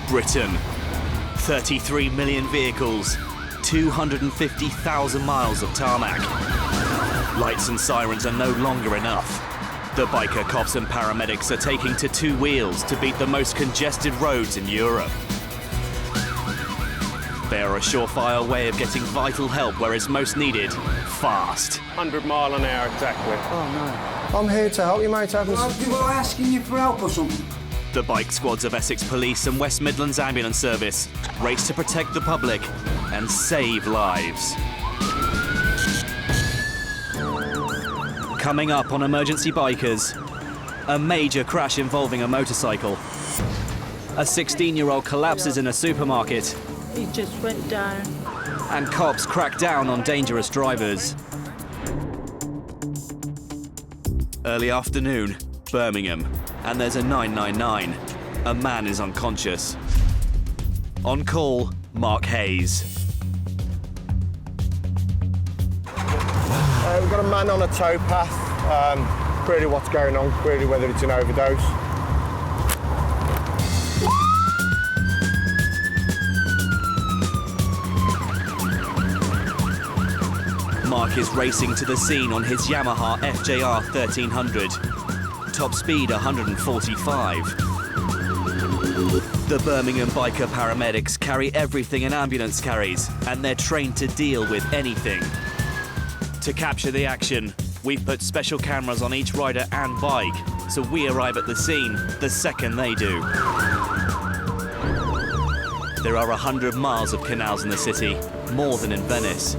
Britain. 33 million vehicles, 250,000 miles of tarmac. Lights and sirens are no longer enough. The biker cops and paramedics are taking to two wheels to beat the most congested roads in Europe. They are a surefire way of getting vital help where it's most needed, fast. 100 mile an hour exactly. Oh no. I'm here to help you, mate. Well, asking you for help or something. The bike squads of Essex Police and West Midlands Ambulance Service race to protect the public and save lives. Coming up on Emergency Bikers, a major crash involving a motorcycle. A 16-year-old collapses in a supermarket. He just went down. And cops crack down on dangerous drivers. Early afternoon, Birmingham, and there's a 999. A man is unconscious. On call, Mark Hayes. We've got a man on a towpath. Query what's going on, query whether it's an overdose. Mark is racing to the scene on his Yamaha FJR 1300. Top speed 145. The Birmingham biker paramedics carry everything an ambulance carries, and they're trained to deal with anything. To capture the action, we've put special cameras on each rider and bike, so we arrive at the scene the second they do. There are 100 miles of canals in the city, more than in Venice.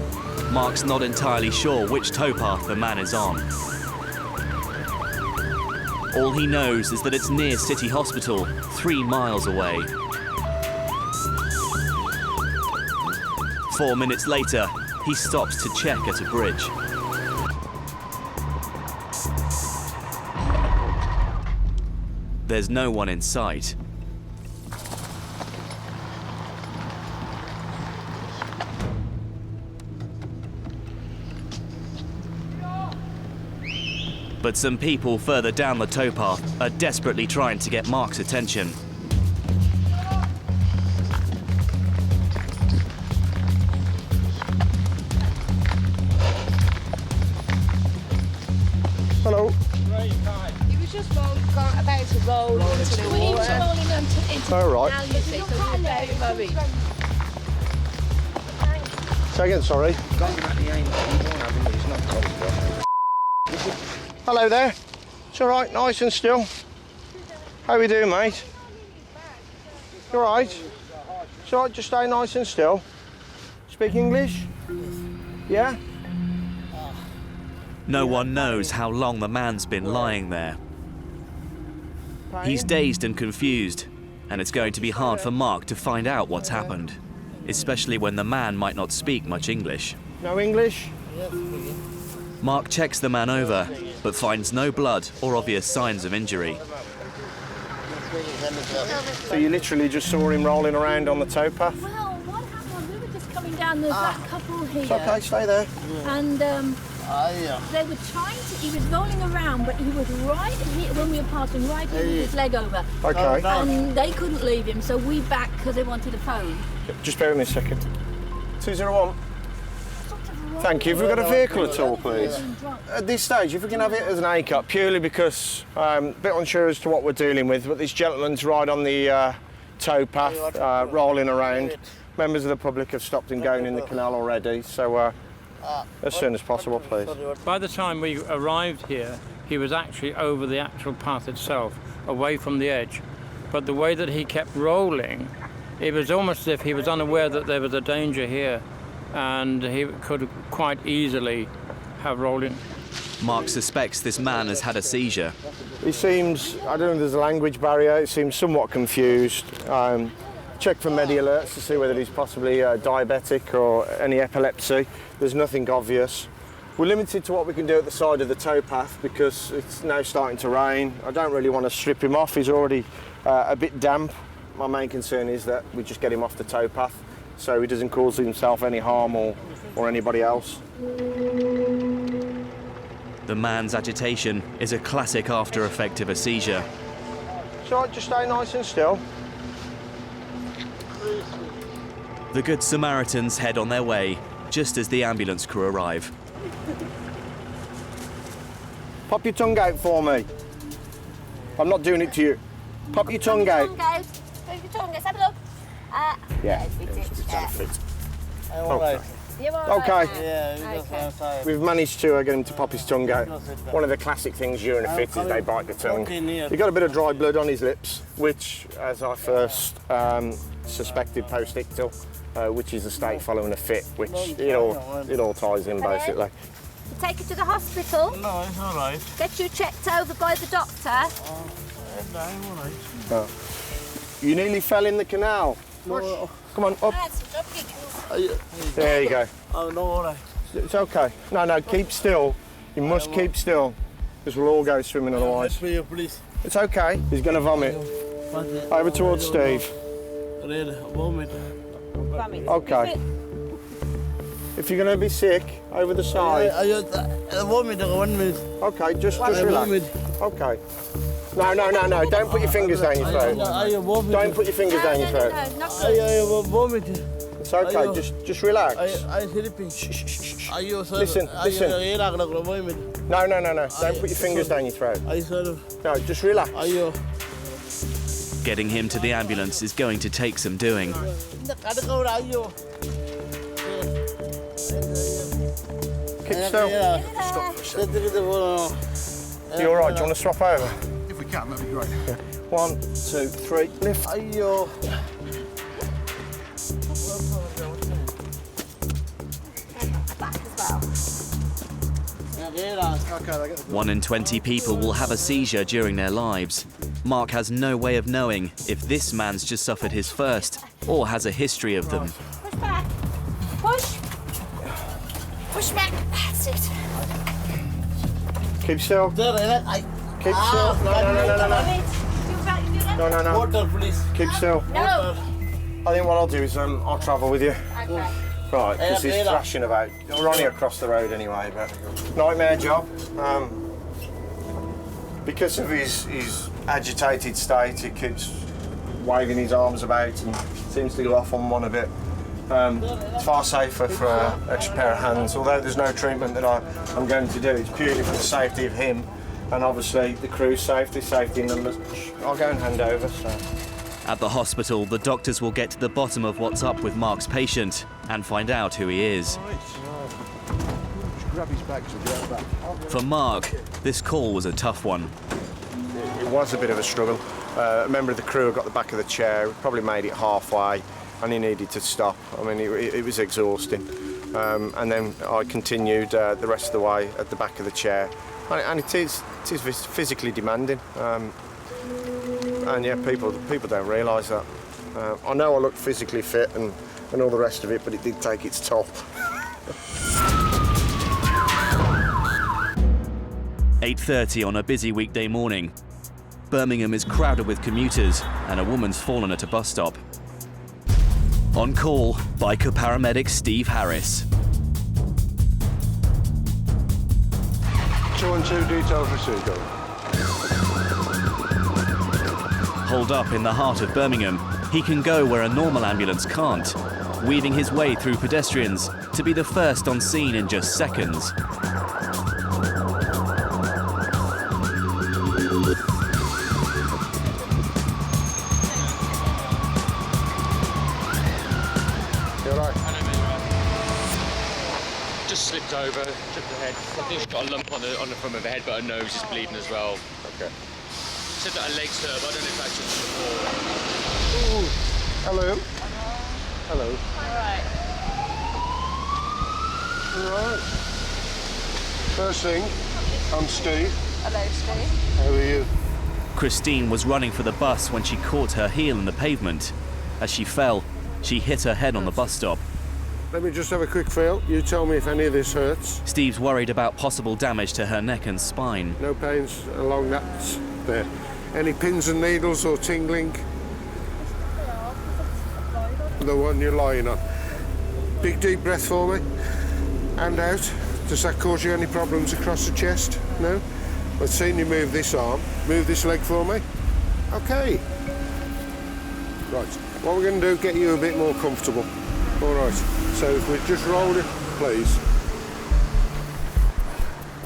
Mark's not entirely sure which towpath the man is on. All he knows is that it's near City Hospital, 3 miles away. 4 minutes later, he stops to check at a bridge. There's no one in sight. But some people further down the towpath are desperately trying to get Mark's attention. Hello. He was just about to roll into the water. He was rolling into All right. the canal, you see, so we were very worried. Say again, sorry. Hello there. It's all right, nice and still. How we doing, mate? You all right? It's all right, just stay nice and still. Speak English? Yeah? No one knows how long the man's been lying there. He's dazed and confused, and it's going to be hard for Mark to find out what's happened, especially when the man might not speak much English. No English? Mark checks the man over, but finds no blood or obvious signs of injury. So you literally just saw him rolling around on the towpath? Well, what happened? We were just coming down the black couple here. It's okay, stay there. And they were trying to, he was rolling around, but he was right here when we were passing, right here with his leg over. Okay. And they couldn't leave him, so we backed because they wanted a phone. Just bear with me a second. 201. Thank you. Have we got a vehicle at all, please? At this stage, if we can have it as an A-cut, purely because I'm a bit unsure as to what we're dealing with, but this gentleman's right on the towpath, rolling around. Members of the public have stopped him going in the canal already, so as soon as possible, please. By the time we arrived here, he was actually over the actual path itself, away from the edge. But the way that he kept rolling, it was almost as if he was unaware that there was a danger here, and he could quite easily have rolled in. Mark suspects this man has had a seizure. He seems, I don't know if there's a language barrier, he seems somewhat confused. Check for Medi alerts to see whether he's possibly diabetic or any epilepsy. There's nothing obvious. We're limited to what we can do at the side of the towpath because it's now starting to rain. I don't really want to strip him off, he's already a bit damp. My main concern is that we just get him off the towpath so he doesn't cause himself any harm or anybody else. The man's agitation is a classic after effect of a seizure. So just stay nice and still. The Good Samaritans head on their way, just as the ambulance crew arrive. Pop your tongue out for me. I'm not doing it to you. Pop your tongue out. Pop your tongue out. Let's have a look. Yeah. Okay. You're all Okay. right now. Yeah, Okay. We've managed to get him to pop his tongue out. One of the classic things during a fit is they bite the tongue. He got a bit of dry blood on his lips, which, as I first suspected post-ictal, which is a state following a fit, which it all ties in basically. Take you to the hospital. No, it's all right. Get you checked over by the doctor. You nearly fell in the canal. No, Come on, up. That's a job, There you go. oh, no, all right. It's okay. No, keep still. You must keep still, because we'll all go swimming otherwise. For you, please. It's okay. He's going to vomit. What's it? Over towards Steve. Really, vomit. Okay. If you're going to be sick, over the side. I just vomit 1 minute. Okay, just I relax. vomit. Okay. No. Don't put your fingers down your throat. I vomit. Don't put your fingers down your throat. I vomit. It's okay. Just relax. I sleeping. Are you sir? Listen. Vomit. No. Don't put your fingers down your throat. I sir. No, just relax. Are you? Getting him to the ambulance is going to take some doing. Keep still. You all right? Do you want to swap over? If we can, that'd be great. 1, 2, 3, lift. Back as well. 1 in 20 people will have a seizure during their lives. Mark has no way of knowing if this man's just suffered his first or has a history of them. Push back. Push. Push back. That's it. Keep still. Keep still. No. Water, please. Keep still. No. I think what I'll do is I'll travel with you. Okay. Right, because he's thrashing about. We're only across the road anyway, but nightmare job. Because of his agitated state, he keeps waving his arms about and seems to go off on one a bit. It's far safer for an extra pair of hands, although there's no treatment that I'm going to do. It's purely for the safety of him and obviously the crew's safety numbers. I'll go and hand over. So. At the hospital, the doctors will get to the bottom of what's up with Mark's patient and find out who he is. Grab his bag so get back. For Mark, this call was a tough one. It was a bit of a struggle. A member of the crew got the back of the chair, probably made it halfway, and he needed to stop. I mean, it was exhausting. And then I continued the rest of the way at the back of the chair. And it is physically demanding. And yeah, people don't realise that. I know I looked physically fit and all the rest of it, but it did take its toll. 8:30 on a busy weekday morning. Birmingham is crowded with commuters and a woman's fallen at a bus stop. On call, biker paramedic Steve Harris. 212 details received. Holed up in the heart of Birmingham, he can go where a normal ambulance can't, weaving his way through pedestrians to be the first on scene in just seconds. Just slipped over, tripped her head. I think she's got a lump on the front of her head, but her nose is bleeding as well. Okay. Said that her legs hurt, but I don't know if that's just before. Ooh. Hello. Hello. All right. All right. First thing, I'm Steve. Hello, Steve. How are you? Christine was running for the bus when she caught her heel in the pavement. As she fell, she hit her head on the bus stop. Let me just have a quick feel. You tell me if any of this hurts. Steve's worried about possible damage to her neck and spine. No pains along that there. Any pins and needles or tingling? The one you're lying on. Big deep breath for me. Hand out. Does that cause you any problems across the chest? No? I've seen you move this arm. Move this leg for me. Okay. Right, what we're going to do, get you a bit more comfortable. All right, so if we just roll it, please.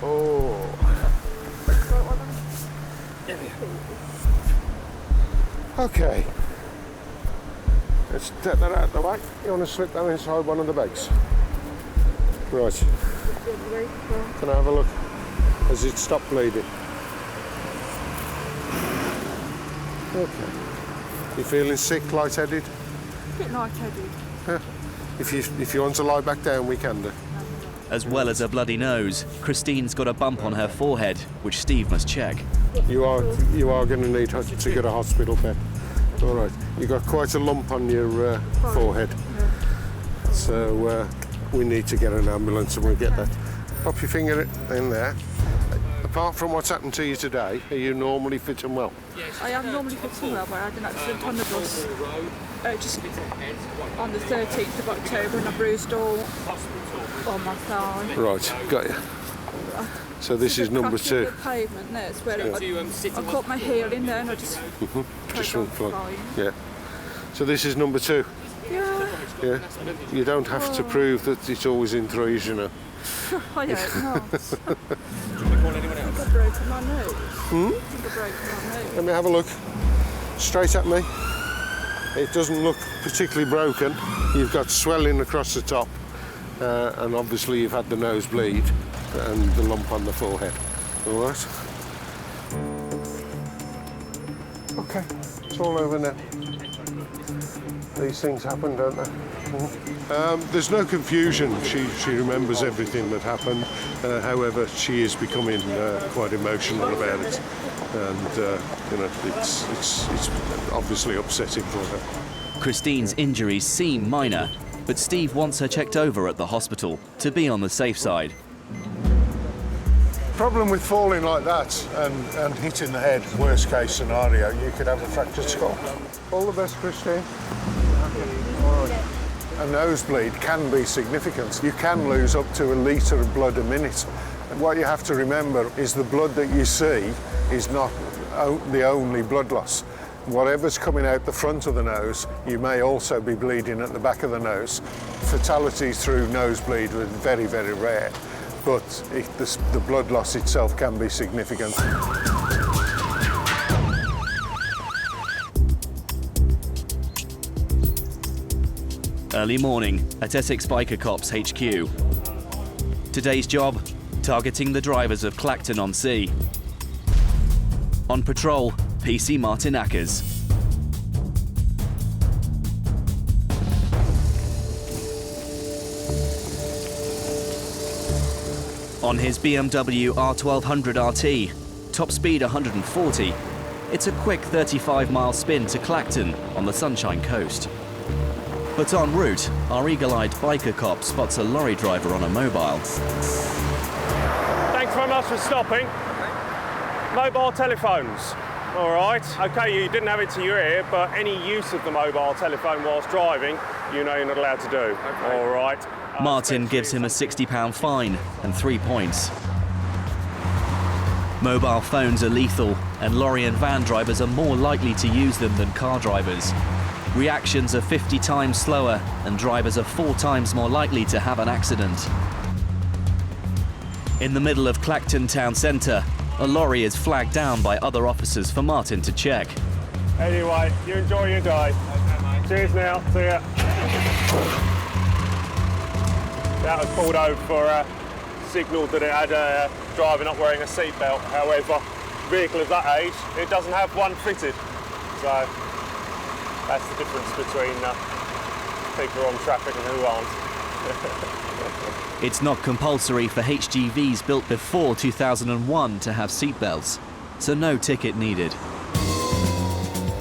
Oh. Okay. Let's take that out of the way. You want to slip that inside one of the bags? Right. Can I have a look? Has it stopped bleeding? Okay. You feeling sick, lightheaded? A bit lightheaded. Yeah. If you want to lie back down, we can do. As well as a bloody nose, Christine's got a bump on her forehead, which Steve must check. You are going to need to get a hospital bed. All right. You've got quite a lump on your forehead. So we need to get an ambulance and we'll get that. Pop your finger in there. Apart from what's happened to you today, are you normally fit and well? I am normally fit and well, but I had an accident on the bus just on the 13th of October and I bruised all on my thigh. Right, got you. So this is number 2. The pavement there, it's where I caught my heel in there and I just just went flying. Yeah. So this is number 2. Yeah. Yeah. You don't have to prove that it's always in 3s, you know. I don't know. I think I've broken my nose. I think I've broken my nose. Let me have a look. Straight at me. It doesn't look particularly broken. You've got swelling across the top, and obviously you've had the nosebleed and the lump on the forehead. All right. Okay, it's all over now. These things happen, don't they? There's no confusion. She remembers everything that happened. However, she is becoming quite emotional about it, and you know, it's obviously upsetting for her. Christine's injuries seem minor, but Steve wants her checked over at the hospital to be on the safe side. Problem with falling like that and hitting the head, worst case scenario, you could have a fractured skull. All the best, Christine. All right. A nosebleed can be significant. You can lose up to 1 litre of blood a minute. And what you have to remember is the blood that you see is not the only blood loss. Whatever's coming out the front of the nose, you may also be bleeding at the back of the nose. Fatalities through nosebleed are very, very rare, but the blood loss itself can be significant. Early morning at Essex Biker Cops HQ. Today's job, targeting the drivers of Clacton-on-Sea. On patrol, PC Martin Ackers. On his BMW R1200 RT, top speed 140, it's a quick 35-mile spin to Clacton on the Sunshine Coast. But en route, our eagle-eyed biker cop spots a lorry driver on a mobile. Thanks very much for stopping. Mobile telephones. All right. OK, you didn't have it to your ear, but any use of the mobile telephone whilst driving, you know you're not allowed to do. Okay. All right. Martin gives him a £60 fine and 3 points. Mobile phones are lethal, and lorry and van drivers are more likely to use them than car drivers. Reactions are 50 times slower, and drivers are 4 times more likely to have an accident. In the middle of Clacton town centre, a lorry is flagged down by other officers for Martin to check. Anyway, you enjoy your day. Okay, mate. Cheers now. See ya. That was pulled over for a signal that it had a driver not wearing a seatbelt. However, vehicle of that age, it doesn't have one fitted. So that's the difference between people on traffic and who aren't. It's not compulsory for HGVs built before 2001 to have seatbelts, so no ticket needed.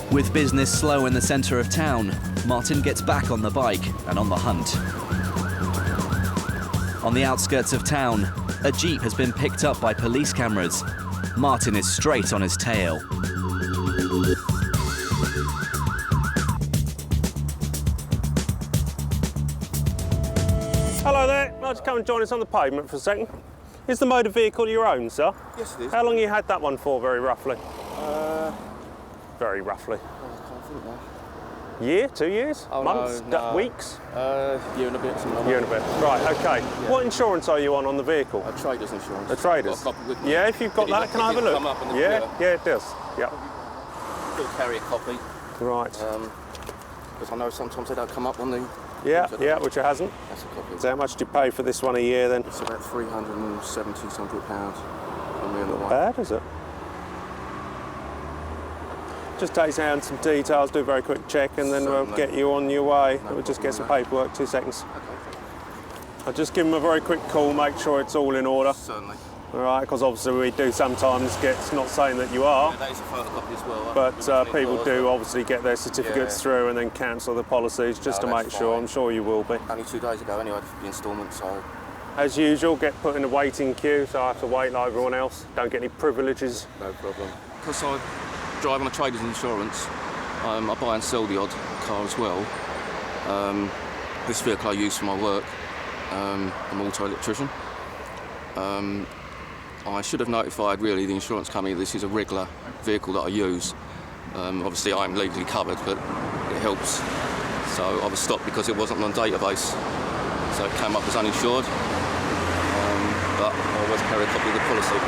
With business slow in the centre of town, Martin gets back on the bike and on the hunt. On the outskirts of town, a Jeep has been picked up by police cameras. Martin is straight on his tail. Hello there, I'd like to come and join us on the pavement for a second. Is the motor vehicle your own, sir? Yes, it is. How long have you had that one for, very roughly? Very roughly. I can't think now. Year, 2 years, Oh, months, no. Weeks? Year and a bit, something like Year and a bit. Right, okay. Yeah. What insurance are you on the vehicle? A trader's insurance. A trader's? I've got a copy with me. Yeah, if you've got that, can I have a look? Come up on the Yeah, computer. yeah, it does. Yep. Still carry a copy. Right. Because I know sometimes they don't come up on the... Yeah, which it hasn't. That's a copy. So how much do you pay for this one a year then? It's about £370-something on me and the Not wife. bad, is it? Just takes down some details, do a very quick check, and then we'll get you on your way. We'll just get some paperwork, 2 seconds. I'll just give them a very quick call, make sure it's all in order. Certainly. All right, because obviously we do sometimes get, not saying that you are, Yeah, that is a photocopy as well. but people do obviously get their certificates through and then cancel the policies just to No, make that's sure. fine. I'm sure you will be. Only 2 days ago anyway, the instalment, so... As usual, get put in a waiting queue, so I have to wait like everyone else. Don't get any privileges. No problem. Because I drive on a trader's insurance, I buy and sell the odd car as well. This vehicle I use for my work. I'm an auto-electrician. I should have notified really the insurance company this is a regular vehicle that I use. Obviously I'm legally covered, but it helps. So I was stopped because it wasn't on a database. So it came up as uninsured. But I always carry a copy of the policy,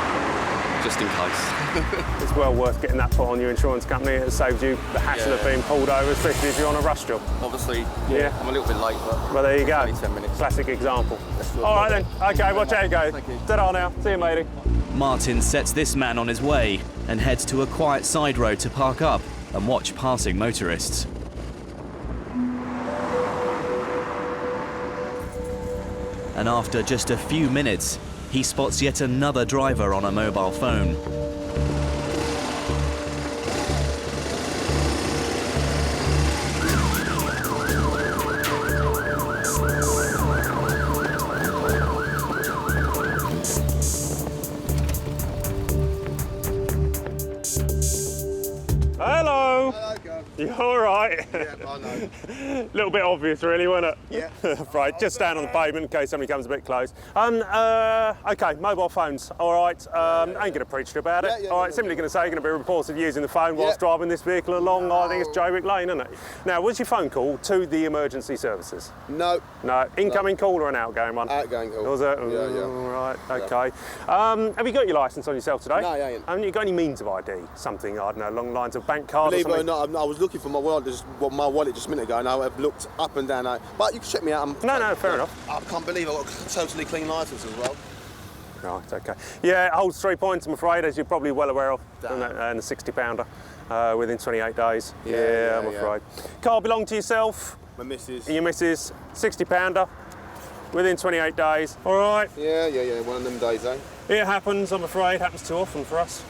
just in case. It's well worth getting that put on your insurance company. It saves you the hassle of being pulled over, especially if you're on a rush job. Obviously, Yeah. I'm a little bit late, but... Well, there you go. Only 10 minutes. Classic example. All right then. Okay, watch out you go. Thank you. Ta-ra now. See you, matey. Martin sets this man on his way and heads to a quiet side road to park up and watch passing motorists. And after just a few minutes, he spots yet another driver on a mobile phone. Hello. You all right? Yeah, I know. Little bit obvious, really, wasn't it? Yeah. Right, just stand on the pavement in case somebody comes a bit close. Okay, mobile phones. All right. Ain't going to preach to you about it. Yeah, All right, simply going to say you're going to be reported using the phone whilst driving this vehicle along. I think it's Jaywick Lane, isn't it? Now, was your phone call to the emergency services? No. No. Incoming call or an outgoing one? Outgoing call. Was it? Yeah. All right. Okay. Have you got your licence on yourself today? No, I ain't. Haven't you got any means of ID? Something, I don't know, along the lines of bank card Believe or it or something? not, I was looking for my wallet just a minute ago, and I've looked up and down. But you can check me out. No, fair enough. I can't believe I've got a totally clean licence as well. Right, okay. Yeah, it holds 3 points, I'm afraid, as you're probably well aware of, Damn. and a 60-pounder within 28 days. Yeah, I'm afraid. Car belonged to yourself, My missus. and your missus, 60-pounder within 28 days. All right. Yeah, one of them days, eh? It happens, I'm afraid, happens too often for us.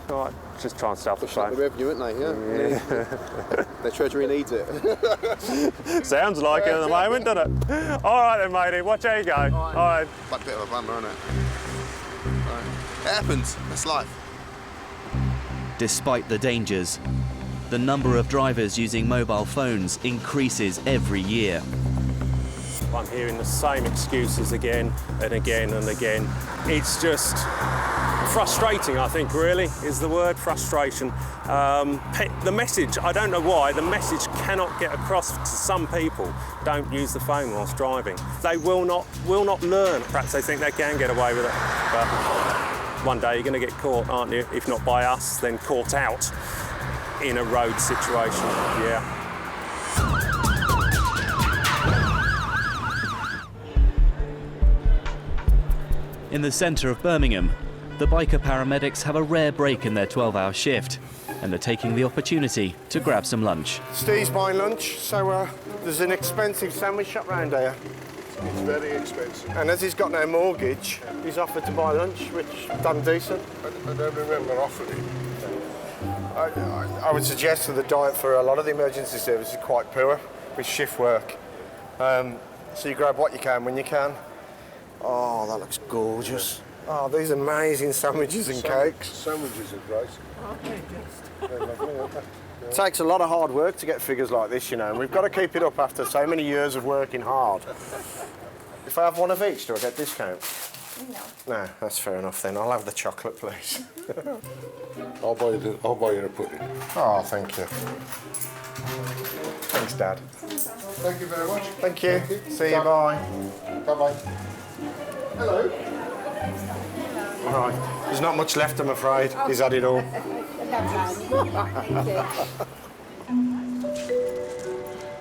All right, just try and stay off the Pushing up the phone. revenue, aren't they? Yeah. The Treasury needs it. Sounds like it at the moment, doesn't it? All right then, matey, watch how you go. All right. But a bit of a bummer, isn't it? It happens. That's life. Despite the dangers, the number of drivers using mobile phones increases every year. I'm hearing the same excuses again and again and again. It's just frustrating, I think, really, is the word, frustration. The message, I don't know why, the message cannot get across to some people. Don't use the phone whilst driving. They will not learn. Perhaps they think they can get away with it. But one day you're going to get caught, aren't you? If not by us, then caught out in a road situation, yeah. In the centre of Birmingham, the biker paramedics have a rare break in their 12-hour shift, and they're taking the opportunity to grab some lunch. Steve's buying lunch, so there's an expensive sandwich shop round here. It's very expensive. And as he's got no mortgage, he's offered to buy lunch, which done decent. I don't remember offering. I would suggest that the diet for a lot of the emergency services is quite poor with shift work. So you grab what you can when you can. Oh, that looks gorgeous. Oh, these amazing sandwiches and cakes. Sandwiches are great. They're lovely, aren't they? It takes a lot of hard work to get figures like this, you know, and we've got to keep it up after so many years of working hard. If I have one of each, do I get a discount? No, that's fair enough then. I'll have the chocolate, please. I'll buy you a pudding. Oh, thank you. Thanks, Dad. Thank you very much. Thank you. See you, bye. Bye-bye. Hello. Right, there's not much left, I'm afraid. He's had it all.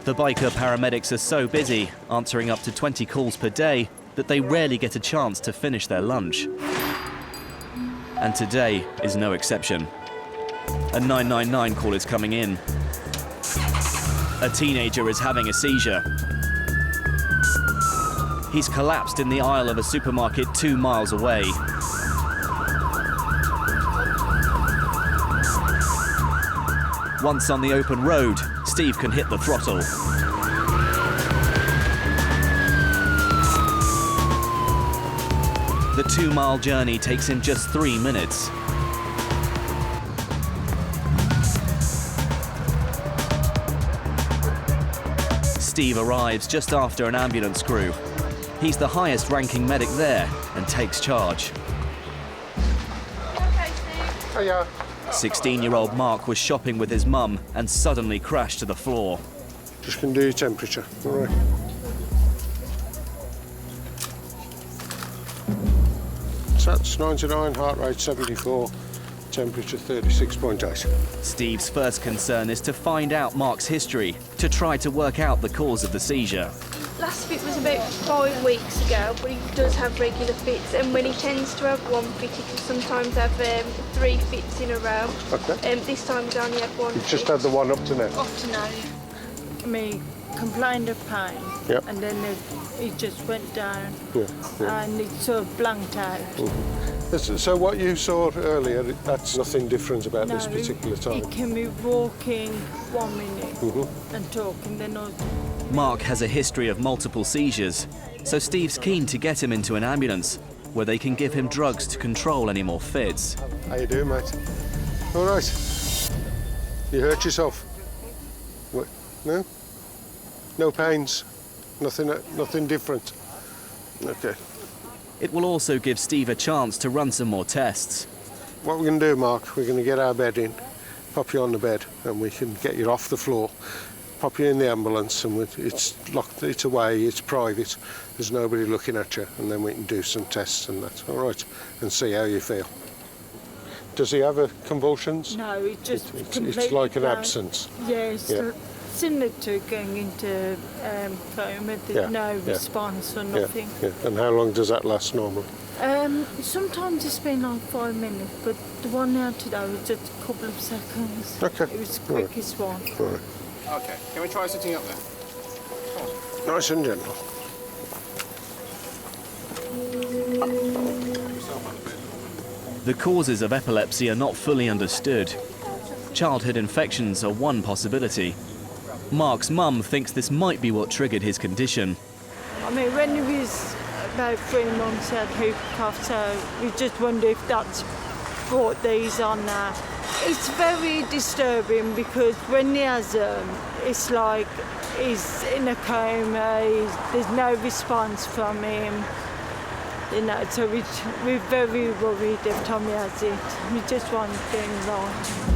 The biker paramedics are so busy, answering up to 20 calls per day, that they rarely get a chance to finish their lunch. And today is no exception. A 999 call is coming in. A teenager is having a seizure. He's collapsed in the aisle of a supermarket 2 miles away. Once on the open road, Steve can hit the throttle. The 2-mile journey takes him just 3 minutes. Steve arrives just after an ambulance crew. He's the highest-ranking medic there and takes charge. Hiya. 16-year-old Mark was shopping with his mum and suddenly crashed to the floor. Just going to do your temperature. All right. Sats 99, heart rate 74, temperature 36.8. Steve's first concern is to find out Mark's history, to try to work out the cause of the seizure. Last fit was about 5 weeks ago, but he does have regular fits, and when he tends to have one fit, he can sometimes have 3 fits in a row. Okay. This time he's only had one. You've just had the one up to now? Up to now, yeah. Me complained of pain, Yep. and then it just went down, Yeah. and it sort of blanked out. So what you saw earlier, that's nothing different about this particular time? He can be walking 1 minute and talking, then Mark has a history of multiple seizures, so Steve's keen to get him into an ambulance where they can give him drugs to control any more fits. How you doing, mate? All right. You hurt yourself? What? No? No pains? Nothing different? Okay. It will also give Steve a chance to run some more tests. What we're going to do, Mark, we're going to get our bed in, pop you on the bed, and we can get you off the floor, pop you in the ambulance, and it's locked, it's away, it's private, there's nobody looking at you, and then we can do some tests and that, all right, and see how you feel. Does he have convulsions? no, it just completely It's like an blank. absence. Yes, Yeah. similar to going into coma, there's no response or nothing. Yeah. And how long does that last normally? Sometimes it's been like 5 minutes, but the one now today was just a couple of seconds. Okay. It was the quickest one. All right. Okay, can we try sitting up there? Nice and gentle. The causes of epilepsy are not fully understood. Childhood infections are one possibility. Mark's mum thinks this might be what triggered his condition. I mean, when he was about 3 months, he had whoop cough, so we just wonder if that's brought these on now. It's very disturbing because when he has them, it's like he's in a coma, there's no response from him. You know, so we're very worried every time he has it. We just want things right.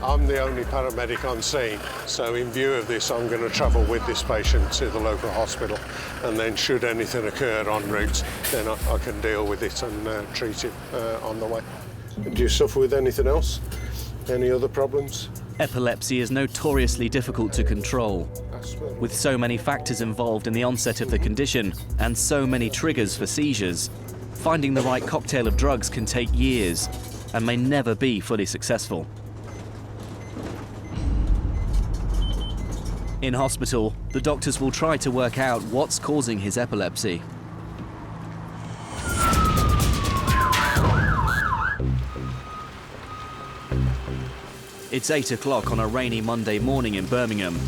I'm the only paramedic on scene, so in view of this, I'm going to travel with this patient to the local hospital, and then should anything occur en route, then I can deal with it and treat it on the way. Do you suffer with anything else? Any other problems? Epilepsy is notoriously difficult to control. With so many factors involved in the onset of the condition and so many triggers for seizures, finding the right cocktail of drugs can take years and may never be fully successful. In hospital, the doctors will try to work out what's causing his epilepsy. It's 8 o'clock on a rainy Monday morning in Birmingham.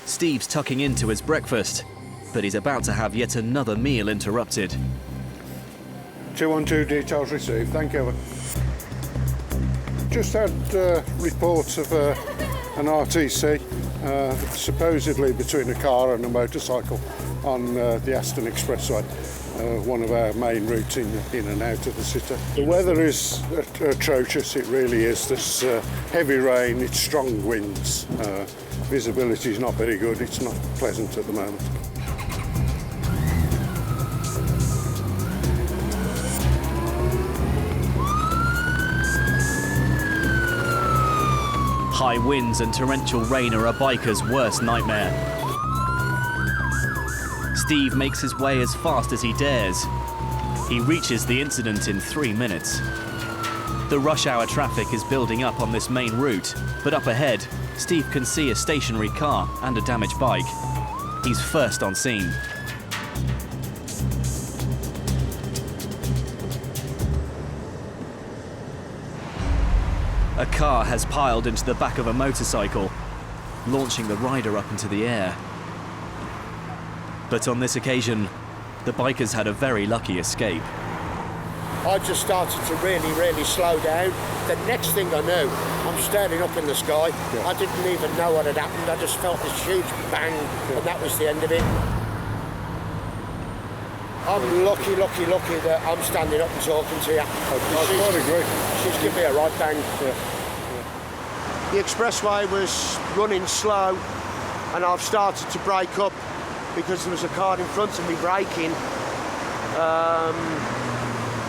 Steve's tucking into his breakfast, but he's about to have yet another meal interrupted. 212 details received, thank you. Just had reports of an RTC supposedly between a car and a motorcycle on the Aston Expressway, one of our main routes in and out of the city. The weather is atrocious, it really is. There's heavy rain, it's strong winds, visibility is not very good, it's not pleasant at the moment. High winds and torrential rain are a biker's worst nightmare. Steve makes his way as fast as he dares. He reaches the incident in 3 minutes. The rush hour traffic is building up on this main route, but up ahead, Steve can see a stationary car and a damaged bike. He's first on scene. A car has piled into the back of a motorcycle, launching the rider up into the air. But on this occasion, the bikers had a very lucky escape. I just started to really slow down. The next thing I knew, I'm staring up in the sky. I didn't even know what had happened. I just felt this huge bang, and that was the end of it. I'm lucky that I'm standing up and talking to you. I quite agree. She's given me a right bang. The expressway was running slow, and I've started to brake up because there was a car in front of me braking.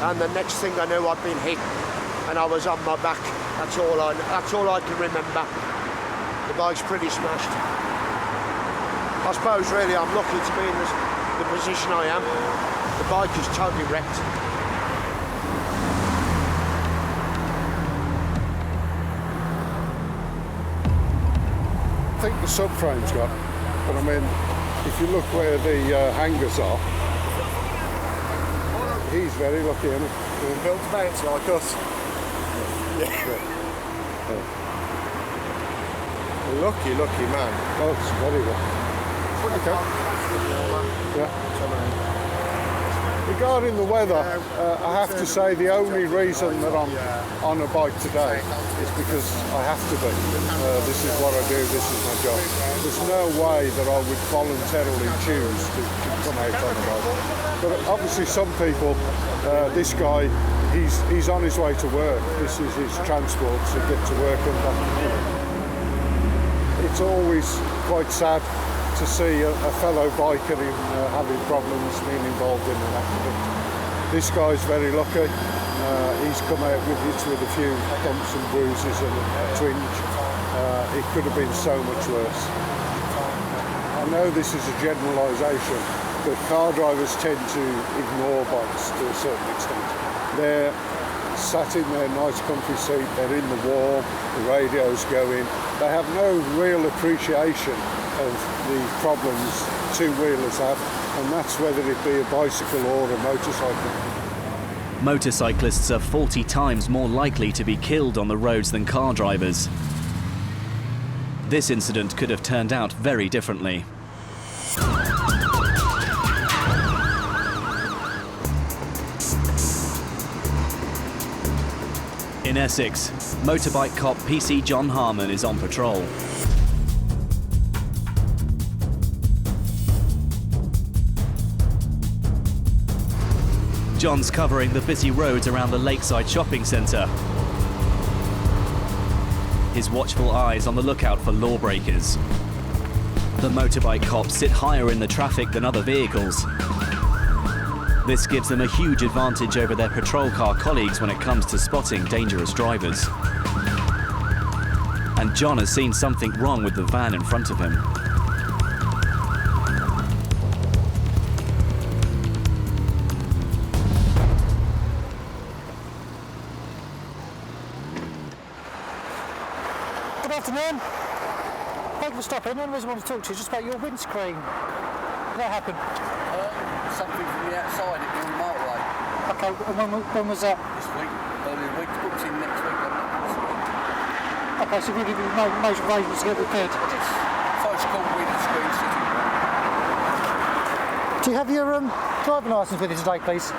And the next thing I knew, I'd been hit, and I was on my back. That's all I can remember. The bike's pretty smashed. I suppose really I'm lucky to be in the position I am. The bike is totally wrecked. I think the subframe's gone, but I mean, if you look where the hangers are, he's very lucky, isn't he? He's built to bounce like us. Lucky man. Oh, it's very lucky. Okay. Yeah. Regarding the weather, I have to say the only reason that I'm on a bike today is because I have to be. This is what I do, this is my job. There's no way that I would voluntarily choose to come out on a bike. But obviously some people, this guy, he's on his way to work. This is his transport to get to work and back. It's always quite sad to see a fellow biker having problems, being involved in an accident. This guy's very lucky. He's come out with a few bumps and bruises and a twinge. It could have been so much worse. I know this is a generalisation, but car drivers tend to ignore bikes to a certain extent. They're sat in their nice comfy seat, they're in the warm, the radio's going. They have no real appreciation of the problems two-wheelers have, and that's whether it be a bicycle or a motorcycle. Motorcyclists are 40 times more likely to be killed on the roads than car drivers. This incident could have turned out very differently. In Essex, motorbike cop PC John Harmon is on patrol. John's covering the busy roads around the Lakeside shopping centre. His watchful eyes on the lookout for lawbreakers. The motorbike cops sit higher in the traffic than other vehicles. This gives them a huge advantage over their patrol car colleagues when it comes to spotting dangerous drivers. And John has seen something wrong with the van in front of him. Good afternoon. Thank you for stopping. The only reason I want to talk to you is just about your windscreen. What happened? Something from the outside, it was on the motorway. Okay, and when was that? This week. Earlier week, booked in next week. Okay, so really no major arrangements to get repaired. It's first call windscreen sitting. Do you have your driving licence with you today, please?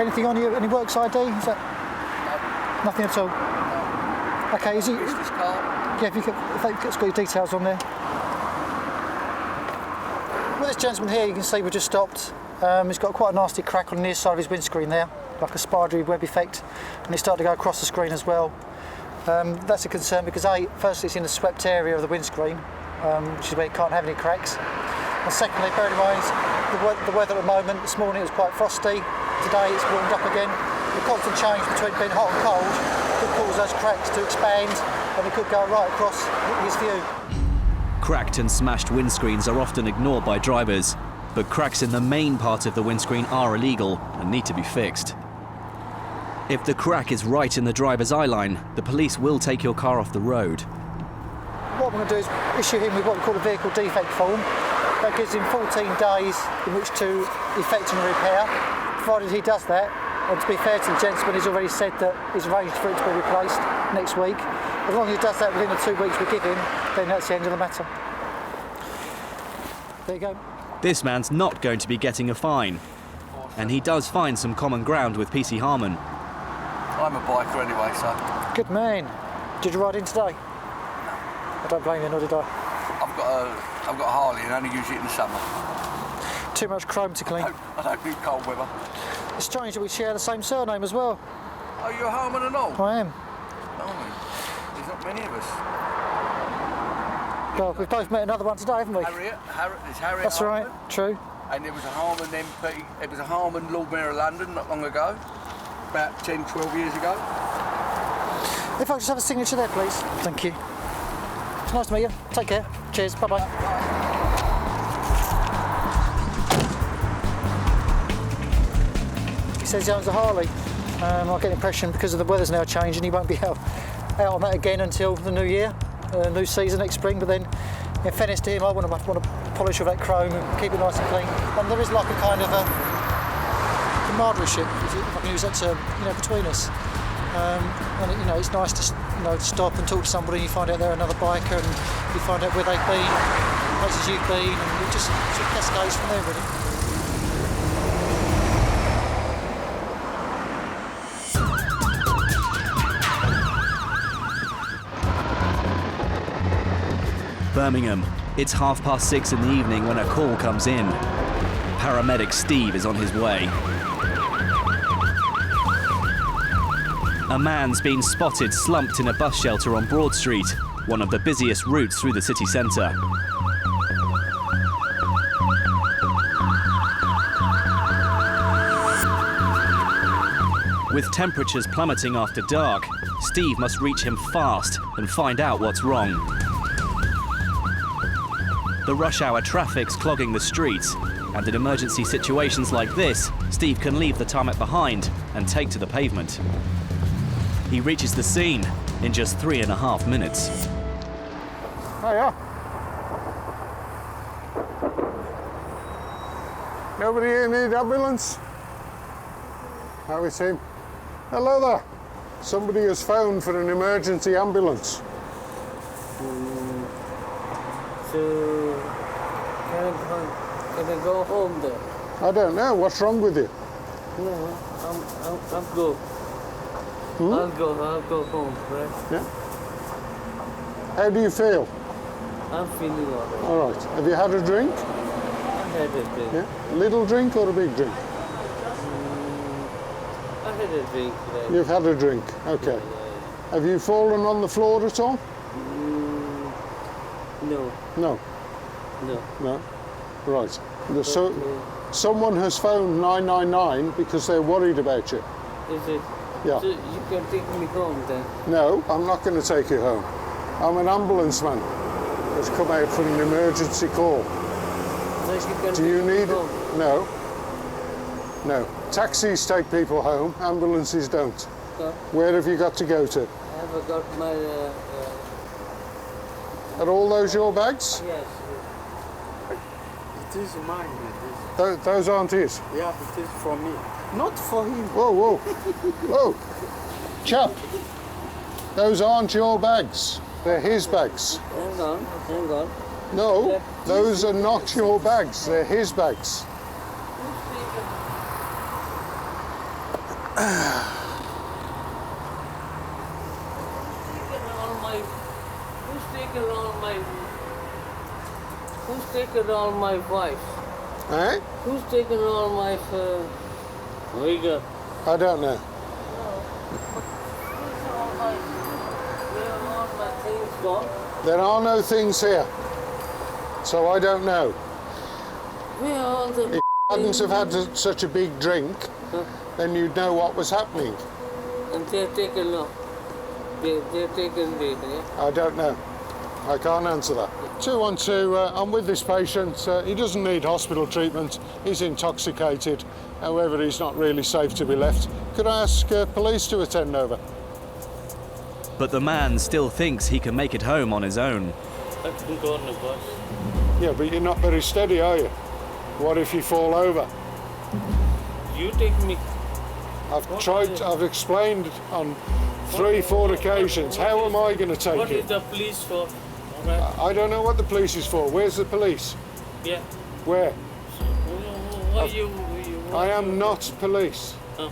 Anything on you? Any works ID? Is that? No. Nothing at all? No. Okay, is it? Business card? Yeah, if they've got your details on there. Well, this gentleman here, you can see we just stopped. He's got quite a nasty crack on the near side of his windscreen there, like a spidery web effect, and he's starting to go across the screen as well. That's a concern because firstly it's in the swept area of the windscreen, which is where you can't have any cracks. And secondly, bear in mind the weather at the moment. This morning it was quite frosty. Today it's warmed up again. The constant change between being hot and cold could cause those cracks to expand, and it could go right across his view. Cracked and smashed windscreens are often ignored by drivers, but cracks in the main part of the windscreen are illegal and need to be fixed. If the crack is right in the driver's eye line, the police will take your car off the road. What we're going to do is issue him with what we call a vehicle defect form. That gives him 14 days in which to effect and repair. Provided he does that, and to be fair to the gentleman, he's already said that he's arranged for it to be replaced next week. As long as he does that within the 2 weeks we give him, then that's the end of the matter. There you go. This man's not going to be getting a fine, and he does find some common ground with PC Harmon. I'm a biker anyway, so... Good man. Did you ride in today? I don't blame you, nor did I. I've got a Harley and only use it in the summer. Too much chrome to clean. I don't need cold weather. It's strange that we share the same surname as well. Oh, you're a Harmon and all? I am. Oh, there's not many of us. Well, we've both met another one today, haven't we? Harriet. That's Harmon. right, true. And there was a Harmon MP, it was a Harmon Lord Mayor of London not long ago, about 10, 12 years ago. If I could just have a signature there, please. Thank you. It's nice to meet you. Take care. Cheers. Bye-bye. He says he owns a Harley. I get the impression because of the weather's now changing, he won't be out on that again until the new year, new season next spring. But then, in fairness to him, I want to polish all that chrome and keep it nice and clean. And there is like a kind of a camaraderie-ship, if I can use that term, between us. And it's nice to stop and talk to somebody. And you find out they're another biker, and you find out where they've been, places you've been, and it just sort of cascades from there, really. Birmingham. It's 6:30 in the evening when a call comes in. Paramedic Steve is on his way. A man's been spotted slumped in a bus shelter on Broad Street, one of the busiest routes through the city centre. With temperatures plummeting after dark, Steve must reach him fast and find out what's wrong. The rush hour traffic's clogging the streets, and in emergency situations like this, Steve can leave the tarmac behind and take to the pavement. He reaches the scene in just 3.5 minutes. Hiya. Nobody here need ambulance? How is him? Hello there. Somebody has phoned for an emergency ambulance. So, can I go home then? I don't know. What's wrong with you? No, I'll go. I'll go home, right? Yeah. How do you feel? I'm feeling all right. All right. Have you had a drink? I had a drink. Yeah. A little drink or a big drink? I had a drink. Right? You've had a drink. Okay. Yeah. Have you fallen on the floor at all? No. No. No. No. Right. So, someone has phoned 999 because they're worried about you. Is it? Yeah. So you can take me home then? No, I'm not going to take you home. I'm an ambulance man who's come out for an emergency call. So you can Do you take me need home? No. No. Taxis take people home, ambulances don't. No. Where have you got to go to? I have got my... Are all those your bags? Yes. It is mine. Those aren't his? Yeah, it is for me. Not for him. Whoa, whoa. Whoa. Chap, those aren't your bags. They're his bags. Hang on. No, those are not your bags. They're his bags. Who's taken all my wife? Eh? Who's taken all my vigor? I don't know. Where are all my things gone? There are no things here, so I don't know. Where are all the If you hadn't have had such a big drink, then you'd know what was happening. And they're taken off. They're taken there, yeah? I don't know. I can't answer that. 212, I'm with this patient. He doesn't need hospital treatment. He's intoxicated. However, he's not really safe to be left. Could I ask police to attend over? But the man still thinks he can make it home on his own. I can go on the bus. Yeah, but you're not very steady, are you? What if you fall over? You take me. I've explained on 3-4 occasions. How am I going to take What you? is the police for? I don't know what the police is for. Where's the police? Yeah. Where? Why you? I am not police. Oh.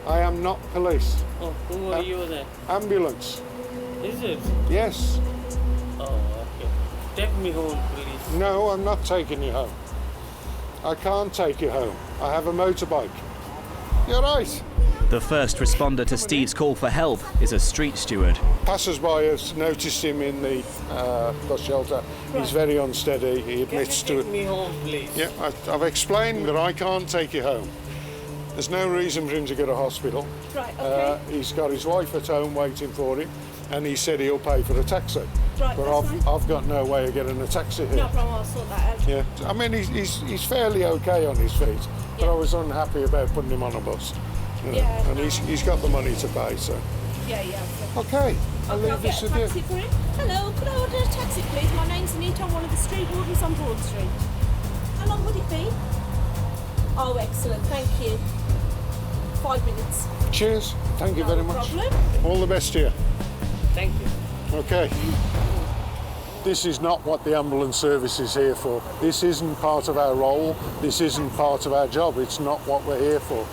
I am not police. Oh, who are you then? Ambulance. Is it? Yes. Oh, okay. Take me home, please. No, I'm not taking you home. I can't take you home. I have a motorbike. You're right. The first responder to Steve's call for help is a street steward. Passers-by have noticed him in the bus shelter. He's very unsteady. He admits to it. Take me home, please. Yeah, I've explained that I can't take you home. There's no reason for him to go to hospital. Right, okay. He's got his wife at home waiting for him, and he said he'll pay for a taxi. Right, but I've got no way of getting a taxi here. No problem, I'll sort that out. Yeah, I mean he's fairly okay on his feet, but I was unhappy about putting him on a bus. You know, Yeah. and he's got the money to pay, so. Yeah. Okay, I'll leave this get a with you. taxi for him. Hello, could I order a taxi, please? My name's Anita. I'm one of the street wardens on Broad Street. How long would it be? Oh, excellent. Thank you. 5 minutes. Cheers. Thank you very much. Problem. All the best to you. Thank you. Okay. This is not what the ambulance service is here for. This isn't part of our role. This isn't part of our job. It's not what we're here for.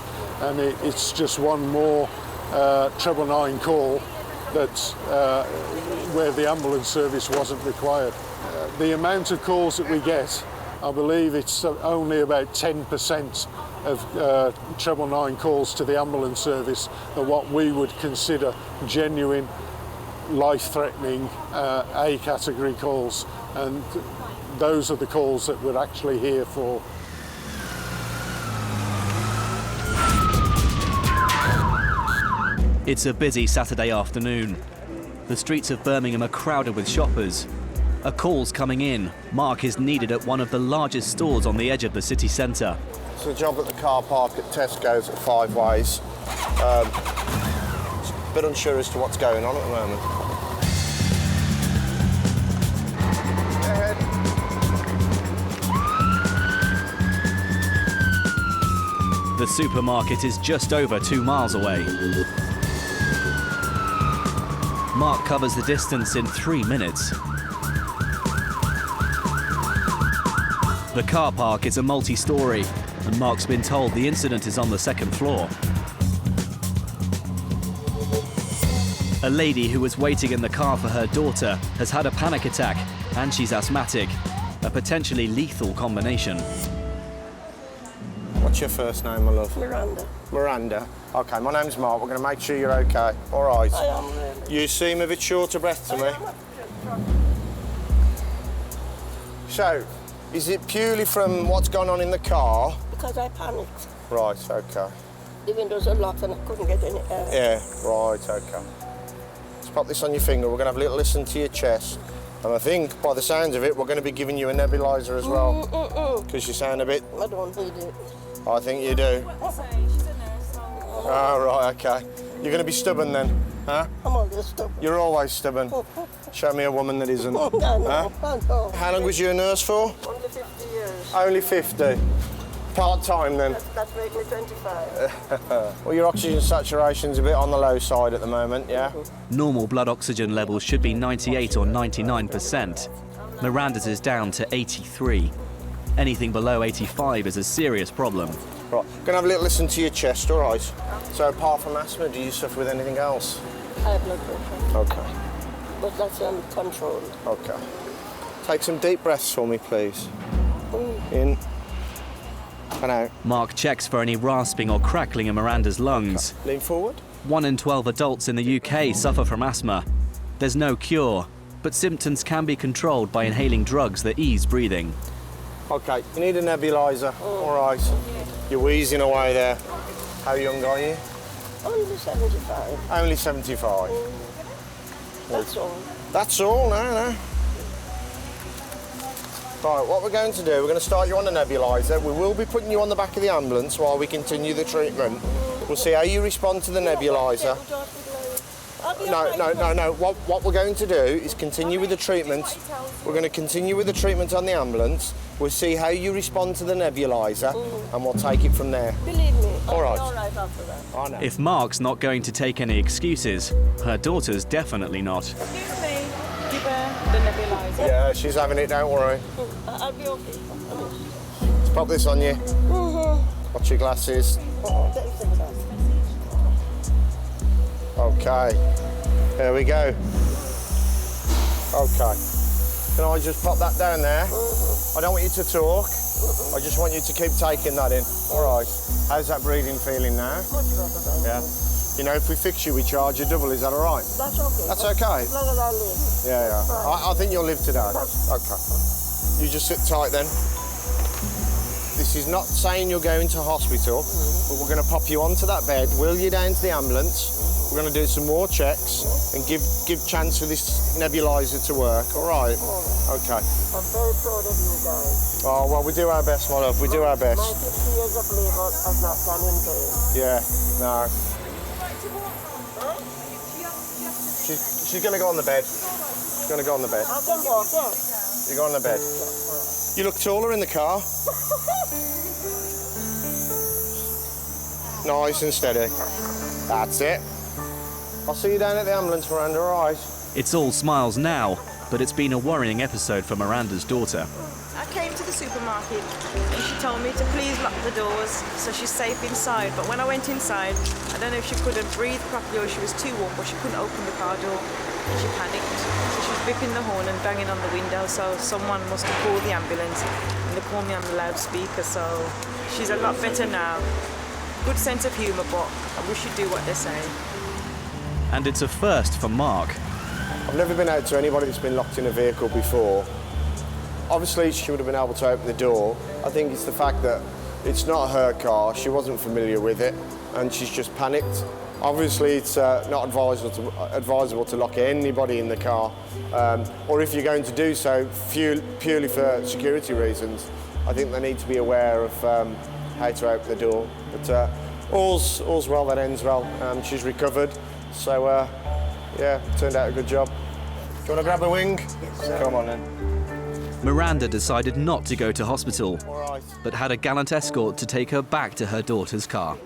And it's just one more 999 call that's where the ambulance service wasn't required. The amount of calls that we get, I believe it's only about 10% of 999 calls to the ambulance service are what we would consider genuine, life-threatening A category calls, and those are the calls that we're actually here for. It's a busy Saturday afternoon. The streets of Birmingham are crowded with shoppers. A call's coming in. Mark is needed at one of the largest stores on the edge of the city centre. It's a job at the car park at Tesco's at 5 Ways. Just a bit unsure as to what's going on at the moment. The supermarket is just over 2 miles away. Mark covers the distance in 3 minutes. The car park is a multi-storey, and Mark's been told the incident is on the 2nd floor. A lady who was waiting in the car for her daughter has had a panic attack, and she's asthmatic. A potentially lethal combination. What's your first name, my love? Miranda. Miranda. OK, my name's Mark. We're going to make sure you're OK. All right. I am really. You seem a bit short of breath to me. So, is it purely from what's gone on in the car? Because I panicked. Right, OK. The windows are locked and I couldn't get any air. Yeah, right, OK. Let's pop this on your finger. We're going to have a little listen to your chest. And I think, by the sounds of it, we're going to be giving you a nebuliser as well. Because you sound a bit... I don't need it. I think you do. Oh, right, OK. You're going to be stubborn then, huh? I'm always stubborn. You're always stubborn. Show me a woman that isn't. I know. How long was you a nurse for? Only 50 years. Only 50? Part-time then? That made me 25. Well, your oxygen saturation's a bit on the low side at the moment, yeah? Normal blood oxygen levels should be 98 or 99%. Miranda's is down to 83. Anything below 85 is a serious problem. Right, gonna have a little listen to your chest, all right? So apart from asthma, do you suffer with anything else? I have blood pressure. Okay. But that's controlled. Okay. Take some deep breaths for me, please. In and out. Mark checks for any rasping or crackling in Miranda's lungs. Okay. Lean forward. 1 in 12 adults in the UK suffer from asthma. There's no cure, but symptoms can be controlled by inhaling drugs that ease breathing. Okay, you need a nebulizer. All right. You're wheezing away there. How young are you? Only 75. Only 75. That's all. That's all, no. Right, what we're going to do, we're going to start you on the nebulizer. We will be putting you on the back of the ambulance while we continue the treatment. We'll see how you respond to the nebulizer. No. What we're going to do is continue with the treatment. We're going to continue with the treatment on the ambulance. We'll see how you respond to the nebulizer, and we'll take it from there. Believe me. All right. All right after that. I know. If Mark's not going to take any excuses, her daughter's definitely not. Excuse me. Give her the nebulizer. Yeah, she's having it, don't worry. I'll be okay. Let's pop this on you. Watch your glasses. That's the glass. Okay. There we go. Okay. Can I just pop that down there? I don't want you to talk. I just want you to keep taking that in. All right. How's that breathing feeling now? Yeah. You know, if we fix you, we charge you double. Is that all right? That's okay. That's okay? As long as I live. Yeah. I think you'll live today. Okay. You just sit tight then. This is not saying you're going to hospital, but we're going to pop you onto that bed, wheel you down to the ambulance. We're going to do some more checks and give chance for this nebulizer to work. All right? Okay. I'm very proud of you guys. Oh, well, we do our best, my love. We do our best. My 50 years of labour has not gone in vain. Yeah, no. She's going to go on the bed. She's going to go on the bed. I can walk, yeah. You go on the bed. You look taller in the car. Nice and steady. That's it. I'll see you down at the ambulance, Miranda, all right? It's all smiles now, but it's been a worrying episode for Miranda's daughter. I came to the supermarket and she told me to please lock the doors so she's safe inside. But when I went inside, I don't know if she couldn't breathe properly or she was too warm, but she couldn't open the car door. She panicked. So she was beeping the horn and banging on the window. So someone must have called the ambulance and they called me on the loudspeaker. So she's a lot better now. Good sense of humour, but I wish she'd do what they say. And it's a first for Mark. I've never been out to anybody that's been locked in a vehicle before. Obviously, she would have been able to open the door. I think it's the fact that it's not her car, she wasn't familiar with it, and she's just panicked. Obviously, it's not advisable to lock anybody in the car, or if you're going to do so purely for security reasons, I think they need to be aware of how to open the door. But all's well that ends well. She's recovered, so yeah, turned out a good job. Do you want to grab a wing? Yes. Come on then. Miranda decided not to go to hospital, All right. but had a gallant escort to take her back to her daughter's car.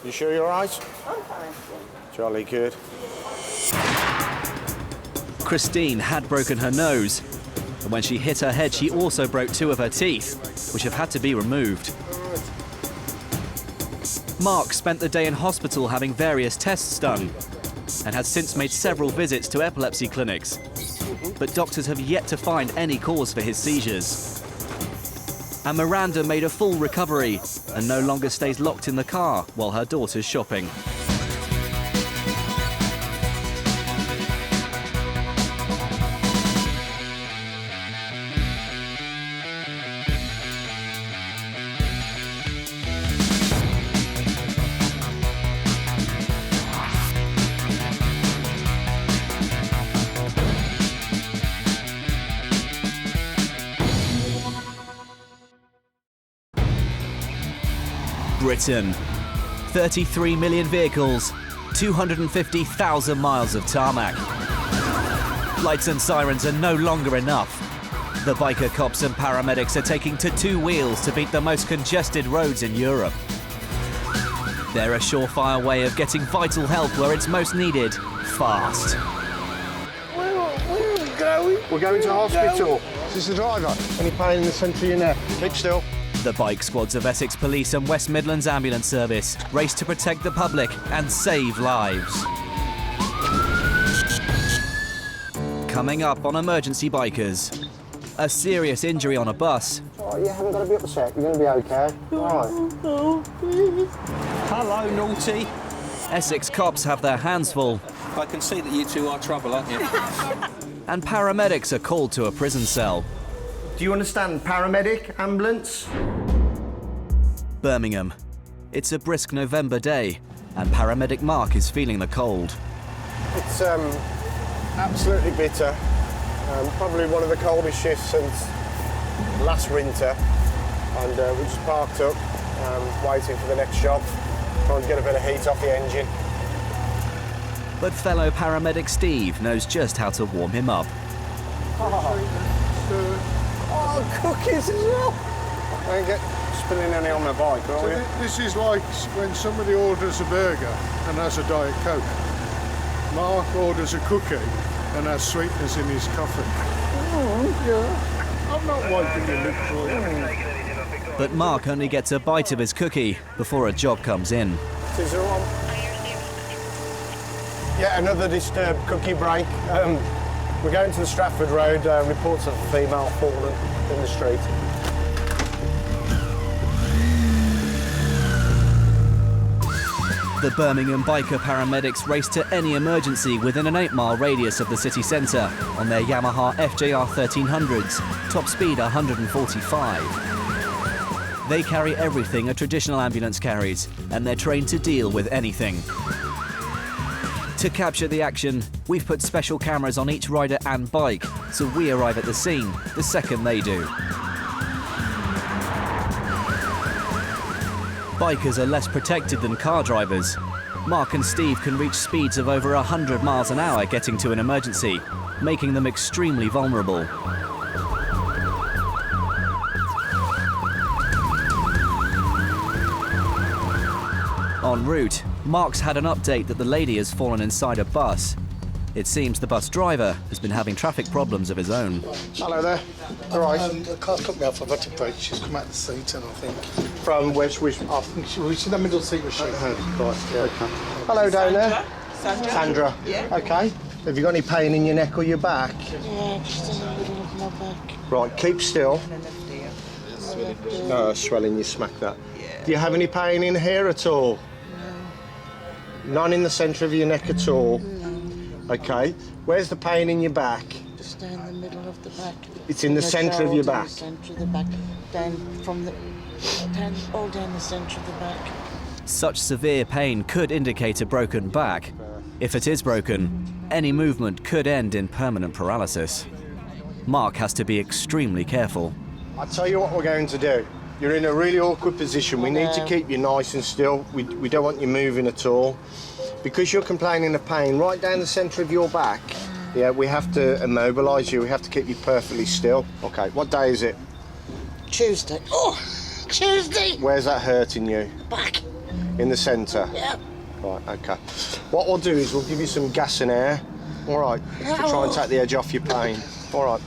You sure you're all right? I'm fine. Jolly good. Christine had broken her nose, and when she hit her head, she also broke 2 of her teeth, which have had to be removed. Mark spent the day in hospital having various tests done, and has since made several visits to epilepsy clinics. But doctors have yet to find any cause for his seizures. And Miranda made a full recovery and no longer stays locked in the car while her daughter's shopping. Britain. 33 million vehicles, 250,000 miles of tarmac. Lights and sirens are no longer enough. The biker cops and paramedics are taking to 2 wheels to beat the most congested roads in Europe. They're a surefire way of getting vital help where it's most needed, fast. Where are we going? We're going to hospital. Is this the driver? Any pain in the centre of your neck? Keep still. The bike squads of Essex Police and West Midlands Ambulance Service race to protect the public and save lives. Coming up on Emergency Bikers, A serious injury on a bus. Oh, you haven't got to be upset. You're going to be okay. All right. Oh, please. Hello, naughty. Essex cops have their hands full. I can see that you two are trouble, aren't you? And paramedics are called to a prison cell. Do you understand paramedic, ambulance? Birmingham. It's a brisk November day, and paramedic Mark is feeling the cold. It's absolutely bitter. Probably one of the coldest shifts since last winter. And we just parked up, waiting for the next job, trying to get a bit of heat off the engine. But fellow paramedic Steve knows just how to warm him up. Oh, cookies as well. Don't get spilling any on my bike, will you? This is like when somebody orders a burger and has a Diet Coke. Mark orders a cookie and has sweetness in his coffee. Oh, yeah. I'm not wiping your lip for you. But Mark only gets a bite of his cookie before a job comes in. Is there one? Yeah, another disturbed cookie break. We're going to the Stratford Road, reports of a female fallen in the street. The Birmingham biker paramedics race to any emergency within an 8-mile radius of the city centre on their Yamaha FJR 1300s, top speed 145. They carry everything a traditional ambulance carries, and they're trained to deal with anything. To capture the action, we've put special cameras on each rider and bike, so we arrive at the scene the second they do. Bikers are less protected than car drivers. Mark and Steve can reach speeds of over 100 miles an hour getting to an emergency, making them extremely vulnerable. En route, Mark's had an update that the lady has fallen inside a bus. It seems the bus driver has been having traffic problems of his own. Hello there. All right. The car's cut me off. I've had to brake. She's come out the seat, and I think. From which? I think she was in the middle seat with she. Right, yeah. Okay. Hello down there. Sandra. Yeah. Okay. Have you got any pain in your neck or your back? Yeah, just in the middle of my back. Right, keep still. No, swelling, you smack that. Yeah. Do you have any pain in here at all? No. None in the centre of your neck at all? No. Okay. Where's the pain in your back? Just down the middle of the back. It's in the centre of your back? The centre of the back. All down the centre of the back. Such severe pain could indicate a broken back. If it is broken, any movement could end in permanent paralysis. Mark has to be extremely careful. I'll tell you what we're going to do. You're in a really awkward position. We need to keep you nice and still. We don't want you moving at all. Because you're complaining of pain right down the centre of your back, yeah, we have to immobilise you. We have to keep you perfectly still. OK, what day is it? Tuesday. Oh, Tuesday! Where's that hurting you? Back. In the centre? Yeah. Right, OK. What we'll do is we'll give you some gas and air, all right, to try and take the edge off your pain. All right.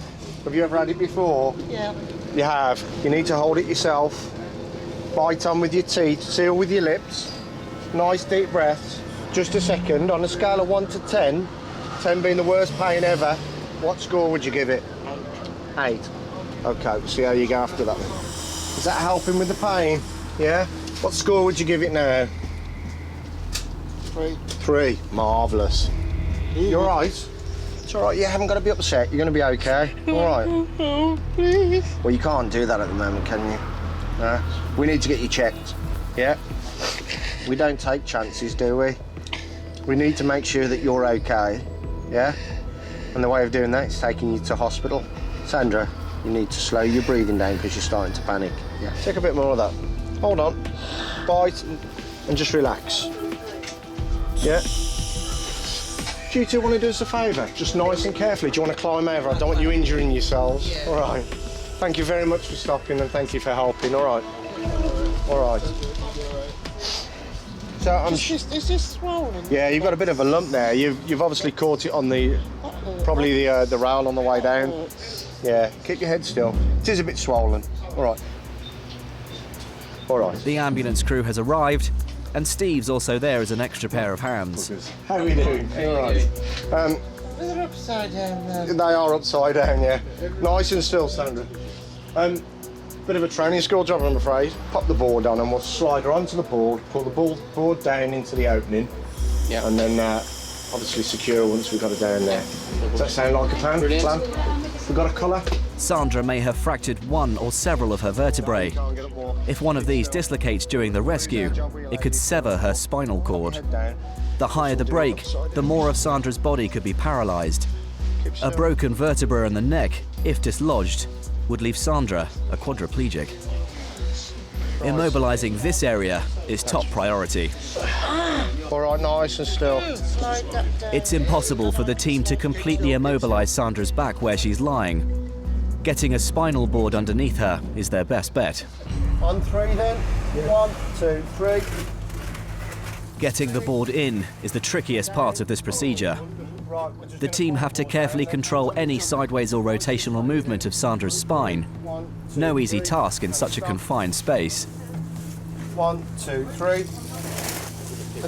Have you ever had it before? Yeah. You have. You need to hold it yourself. Bite on with your teeth, seal with your lips. Nice deep breaths. Just a second. On a scale of 1 to 10, 10 being the worst pain ever, what score would you give it? 8. 8. OK, we'll see how you go after that one. Is that helping with the pain? Yeah? What score would you give it now? 3. 3. Marvellous. You all right? It's all right. You haven't got to be upset. You're going to be OK. All right. Oh, please. Well, you can't do that at the moment, can you? No? We need to get you checked. Yeah? We don't take chances, do we? We need to make sure that you're OK. Yeah? And the way of doing that is taking you to hospital. Sandra, you need to slow your breathing down because you're starting to panic. Yeah. Take a bit more of that. Hold on. Bite and just relax. Yeah? Do you two want to do us a favour? Just nice and carefully. Do you want to climb over? I don't want you injuring yourselves. Yeah. All right. Thank you very much for stopping and thank you for helping. All right. All right. So Is this swollen? Yeah, you've got a bit of a lump there. You've obviously caught it on the probably the rail on the way down. Yeah. Keep your head still. It is a bit swollen. All right. All right. The ambulance crew has arrived, and Steve's also there as an extra pair of hands. How are we doing? All right. They're upside down there. They are upside down, yeah. Nice and still, Sandra. Bit of a training school job, I'm afraid. Pop the board on and we'll slide her onto the board, pull the board down into the opening, and then obviously secure once we've got her down there. Does that sound like a plan? We've got a colour? Sandra may have fractured one or several of her vertebrae. If one of these dislocates during the rescue, it could sever her spinal cord. The higher the break, the more of Sandra's body could be paralysed. A broken vertebra in the neck, if dislodged, would leave Sandra a quadriplegic. Immobilising this area is top priority. All right, nice and still. It's impossible for the team to completely immobilise Sandra's back where she's lying. Getting a spinal board underneath her is their best bet. On 3 then. 1, 2, 3. Getting the board in is the trickiest part of this procedure. The team have to carefully control any sideways or rotational movement of Sandra's spine. No easy task in such a confined space. 1, 2, 3.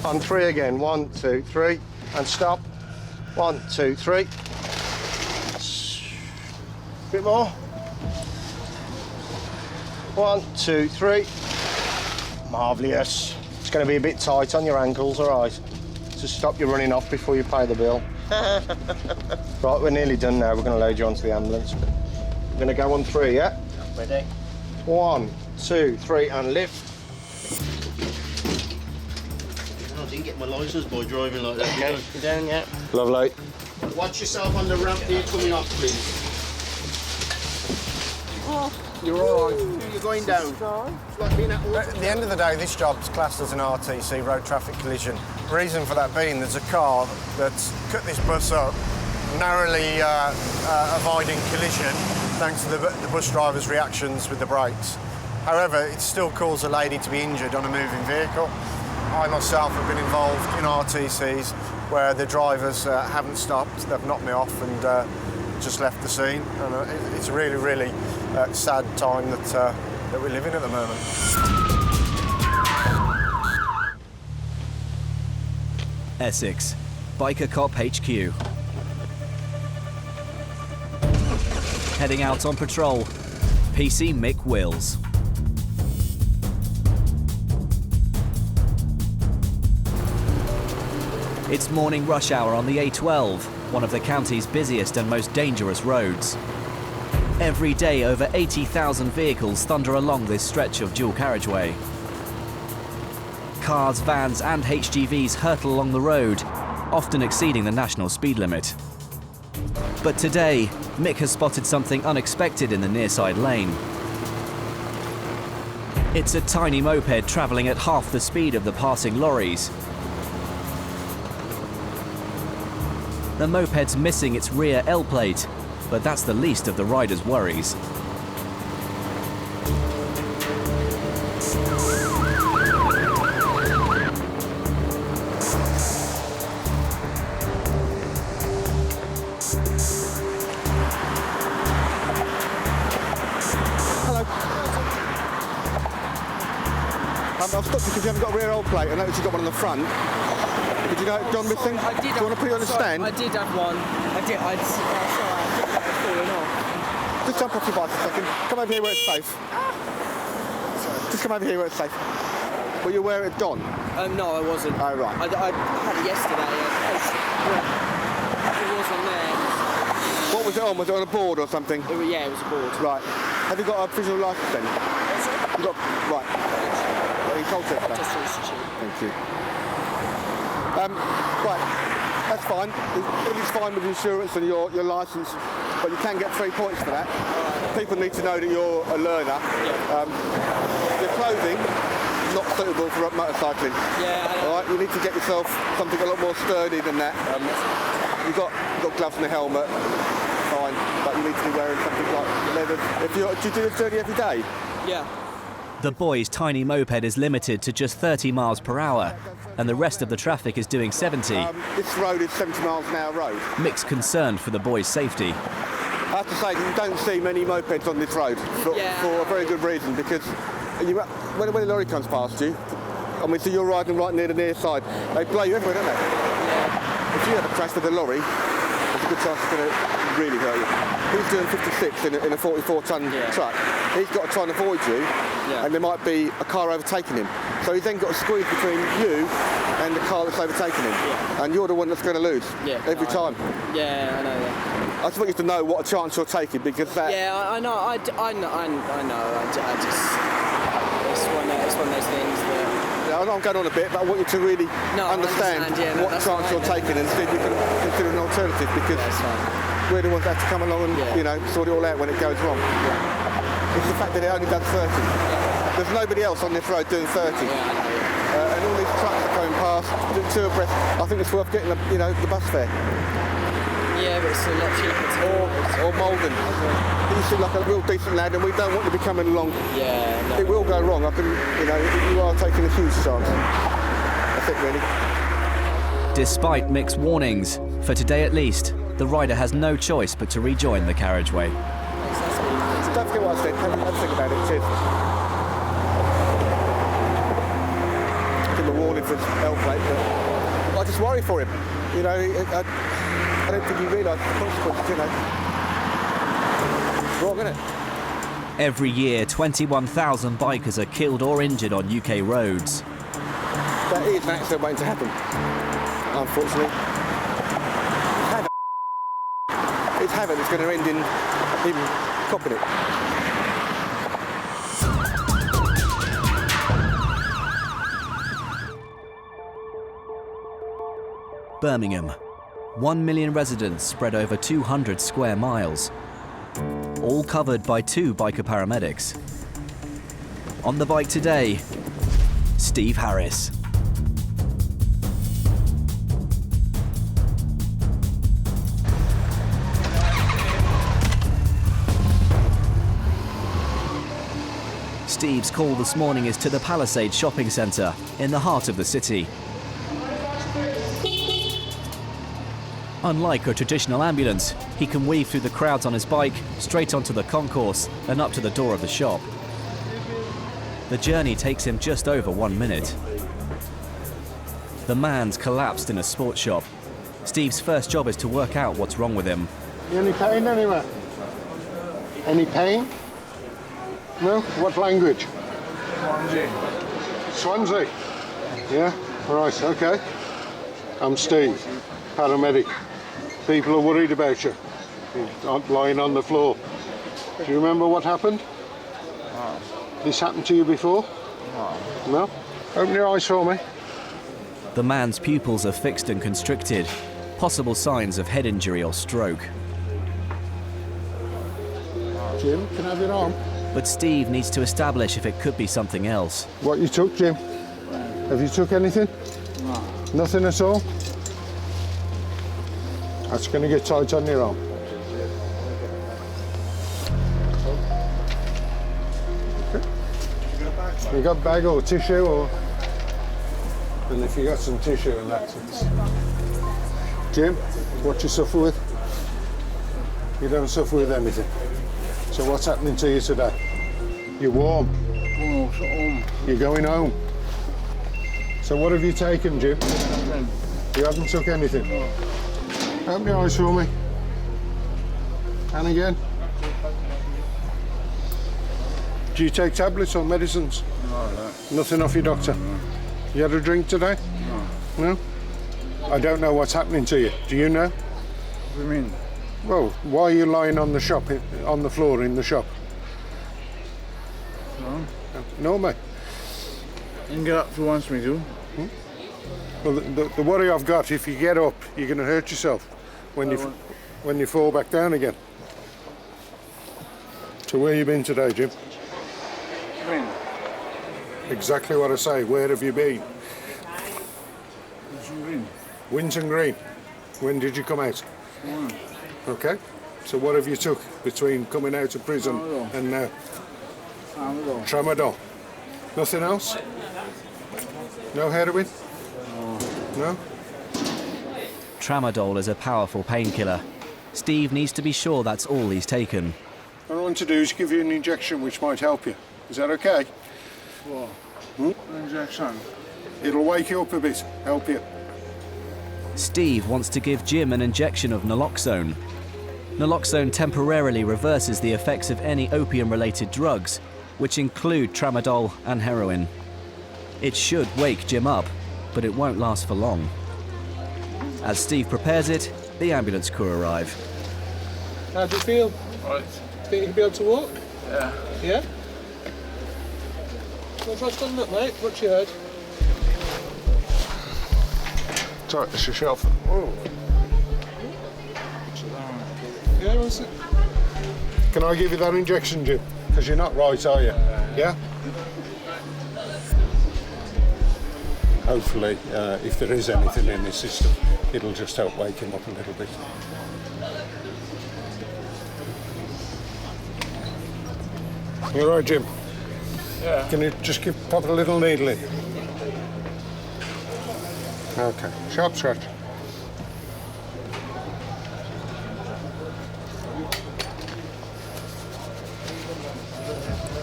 On 3 again. 1, 2, 3. And stop. 1, 2, 3. Bit more. 1, 2, 3. Marvellous. It's going to be a bit tight on your ankles, all right? Just stop you running off before you pay the bill. Right, we're nearly done now. We're going to load you onto the ambulance. We're going to go on 3, yeah? Ready. 1, 2, 3, and lift. I didn't get my licence by driving like that. Okay. You down yet? Lovely. Watch yourself on the ramp here coming off, please. Oh, you're all right. You're going down. It's like being At the end of the day, this job's classed as an RTC, road traffic collision. Reason for that being, there's a car that's cut this bus up, narrowly avoiding collision thanks to the bus driver's reactions with the brakes. However, it still caused a lady to be injured on a moving vehicle. I myself have been involved in RTCs where the drivers haven't stopped, they've knocked me off and just left the scene. And it's a really, really sad time that we live in at the moment. Essex, Biker Cop HQ. Heading out on patrol, PC Mick Wills. It's morning rush hour on the A12, one of the county's busiest and most dangerous roads. Every day, over 80,000 vehicles thunder along this stretch of dual carriageway. Cars, vans and HGVs hurtle along the road, often exceeding the national speed limit. But today, Mick has spotted something unexpected in the nearside lane. It's a tiny moped travelling at half the speed of the passing lorries. The moped's missing its rear L plate, but that's the least of the rider's worries. I've stopped because you haven't got a rear old plate. I noticed you've got one on the front. Did you know it gone missing? I did. Do you want to put it on the stand? I did have one. I did. Sorry, I did have it falling off. Just jump off your bike a second. Come over here where it's safe. Just come over here where it's safe. Were you aware it had gone? No, I wasn't. Oh, right. I had it yesterday. It was on there. What was it on? Was it on a board or something? Yeah, it was a board. Right. Have you got a visual license then? You got, right. Are you told to? Thank you. Right, that's fine. It's fine with insurance and your licence, but you can get 3 points for that. People need to know that you're a learner. Your clothing is not suitable for motorcycling. Yeah. All right, you need to get yourself something a lot more sturdy than that. You've got gloves and a helmet, fine, but you need to be wearing something like leather. Do you do this journey every day? Yeah. The boy's tiny moped is limited to just 30 miles per hour, and the rest of the traffic is doing 70. This road is 70 miles an hour road. Mick's concerned for the boy's safety. I have to say, you don't see many mopeds on this road for a very good reason, because when a lorry comes past you, I mean, so you're riding right near the near side, they blow you everywhere, don't they? Yeah. If you have a crash with a lorry, there's a good chance it's going to really hurt you. He's doing 56 in a 44-ton truck. He's got to try and avoid you, and there might be a car overtaking him. So he's then got to squeeze between you and the car that's overtaking him. And you're the one that's going to lose every time. Yeah, I know. Yeah. I just want you to know what a chance you're taking, because that... Yeah, I know. I just... It's one of those things that... Yeah, I'm going on a bit, but I want you to really understand what chance you're taking, and see if you can consider an alternative, because we're the ones that have to come along and sort it all out when it goes wrong. It's the fact that it only does 30. There's nobody else on this road doing 30. And all these trucks are going past, doing 2 abreast. I think it's worth getting the bus fare. Yeah, but it's a lot cheaper. Or Malden. You seem like a real decent lad, and we don't want you to be coming along. Yeah. No. It will go wrong. You are taking a huge chance. That's it, really. Despite mixed warnings, for today at least, the rider has no choice but to rejoin the carriageway. Don't forget what I said. Have a think about it. Cheers. Give him a warning for his L plate, but I just worry for him. I don't think he realises the consequences, It's wrong, isn't it? Every year, 21,000 bikers are killed or injured on UK roads. That is an accident waiting to happen, unfortunately. It's havoc that's going to end in him copping it. Birmingham. 1 million residents spread over 200 square miles, all covered by 2 biker paramedics. On the bike today, Steve Harris. Steve's call this morning is to the Palisades shopping centre in the heart of the city. Unlike a traditional ambulance, he can weave through the crowds on his bike, straight onto the concourse and up to the door of the shop. The journey takes him just over 1 minute. The man's collapsed in a sports shop. Steve's first job is to work out what's wrong with him. Any pain anywhere? Any pain? No? What language? Swansea. Yeah? Right, okay. I'm Steve, paramedic. People are worried about you. You're lying on the floor. Do you remember what happened? No. This happened to you before? No. No? Open your eyes for me. The man's pupils are fixed and constricted. Possible signs of head injury or stroke. Jim, can I have your arm? But Steve needs to establish if it could be something else. What you took, Jim? Have you took anything? No. Nothing at all? That's going to get tight on your arm. Okay. You got a bag or tissue, or? And if you got some tissue and that. Jim, what you suffer with? You don't suffer with anything. So what's happening to you today? You're warm. Oh, home. You're going home. So what have you taken, Jim? Nothing. You haven't took anything? No. Open your eyes for me. And again. Do you take tablets or medicines? No, no. Nothing off your doctor? No. You had a drink today? No. No? I don't know what's happening to you. Do you know? What do you mean? Well, why are you lying on the floor in the shop? No. No, mate. You can get up if you want me to. Well, the worry I've got, if you get up, you're going to hurt yourself when you fall back down again. So where you been today, Jim? What do you mean? Exactly what I say. Where have you been? What do you mean? Winton Green. When did you come out? Morning. Okay. So what have you took between coming out of prison and now? Tramadol. Tramadol. Nothing else? No heroin? No? Tramadol is a powerful painkiller. Steve needs to be sure that's all he's taken. What I want to do is give you an injection which might help you. Is that okay? What? Injection? It'll wake you up a bit, help you. Steve wants to give Jim an injection of naloxone. Naloxone temporarily reverses the effects of any opium-related drugs, which include tramadol and heroin. It should wake Jim up, but it won't last for long. As Steve prepares it, the ambulance crew arrive. How do you feel? Right. Think you can be able to walk? Yeah. Yeah? Well, try stand up, mate. What's you heard? Sorry, it's your shelf. Oh. Yeah, what's it? Can I give you that injection, Jim? Because you're not right, are you? Yeah? Hopefully, if there is anything in his system, it'll just help wake him up a little bit. You all right, Jim? Yeah. Can you just pop a little needle in? Okay. Sharp scratch.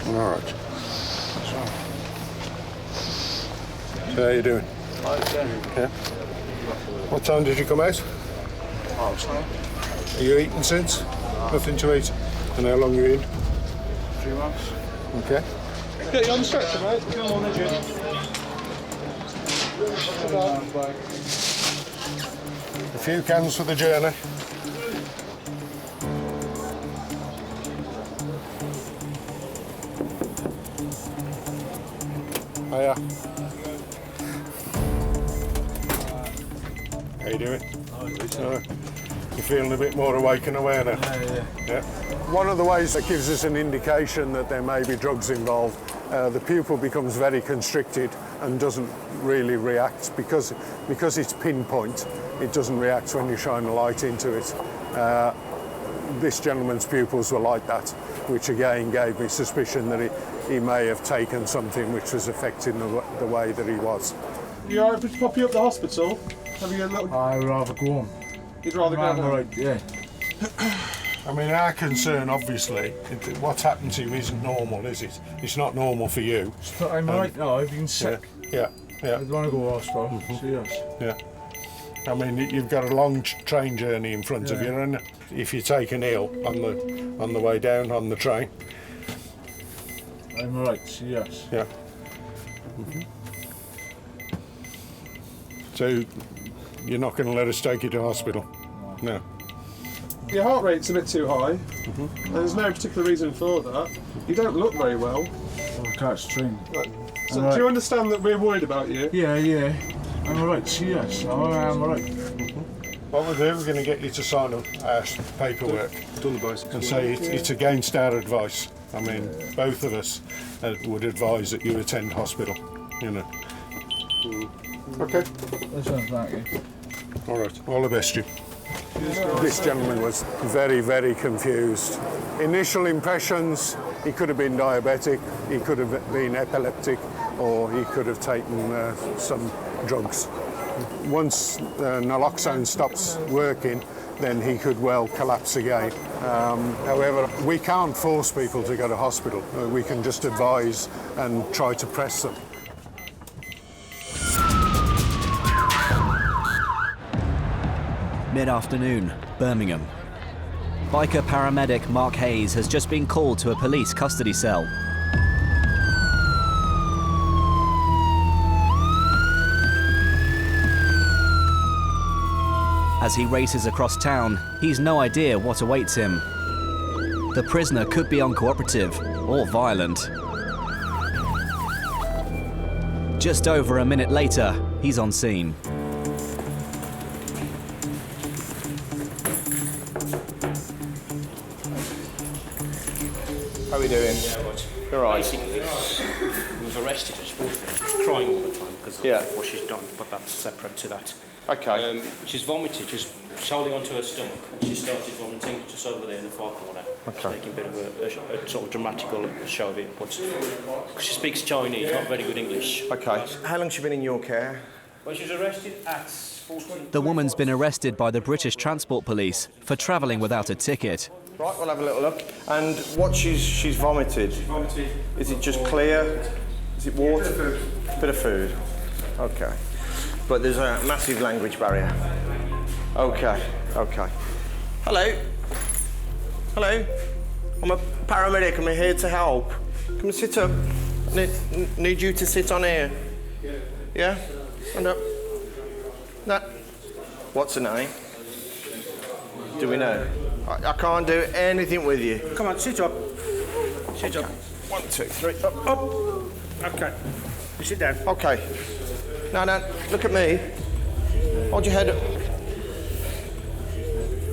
All right. So how you doing? Yeah. What time did you come out? Oh, sorry. Are you eating since? Nothing to eat. And how long are you in? 3 months. Okay. Get you on the stretcher, mate. Come on, then, Jim. A few cans for the journey. Hiya. How you doing? You feeling a bit more awake and aware now? Yeah. One of the ways that gives us an indication that there may be drugs involved, the pupil becomes very constricted and doesn't really react because it's pinpoint. It doesn't react when you shine a light into it. This gentleman's pupils were like that, which again gave me suspicion that he may have taken something which was affecting the way that he was. You all right to pop you up to the hospital? Have you a little... I'd rather go home. You'd rather go home? Right, yeah. I mean, our concern, obviously, what's happened to you isn't normal, is it? It's not normal for you. I'm right now, I've been sick. Yeah. I'd want to go to hospital, serious. Yeah. I mean, you've got a long train journey in front of you, and if you're taken ill on the way down on the train. I'm right, yes. Yeah. So, you're not going to let us take you to hospital? No. Your heart rate's a bit too high, and there's no particular reason for that. You don't look very well. I can't stream. So do you understand that we're worried about you? Yeah. I'm alright, yes. I'm alright. What we'll do, we're going to get you to sign our paperwork and say it's against our advice. I mean, both of us would advise that you attend hospital, you know. Okay. That sounds like it. All right, all the best, Jim. This gentleman was very, very confused. Initial impressions, he could have been diabetic, he could have been epileptic, or he could have taken some drugs. Once naloxone stops working, then he could well collapse again. However, we can't force people to go to hospital. We can just advise and try to press them. Mid-afternoon, Birmingham. Biker paramedic Mark Hayes has just been called to a police custody cell. As he races across town, he's no idea what awaits him. The prisoner could be uncooperative or violent. Just over a minute later, he's on scene. How are we doing? You're right. Basically, he was arrested for crying all the time because of what she's done, but that's separate to that. Okay. She's vomited just solely onto her stomach, and she started vomiting just over there in the far corner. Okay. Making a bit of a sort of dramatical show of it, but because she speaks Chinese, not very good English. Okay. How long's she been in your care? Well, she was arrested at 14. The woman's been arrested by the British Transport Police for travelling without a ticket. Right, we'll have a little look. And what she's vomited? She vomited. Is it just clear? Is it water? Bit of food. Bit of food. Okay. But there's a massive language barrier. Okay, okay. Hello. Hello. I'm a paramedic. I'm here to help. Come and sit up. Need you to sit on here. Yeah? Stand up. No. What's her name? Do we know? I can't do anything with you. Come on, sit up. Sit up. 1, 2, 3. Up, up. Okay. You sit down. Okay. No, look at me. Hold your head up.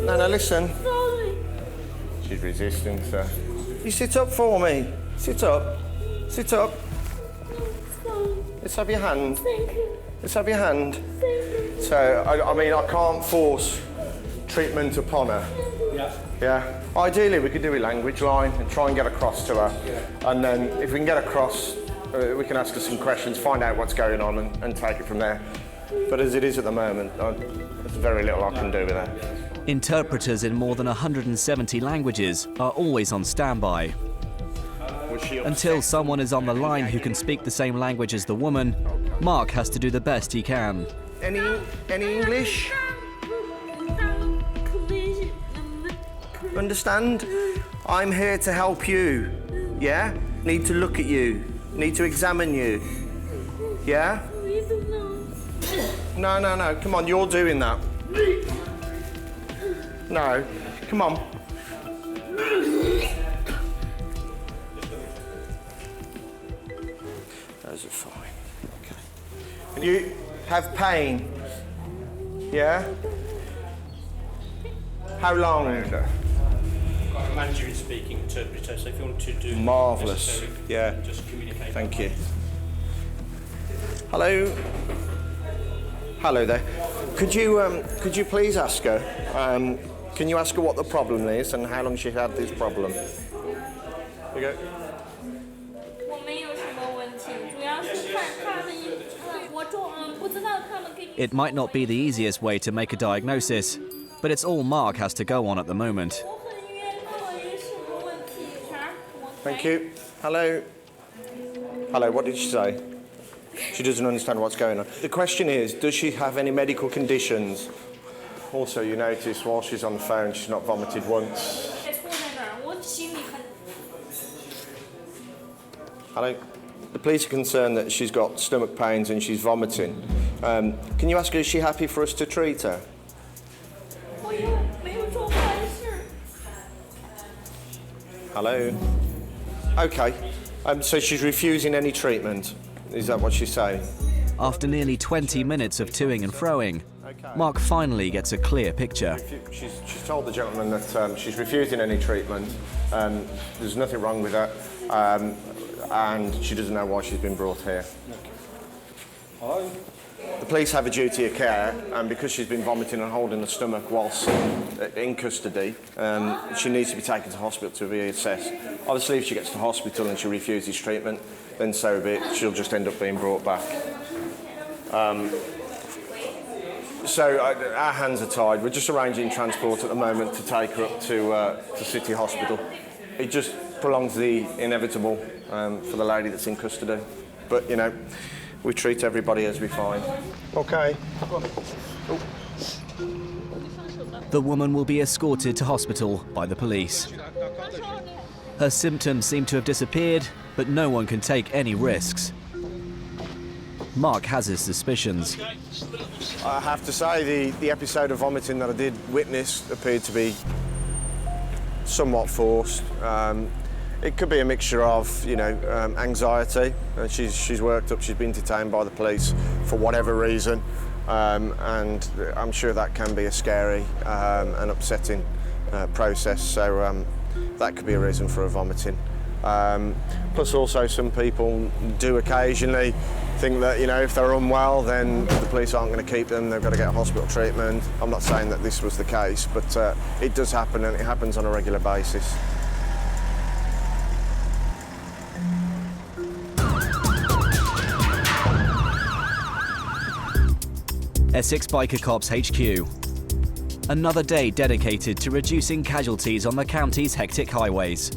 No, listen. She's resisting, sir. You sit up for me. Sit up. Sit up. Let's have your hand. Let's have your hand. So, I mean, I can't force treatment upon her. Yeah. Ideally, we could do a language line and try and get across to her. And then, if we can get across, we can ask her some questions, find out what's going on, and take it from there. But as it is at the moment, there's very little I can do with her. Interpreters in more than 170 languages are always on standby. Until someone is on the line who can speak the same language as the woman, Mark has to do the best he can. Any English? Understand? I'm here to help you. Yeah? Need to look at you. Need to examine you. Yeah? No. Come on, you're doing that. No. Come on. Those are fine. Okay. And you have pain? Yeah? How long? I've got a Mandarin-speaking interpreter, so if you want to do marvellous. Yeah. Just communicate. Thank you. Hello. Hello there. Could you please ask her? Can you ask her what the problem is and how long she's had this problem? Here you go. It might not be the easiest way to make a diagnosis, but it's all Mark has to go on at the moment. Thank you. Hello. Hello, what did she say? She doesn't understand what's going on. The question is, does she have any medical conditions? Also, you notice while she's on the phone, she's not vomited once. Hello. The police are concerned that she's got stomach pains and she's vomiting. Can you ask her, is she happy for us to treat her? Hello. Okay. So she's refusing any treatment. Is that what she's saying? After nearly 20 minutes of toing and froing, Mark finally gets a clear picture. She's told the gentleman that she's refusing any treatment. There's nothing wrong with her, and she doesn't know why she's been brought here. Hello? The police have a duty of care, and because she's been vomiting and holding the stomach whilst in custody, she needs to be taken to hospital to be assessed. Obviously, if she gets to hospital and she refuses treatment, then so be it. She'll just end up being brought back. So our hands are tied. We're just arranging transport at the moment to take her up to City Hospital. It just prolongs the inevitable for the lady that's in custody. But, you know, we treat everybody as we find. Okay. Oh. The woman will be escorted to hospital by the police. Her symptoms seem to have disappeared, but no one can take any risks. Mark has his suspicions. I have to say the episode of vomiting that I did witness appeared to be somewhat forced. It could be a mixture of, you know, anxiety. She's worked up, she's been detained by the police for whatever reason, and I'm sure that can be a scary and upsetting process. So that could be a reason for her vomiting. Plus also some people do occasionally think that, you know, if they're unwell then the police aren't going to keep them, they've got to get hospital treatment. I'm not saying that this was the case, but it does happen, and it happens on a regular basis. Essex Biker Cops HQ. Another day dedicated to reducing casualties on the county's hectic highways.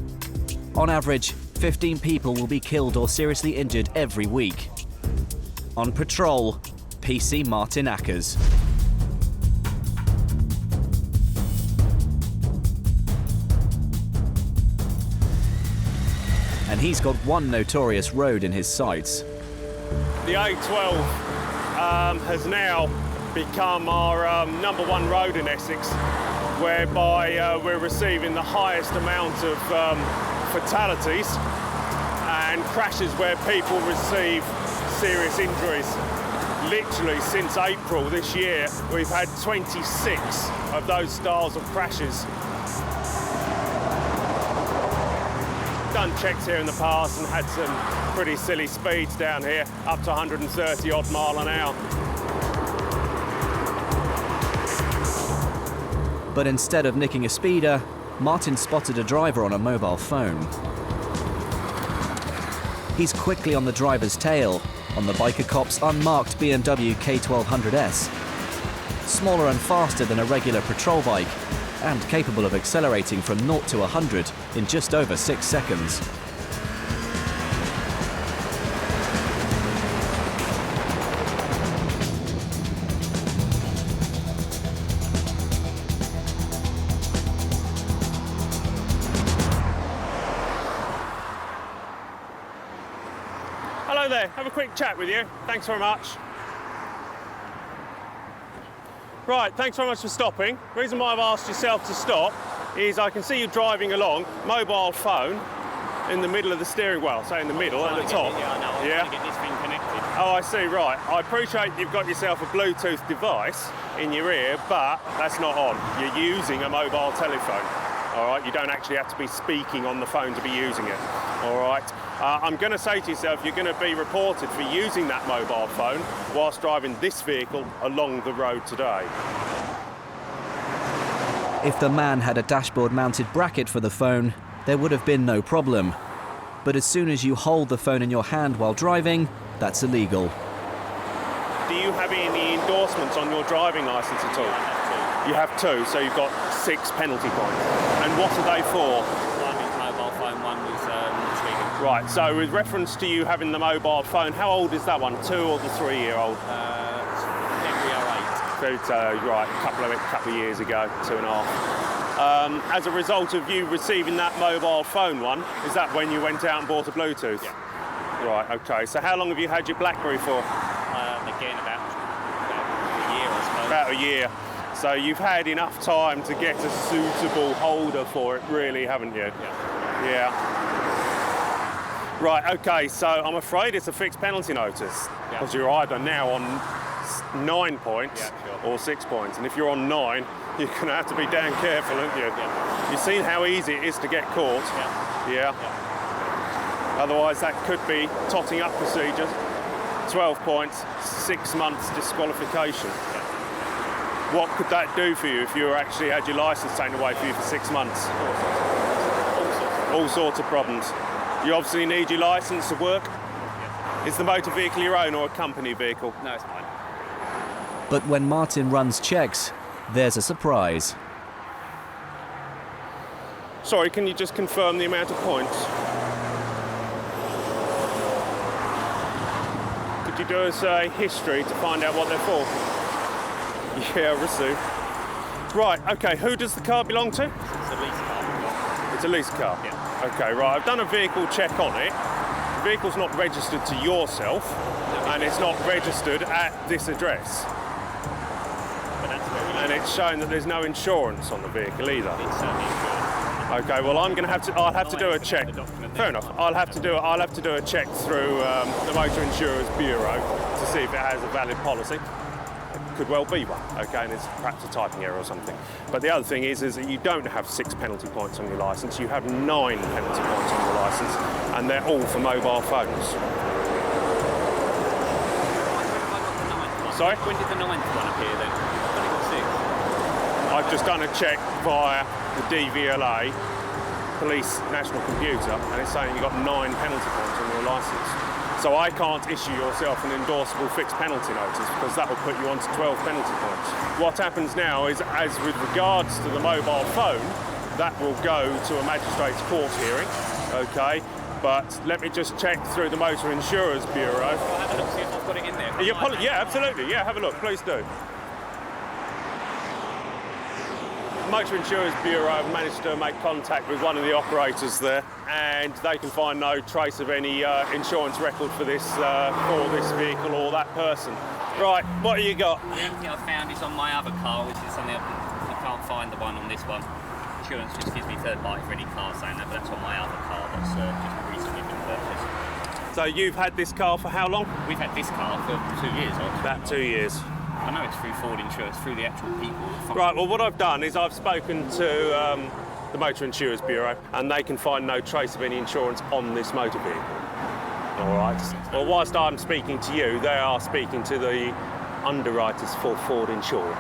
On average, 15 people will be killed or seriously injured every week. On patrol, PC Martin Ackers. he's got one notorious road in his sights. The A12 has now become our #1 road in Essex, whereby we're receiving the highest amount of fatalities and crashes where people receive serious injuries. Literally since April this year, we've had 26 of those styles of crashes. Done checks here in the past and had some pretty silly speeds down here, up to 130 odd mile an hour. But instead of nicking a speeder, Martin spotted a driver on a mobile phone. He's quickly on the driver's tail, on the biker cop's unmarked BMW K1200S. Smaller and faster than a regular patrol bike, and capable of accelerating from 0 to 100 in just over 6 seconds. Hello there, have a quick chat with you. Thanks very much. Right, thanks very much for stopping. The reason why I've asked yourself to stop is I can see you driving along, mobile phone in the middle of the steering wheel, so in the middle at the top. Yeah, get this thing connected. Oh, I see, right. I appreciate you've got yourself a Bluetooth device in your ear, but that's not on. You're using a mobile telephone, all right? You don't actually have to be speaking on the phone to be using it, all right? I'm going to say to yourself, you're going to be reported for using that mobile phone whilst driving this vehicle along the road today. If the man had a dashboard-mounted bracket for the phone, there would have been no problem. But as soon as you hold the phone in your hand while driving, that's illegal. Do you have any endorsements on your driving licence at all? You have two, so you've got 6 penalty points. And what are they for? One is mobile phone, one was speaking. Right, so with reference to you having the mobile phone, how old is that one, 2 or the 3-year-old? February 8. So, right, a couple of years ago, 2.5. As a result of you receiving that mobile phone one, is that when you went out and bought a Bluetooth? Yeah. Right, okay. So how long have you had your BlackBerry for? Again, about a year, I suppose. About a year. So you've had enough time to get a suitable holder for it, really, haven't you? Yeah. Right, okay, so I'm afraid it's a fixed penalty notice, because you're either now on 9 points or 6 points, and if you're on 9, you're going to have to be damn careful, aren't you? You've seen how easy it is to get caught. Otherwise, that could be totting up procedures. 12 points, 6 months disqualification. What could that do for you if you actually had your licence taken away for you for 6 months? All sorts of problems. You obviously need your licence to work. Is the motor vehicle your own or a company vehicle? No, it's mine. But when Martin runs checks, there's a surprise. Sorry, can you just confirm the amount of points? Could you do us a history to find out what they're for? Yeah, received. Right, okay, who does the car belong to? It's a lease car. It's a lease car? Yeah. Okay, right, I've done a vehicle check on it. The vehicle's not registered to yourself, and it's not registered at this address. And it's showing that there's no insurance on the vehicle either. It's certainly insured. Okay, well I'll have to do a check. Fair enough. I'll have to do a check through the Motor Insurers Bureau to see if it has a valid policy. It could well be one, okay, and it's perhaps a typing error or something. But the other thing is that you don't have 6 penalty points on your licence, you have 9 penalty points on your licence, and they're all for mobile phones. Sorry? When did the 9th one appear then? I've only got 6. I've just done a check via the DVLA, Police National Computer, and it's saying you've got 9 penalty points on your licence. So I can't issue yourself an endorsable fixed penalty notice because that will put you on to 12 penalty points. What happens now is, as with regards to the mobile phone, that will go to a magistrate's court hearing, okay? But let me just check through the Motor Insurers Bureau. I'll have a look, see if I've got it in there. Yeah, absolutely. Yeah, have a look. Please do. Motor Insurance Bureau have managed to make contact with one of the operators there, and they can find no trace of any insurance record for this vehicle or that person. Right, what have you got? The only thing I've found is on my other car, which is something I can't find the one on this one. Insurance just gives me third party for any car saying that, but that's on my other car that's just recently been purchased. So you've had this car for how long? We've had this car for 2 years. About 2 years. I know it's through Ford Insurance, through the actual people. Right, well what I've done is I've spoken to the Motor Insurance Bureau, and they can find no trace of any insurance on this motor vehicle. All right. Well, whilst I'm speaking to you, they are speaking to the underwriters for Ford Insure.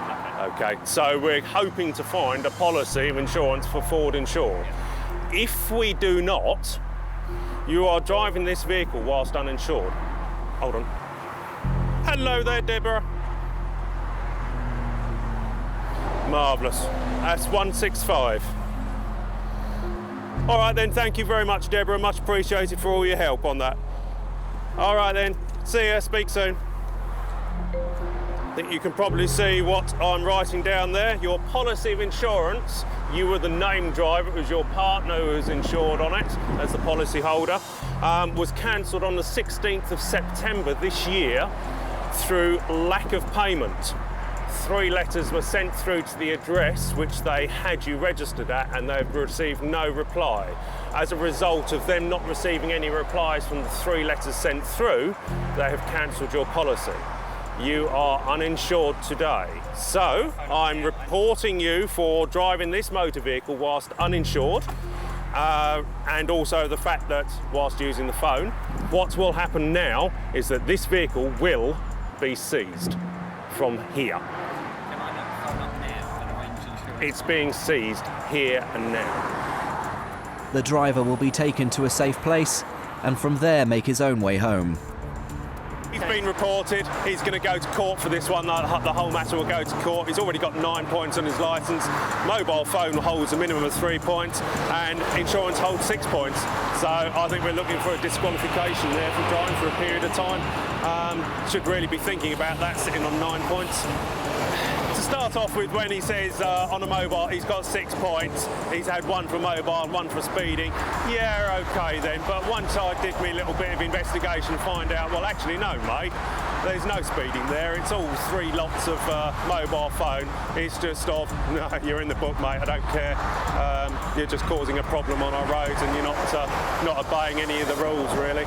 Okay, so we're hoping to find a policy of insurance for Ford Insure. If we do not, you are driving this vehicle whilst uninsured. Hold on. Hello there, Deborah. Marvellous. That's 165. All right then, thank you very much, Deborah. Much appreciated for all your help on that. All right then, see ya, speak soon. I think you can probably see what I'm writing down there. Your policy of insurance, you were the named driver, it was your partner who was insured on it as the policy holder, was cancelled on the 16th of September this year through lack of payment. 3 letters were sent through to the address which they had you registered at, and they've received no reply. As a result of them not receiving any replies from the 3 letters sent through, they have cancelled your policy. You are uninsured today. So I'm reporting you for driving this motor vehicle whilst uninsured, and also the fact that whilst using the phone. What will happen now is that this vehicle will be seized from here. It's being seized here and now. The driver will be taken to a safe place and from there make his own way home. He's been reported. He's going to go to court for this one. The whole matter will go to court. He's already got 9 points on his licence. Mobile phone holds a minimum of 3 points, and insurance holds 6 points. So I think we're looking for a disqualification there for driving for a period of time. Should really be thinking about that, sitting on 9 points. To start off with, when he says on a mobile he's got 6 points, he's had 1 for mobile, 1 for speeding, yeah, okay then, but once I did me a little bit of investigation, find out, well actually no mate, there's no speeding there, it's all 3 lots of mobile phone, it's just no, you're in the book mate, I don't care, you're just causing a problem on our roads and you're not obeying any of the rules really.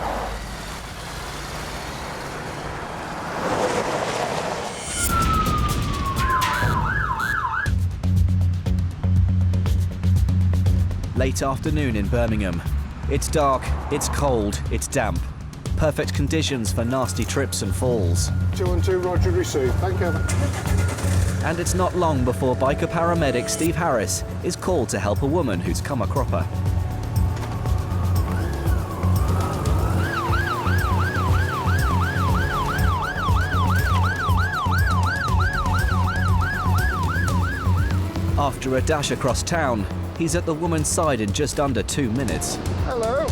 Late afternoon in Birmingham. It's dark, it's cold, it's damp. Perfect conditions for nasty trips and falls. 212, Roger, received. Thank you. And it's not long before biker paramedic Steve Harris is called to help a woman who's come a cropper. After a dash across town, he's at the woman's side in just under 2 minutes. Hello.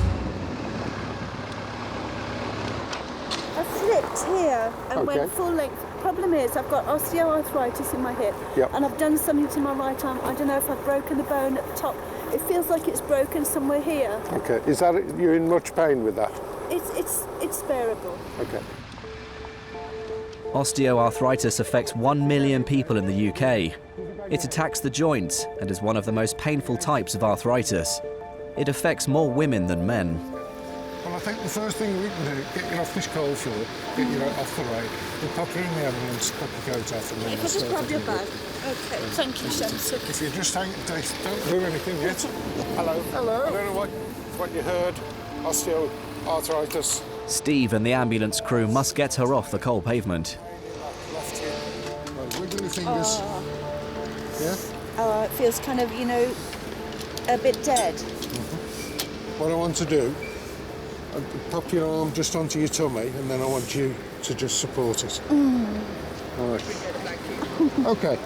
I slipped here and went full length. Problem is, I've got osteoarthritis in my hip, and I've done something to my right arm. I don't know if I've broken the bone at the top. It feels like it's broken somewhere here. Okay, is that, you're in much pain with that? It's bearable. Okay. Osteoarthritis affects 1 million people in the UK. It attacks the joints and is one of the most painful types of arthritis. It affects more women than men. Well, I think the first thing we can do, get you off this cold floor, get you off the road, we'll pop you in the ambulance, pop your coat off, and then You can just grab your bag. Okay, thank you, Shamsi. If you just don't do anything yet. Hello. Hello. I don't know what you heard. Osteoarthritis. Steve and the ambulance crew must get her off the cold pavement. Left here. Right, wiggle your fingers. Yeah? Oh, it feels kind of, you know, a bit dead. What I want to do, pop your arm just onto your tummy, and then I want you to just support it. All right. Okay.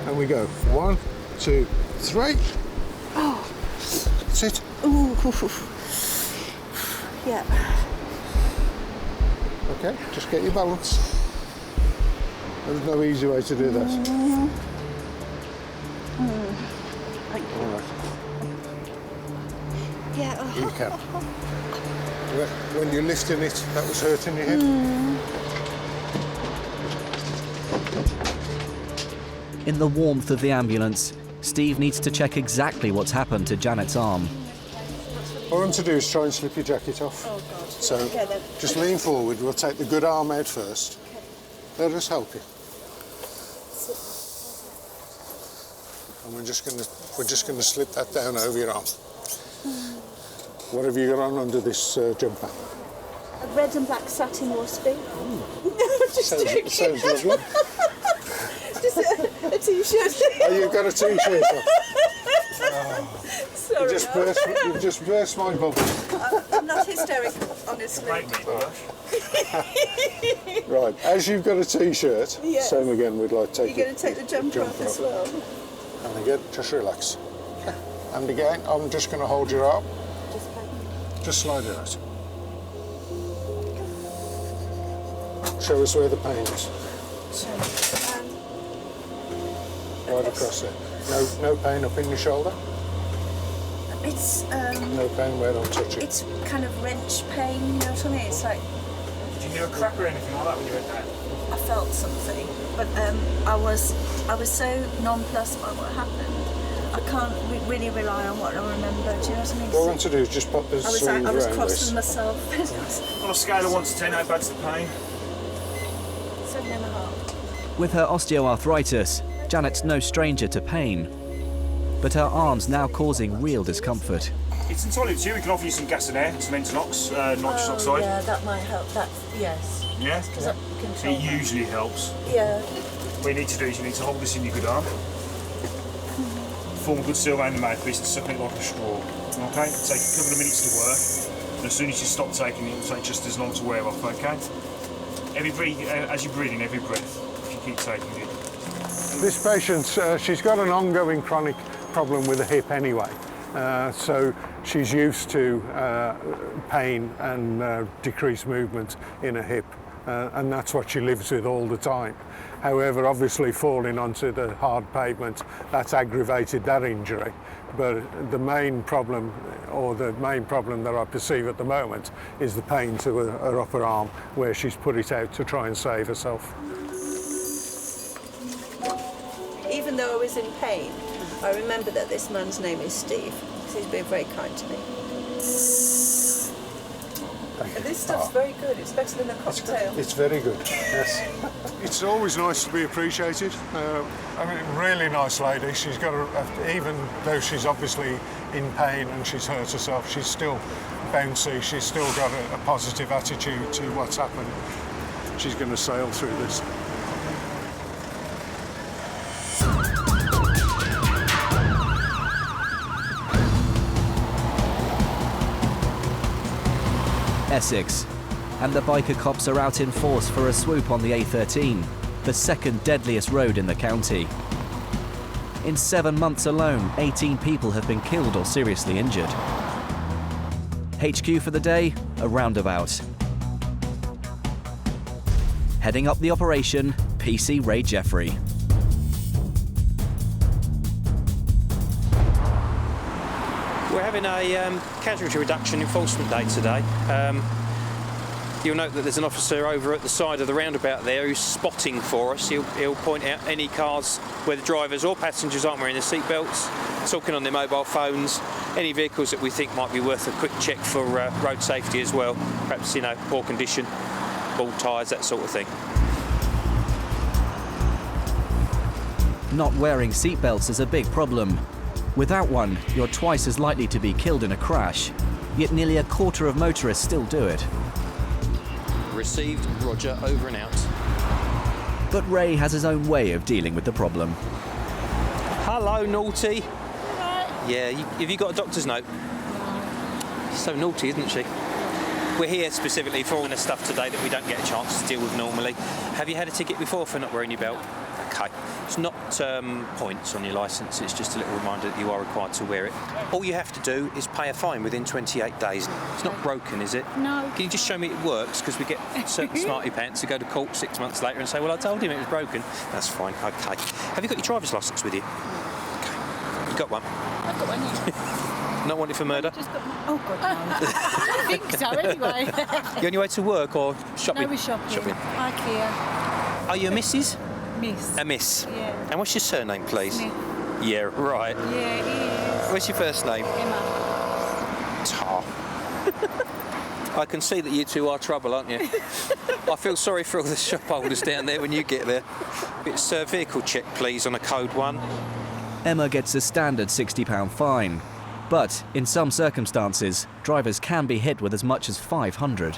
And we go. 1, 2, 3. Oh. Sit. Ooh. Yeah. Okay, just get your balance. There's no easy way to do that. All right. Yeah. You can. When you're lifting it, that was hurting your hip? In the warmth of the ambulance, Steve needs to check exactly what's happened to Janet's arm. All I want to do is try and slip your jacket off. Oh, God. So Okay, then. just lean forward. We'll take the good arm out first. Let us help you. And we're just going to slip that down over your arm. What have you got on under this jumper? A red and black satin waspy. Just joking. Sounds lovely. Just a t-shirt. Oh, you've got a t-shirt on. Oh. Sorry. You've just burst my bubble. I'm not hysterical, honestly. Right, as you've got a t-shirt, Yes. same again, we'd like to take You're going to take the jumper off as well. And again, just relax. And again, I'm just going to hold your arm. Just slide it out. Show us where the pain is. Right across there. No pain up in your shoulder? It's No pain where don't touch it. it's kind of wrench pain, you know what I mean? It's like Did you hear a crack or anything like that when you went down? I felt something, but I was so nonplussed by what happened. I can't really rely on what I remember. Do you know what I mean? What I want to do is just pop the syringe I was around crossing this. myself. On a scale of 1 to 10, how bad's the pain? 7.5. With her osteoarthritis, Janet's no stranger to pain. But her arm's now causing real discomfort. It's entirely up to you. We can offer you some gas and air, some Entonox, nitrous oxide. Yeah, that might help. Yeah? Because that control. It usually helps. Yeah. What you need to do is you need to hold this in your good arm. Form a good seal around the mouthpiece and suck it like a straw. Okay? It'll take a couple of minutes to work. And as soon as you stop taking it, it'll take just as long to wear off, okay? As you breathe in every breath, if you keep taking it. This patient, she's got an ongoing chronic problem with the hip anyway. So she's used to pain and decreased movement in her hip. And that's what she lives with all the time. However, obviously falling onto the hard pavement, that's aggravated that injury. But the main problem, that I perceive at the moment, is the pain to her upper arm, where she's put it out to try and save herself. Even though I was in pain, I remember that this man's name is Steve, because he's been very kind to me. And this stuff's very good. It's better than a cocktail. It's very good, yes. It's always nice to be appreciated. I mean, really nice lady. She's got even though she's obviously in pain and she's hurt herself, she's still bouncy. She's still got a positive attitude to what's happened. She's going to sail through this. Essex, and the biker cops are out in force for a swoop on the A13, the second deadliest road in the county. In 7 months alone, 18 people have been killed or seriously injured. HQ for the day, a roundabout. Heading up the operation, PC Ray Jeffrey. We're having a casualty reduction enforcement day today. You'll note that there's an officer over at the side of the roundabout there who's spotting for us. He'll point out any cars where the drivers or passengers aren't wearing their seatbelts, talking on their mobile phones, any vehicles that we think might be worth a quick check for road safety as well. Perhaps, poor condition, bald tyres, that sort of thing. Not wearing seatbelts is a big problem. Without one, you're twice as likely to be killed in a crash, yet nearly a quarter of motorists still do it. Received, Roger, over and out. But Ray has his own way of dealing with the problem. Hello, naughty. Yeah, have you got a doctor's note? She's so naughty, isn't she? We're here specifically for all the stuff today that we don't get a chance to deal with normally. Have you had a ticket before for not wearing your belt? Okay. It's not points on your licence, it's just a little reminder that you are required to wear it. All you have to do is pay a fine within 28 days. It's not broken, is it? No. Can you just show me it works? Because we get certain smarty pants who go to court 6 months later and say, well, I told him it was broken. That's fine, okay. Have you got your driver's licence with you? Okay. You got one? I've got one, yeah. Not wanted for murder? Just got oh, God, no. I think so, anyway. You on your way to work or shopping? No, we're shopping. IKEA. Are you a Mrs? Miss. A miss? Yeah. And what's your surname, please? Smith. Yeah, right. Yeah, it is. What's your first name? Emma. Tar. I can see that you two are trouble, aren't you? I feel sorry for all the shop holders down there when you get there. It's a vehicle check, please, on a code 1. Emma gets a standard £60 fine. But in some circumstances, drivers can be hit with as much as 500.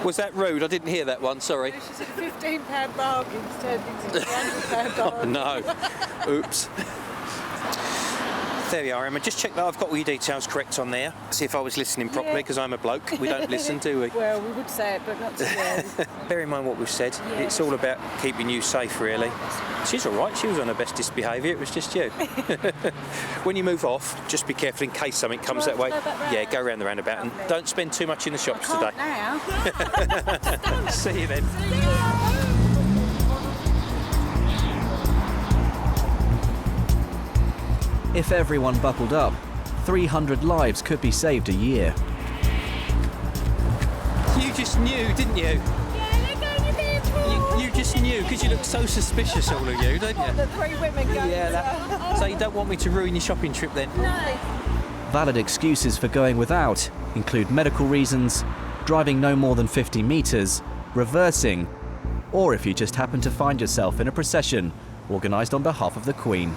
Was that rude? I didn't hear that one, sorry. She said £15 bargains turned into £300 Oh, no. Oops. There we are, Emma. Just check that I've got all your details correct on there. See if I was listening properly, because I'm a bloke. We don't listen, do we? Well, we would say it, but not to you. Bear in mind what we've said. Yeah. It's all about keeping you safe, really. She's all right. She was on her bestest behaviour. It was just you. When you move off, just be careful in case something comes that way. Yeah, go around the roundabout and don't spend too much in the shops today. Now. See you then. If everyone buckled up, 300 lives could be saved a year. You just knew, didn't you? Yeah, they're going to be You just knew, because you look so suspicious, all of you, don't you? The 3 women go. Yeah, so you don't want me to ruin your shopping trip then? No. Valid excuses for going without include medical reasons, driving no more than 50 metres, reversing, or if you just happen to find yourself in a procession organised on behalf of the Queen.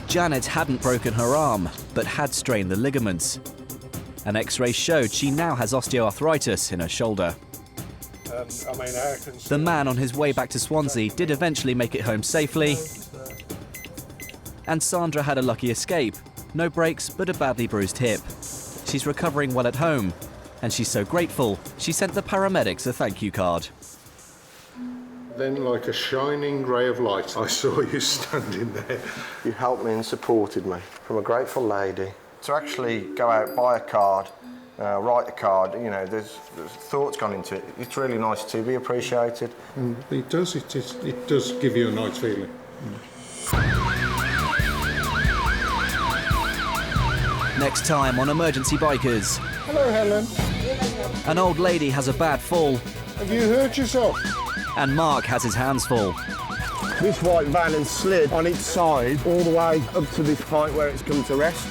Janet hadn't broken her arm, but had strained the ligaments. An X-ray showed she now has osteoarthritis in her shoulder. The man on his way back to Swansea did eventually make it home safely. And Sandra had a lucky escape. No breaks, but a badly bruised hip. She's recovering well at home, and she's so grateful, she sent the paramedics a thank you card. Then, like a shining ray of light, I saw you standing there. You helped me and supported me, from a grateful lady. To actually go out, buy a card, write a card, you know, there's thoughts gone into it. It's really nice to be appreciated. It does give you a nice feeling. Next time on Emergency Bikers. Hello, Helen. An old lady has a bad fall. Have you hurt yourself? And Mark has his hands full. This white van has slid on its side all the way up to this point where it's come to rest.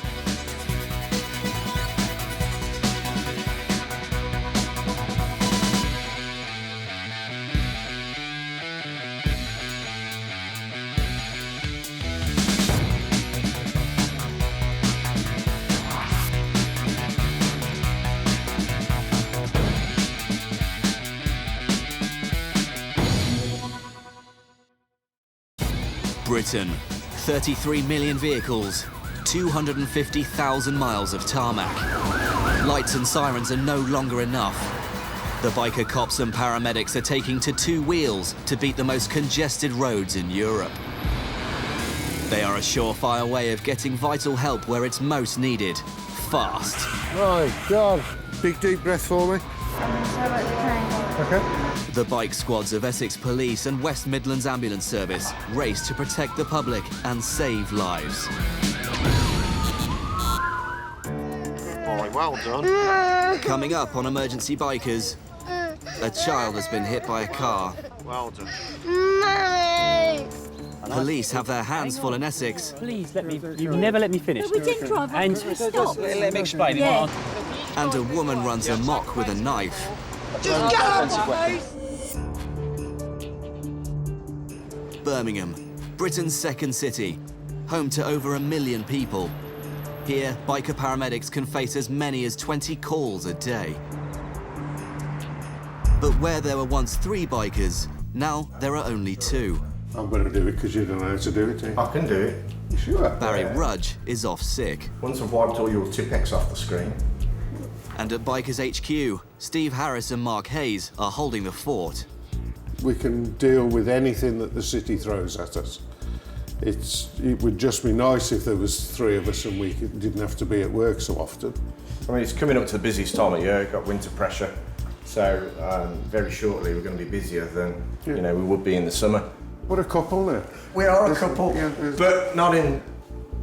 Britain, 33 million vehicles, 250,000 miles of tarmac. Lights and sirens are no longer enough. The biker cops and paramedics are taking to 2 wheels to beat the most congested roads in Europe. They are a surefire way of getting vital help where it's most needed, fast. Right, God. Big deep breath for me. Okay. The bike squads of Essex Police and West Midlands Ambulance Service race to protect the public and save lives. Boy, well done. Coming up on Emergency Bikers, a child has been hit by a car. Well done. Police have their hands full in Essex. Please let me. You've never let me finish. But we didn't drive. And stop. let me explain it. Yeah. And a woman runs amok with a knife. Just get out! Birmingham, Britain's second city, home to over 1 million people. Here, biker paramedics can face as many as 20 calls a day. But where there were once 3 bikers, now there are only 2. I'm going to do it because you don't know how to do it, eh? I can do it. You sure? Barry Rudge is off sick. Once I've wiped all your Tipex off the screen. And at Bikers HQ, Steve Harris and Mark Hayes are holding the fort. We can deal with anything that the city throws at us. It would just be nice if there was 3 of us and we didn't have to be at work so often. I mean, it's coming up to the busiest time of year. We've got winter pressure, so very shortly we're going to be busier than you know we would be in the summer. We're a couple now. We are a couple, but not in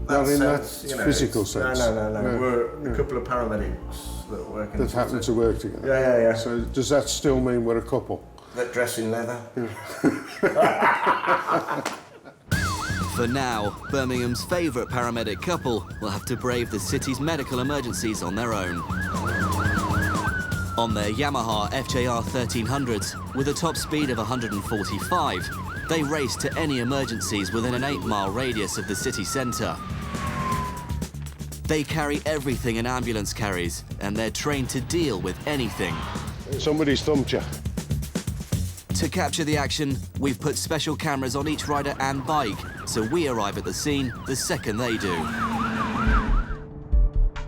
that sense. That physical sense. No. We're a couple of paramedics that work in that happen to work together. Yeah. So does that still mean we're a couple? That dress in leather. For now, Birmingham's favourite paramedic couple will have to brave the city's medical emergencies on their own. On their Yamaha FJR 1300s, with a top speed of 145, they race to any emergencies within an 8-mile radius of the city centre. They carry everything an ambulance carries, and they're trained to deal with anything. Somebody's thumped you. To capture the action, we've put special cameras on each rider and bike, so we arrive at the scene the second they do.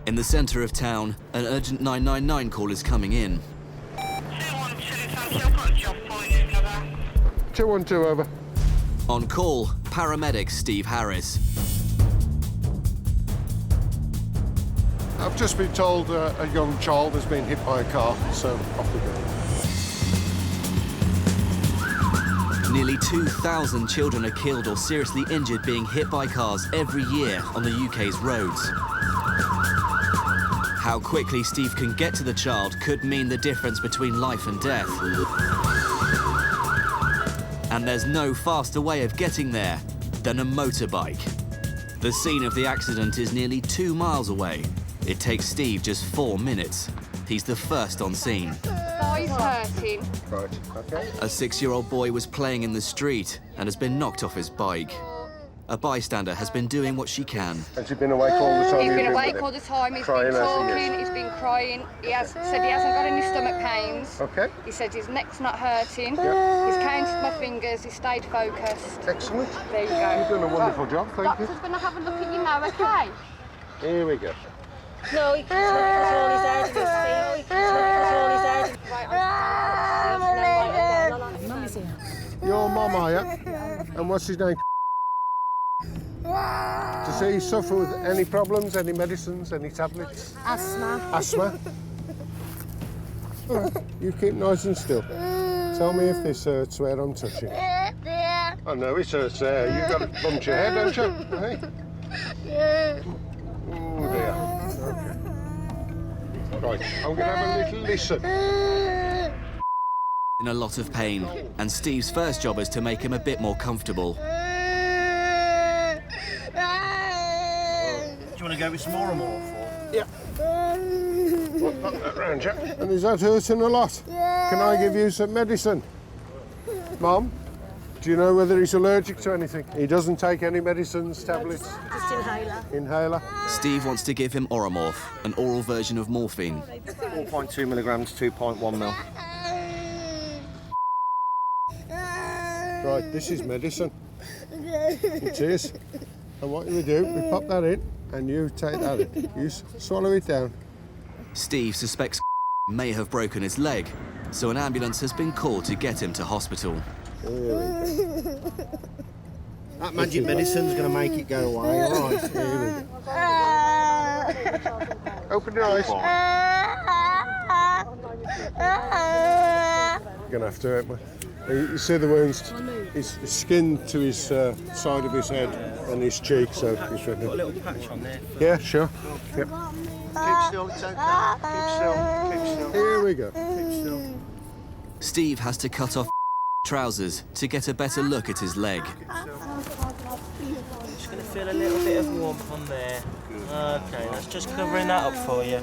In the centre of town, an urgent 999 call is coming in. 212 over. On call, paramedic Steve Harris. I've just been told a young child has been hit by a car, so off we go. Nearly 2,000 children are killed or seriously injured being hit by cars every year on the UK's roads. How quickly Steve can get to the child could mean the difference between life and death. And there's no faster way of getting there than a motorbike. The scene of the accident is nearly 2 miles away. It takes Steve just 4 minutes. He's the first on scene. Boy's hurting. Right, okay. A 6-year-old boy was playing in the street and has been knocked off his bike. A bystander has been doing what she can. Has he been awake all the time? He's been awake all the time, he's been talking, he's been crying. He has said he hasn't got any stomach pains. Okay. He said his neck's not hurting. Yeah. He's counted my fingers, he stayed focused. Excellent. There you go. You've done a wonderful job, thank you. Doctor's going to have a look at you now, okay? Here we go. No, he can't because all his head is feet. He can't because all his head is right. Mummy's here. Your mum, are you? And what's his name? Does he suffer with any problems, any medicines, any tablets? Asthma. Asthma? Oh, you keep nice and still. Tell me if this hurts where I'm touching. I know it hurts there. You've got to bump your head, don't you? Hey? Oh dear. Okay. Right, I'm going to have a little listen. In a lot of pain, and Steve's first job is to make him a bit more comfortable. Do you want to go with some more or more? Yeah. Pop that round, Jack. And is that hurting a lot? Can I give you some medicine? Mum, do you know whether he's allergic to anything? He doesn't take any medicines, tablets? Just inhaler. Inhaler? Steve wants to give him Oromorph, an oral version of morphine. 4.2 milligrams, 2.1 mil. Right, this is medicine. It is. And what we do, we pop that in, and you take that in. You swallow it down. Steve suspects may have broken his leg, so an ambulance has been called to get him to hospital. That magic medicine's going to make it go away. All right, here we go. Open your eyes. You're going to have to help me. You see the wounds? His skin to his side of his head and his cheek, so he's ready. Got a little patch on there. Yeah, sure. Yep. Keep still, it's okay. Keep still, keep still. Here we go. Keep still. Steve has to cut off trousers to get a better look at his leg. Just going to feel a little bit of warmth on there. Okay, that's just covering that up for you.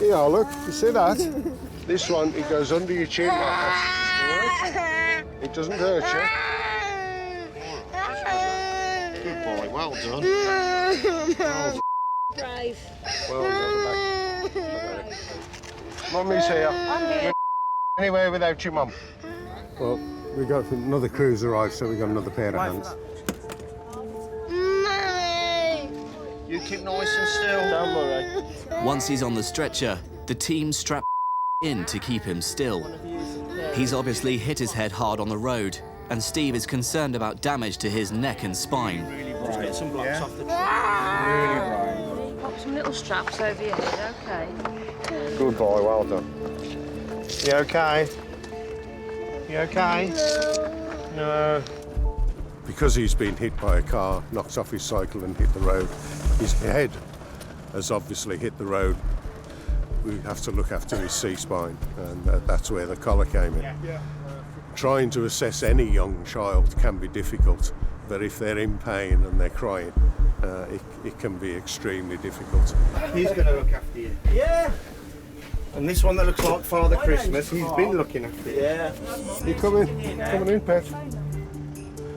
Yeah, look, you see that? This one, it goes under your chin like that. It doesn't hurt you. Good boy, well done. Brave. Well done, back. Mummy's here. I'm here. Anywhere without your mum. Well, we got another cruise arrived, so we got another pair of hands. You keep nice and still. Don't worry. Once he's on the stretcher, the team strap in to keep him still. He's obviously hit his head hard on the road, and Steve is concerned about damage to his neck and spine. Just get some blocks off the truck. Really bright. Pop some little straps over your head, okay? Good boy, well done. You okay? You okay? No. because he's been hit by a car, knocked off his cycle and hit the road. His head has obviously hit the road. We have to look after his C-spine, and that's where the collar came in. Trying to assess any young child can be difficult, but if they're in pain and they're crying, it can be extremely difficult. He's going to look after you. Yeah. And this one that looks like Father Christmas, he's been looking after you. Yeah. You coming in, Pet?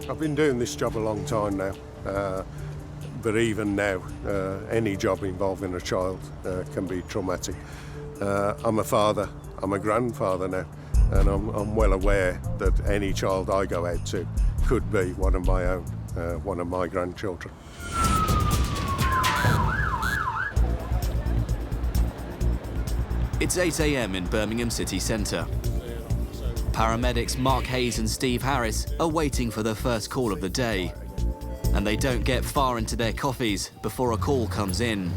I've been doing this job a long time now, but even now, any job involving a child can be traumatic. I'm a father, I'm a grandfather now, and I'm well aware that any child I go out to could be one of my own, one of my grandchildren. It's 8 a.m. in Birmingham city centre. Paramedics Mark Hayes and Steve Harris are waiting for their first call of the day. And they don't get far into their coffees before a call comes in.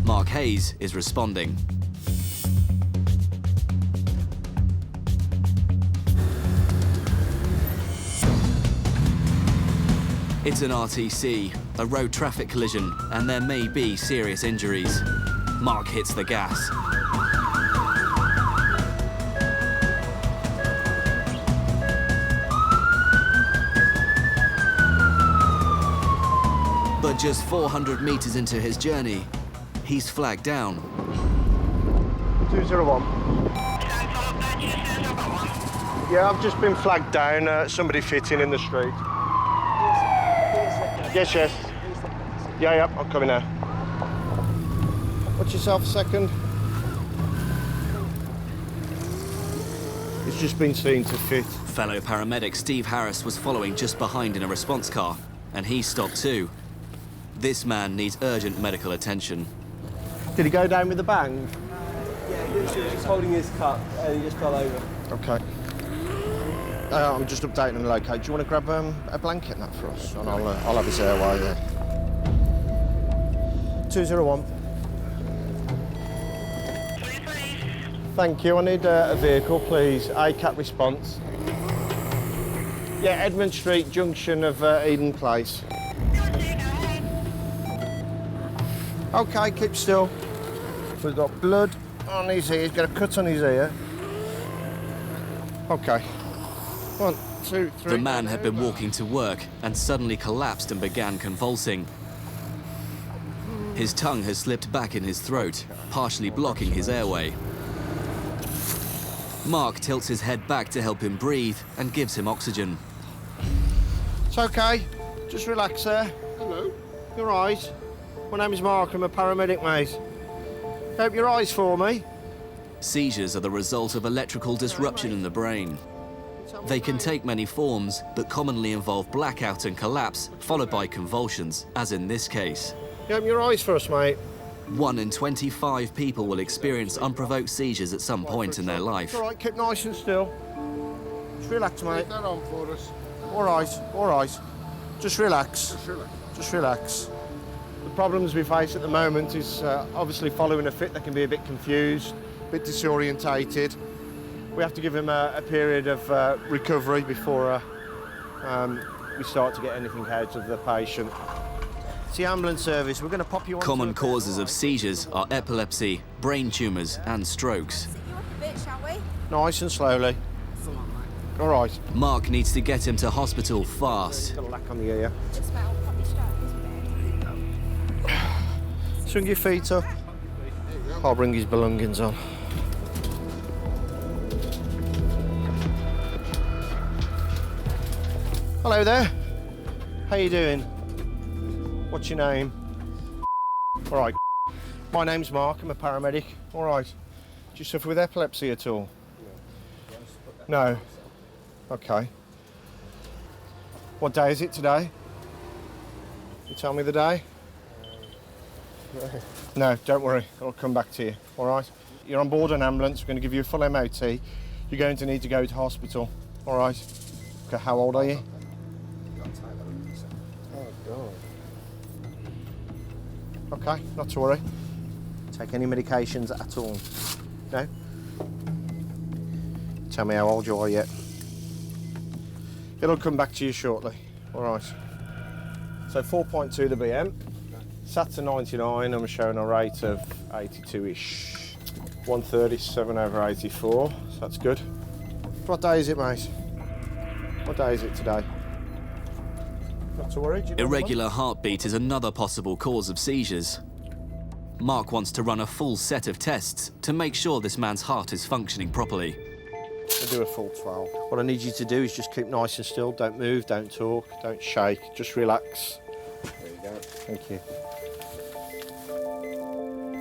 Mark Hayes is responding. It's an RTC, a road traffic collision, and there may be serious injuries. Mark hits the gas. But just 400 meters into his journey, he's flagged down. 201. Yeah, I've just been flagged down. Somebody fitting in the street. Yes. Yeah, I'm coming now. Watch yourself a second. It's just been seen to fit. Fellow paramedic Steve Harris was following just behind in a response car, and he stopped too. This man needs urgent medical attention. Did he go down with a bang? Yeah, he was just holding his cup and he just fell over. Okay. I'm just updating the locate. Do you want to grab a blanket and that for us? And I'll have his airway, yeah. 201. Thank you. I need a vehicle, please. ACAT response. Yeah, Edmund Street, junction of Eden Place. Okay, keep still. We've got blood on his ear. He's got a cut on his ear. Okay. 1, 2, 3. The man had been walking to work and suddenly collapsed and began convulsing. His tongue has slipped back in his throat, partially blocking his airway. Mark tilts his head back to help him breathe and gives him oxygen. It's okay. Just relax there. Hello. Your eyes. My name is Mark. I'm a paramedic, mate. Open your eyes for me. Seizures are the result of electrical disruption in the brain. They can take many forms, but commonly involve blackout and collapse, followed by convulsions, as in this case. You open your eyes for us, mate. 1 in 25 people will experience unprovoked seizures at some point in their life. It's all right, keep nice and still. Just relax, mate. Take that on for us. All right. Just relax. Just relax. The problems we face at the moment is obviously following a fit. They can be a bit confused, a bit disorientated. We have to give him a period of recovery before we start to get anything out of the patient. It's the ambulance service. We're going to pop you on. Common causes of seizures are epilepsy, brain tumours and strokes. Nice and slowly. All right. Mark needs to get him to hospital fast. Got a lack on the ear. Swing your feet up. I'll bring his belongings on. Hello there. How you doing? What's your name? All right. My name's Mark. I'm a paramedic. All right. Do you suffer with epilepsy at all? No. Okay. What day is it today? You tell me the day? No, don't worry. I'll come back to you. All right. You're on board an ambulance. We're going to give you a full MOT. You're going to need to go to hospital. All right. Okay. How old are you? Okay, not to worry. Take any medications at all? No? tell me how old you are yet. It'll come back to you shortly. All right. So 4.2 the BM. Sat to 99 and we're showing a rate of 82-ish. 137/84, so that's good. What day is it, mate? What day is it today? Not to worry. Irregular heartbeat is another possible cause of seizures. Mark wants to run a full set of tests to make sure this man's heart is functioning properly. I'll do a full 12. What I need you to do is just keep nice and still. Don't move, don't talk, don't shake. Just relax. There you go. Thank you.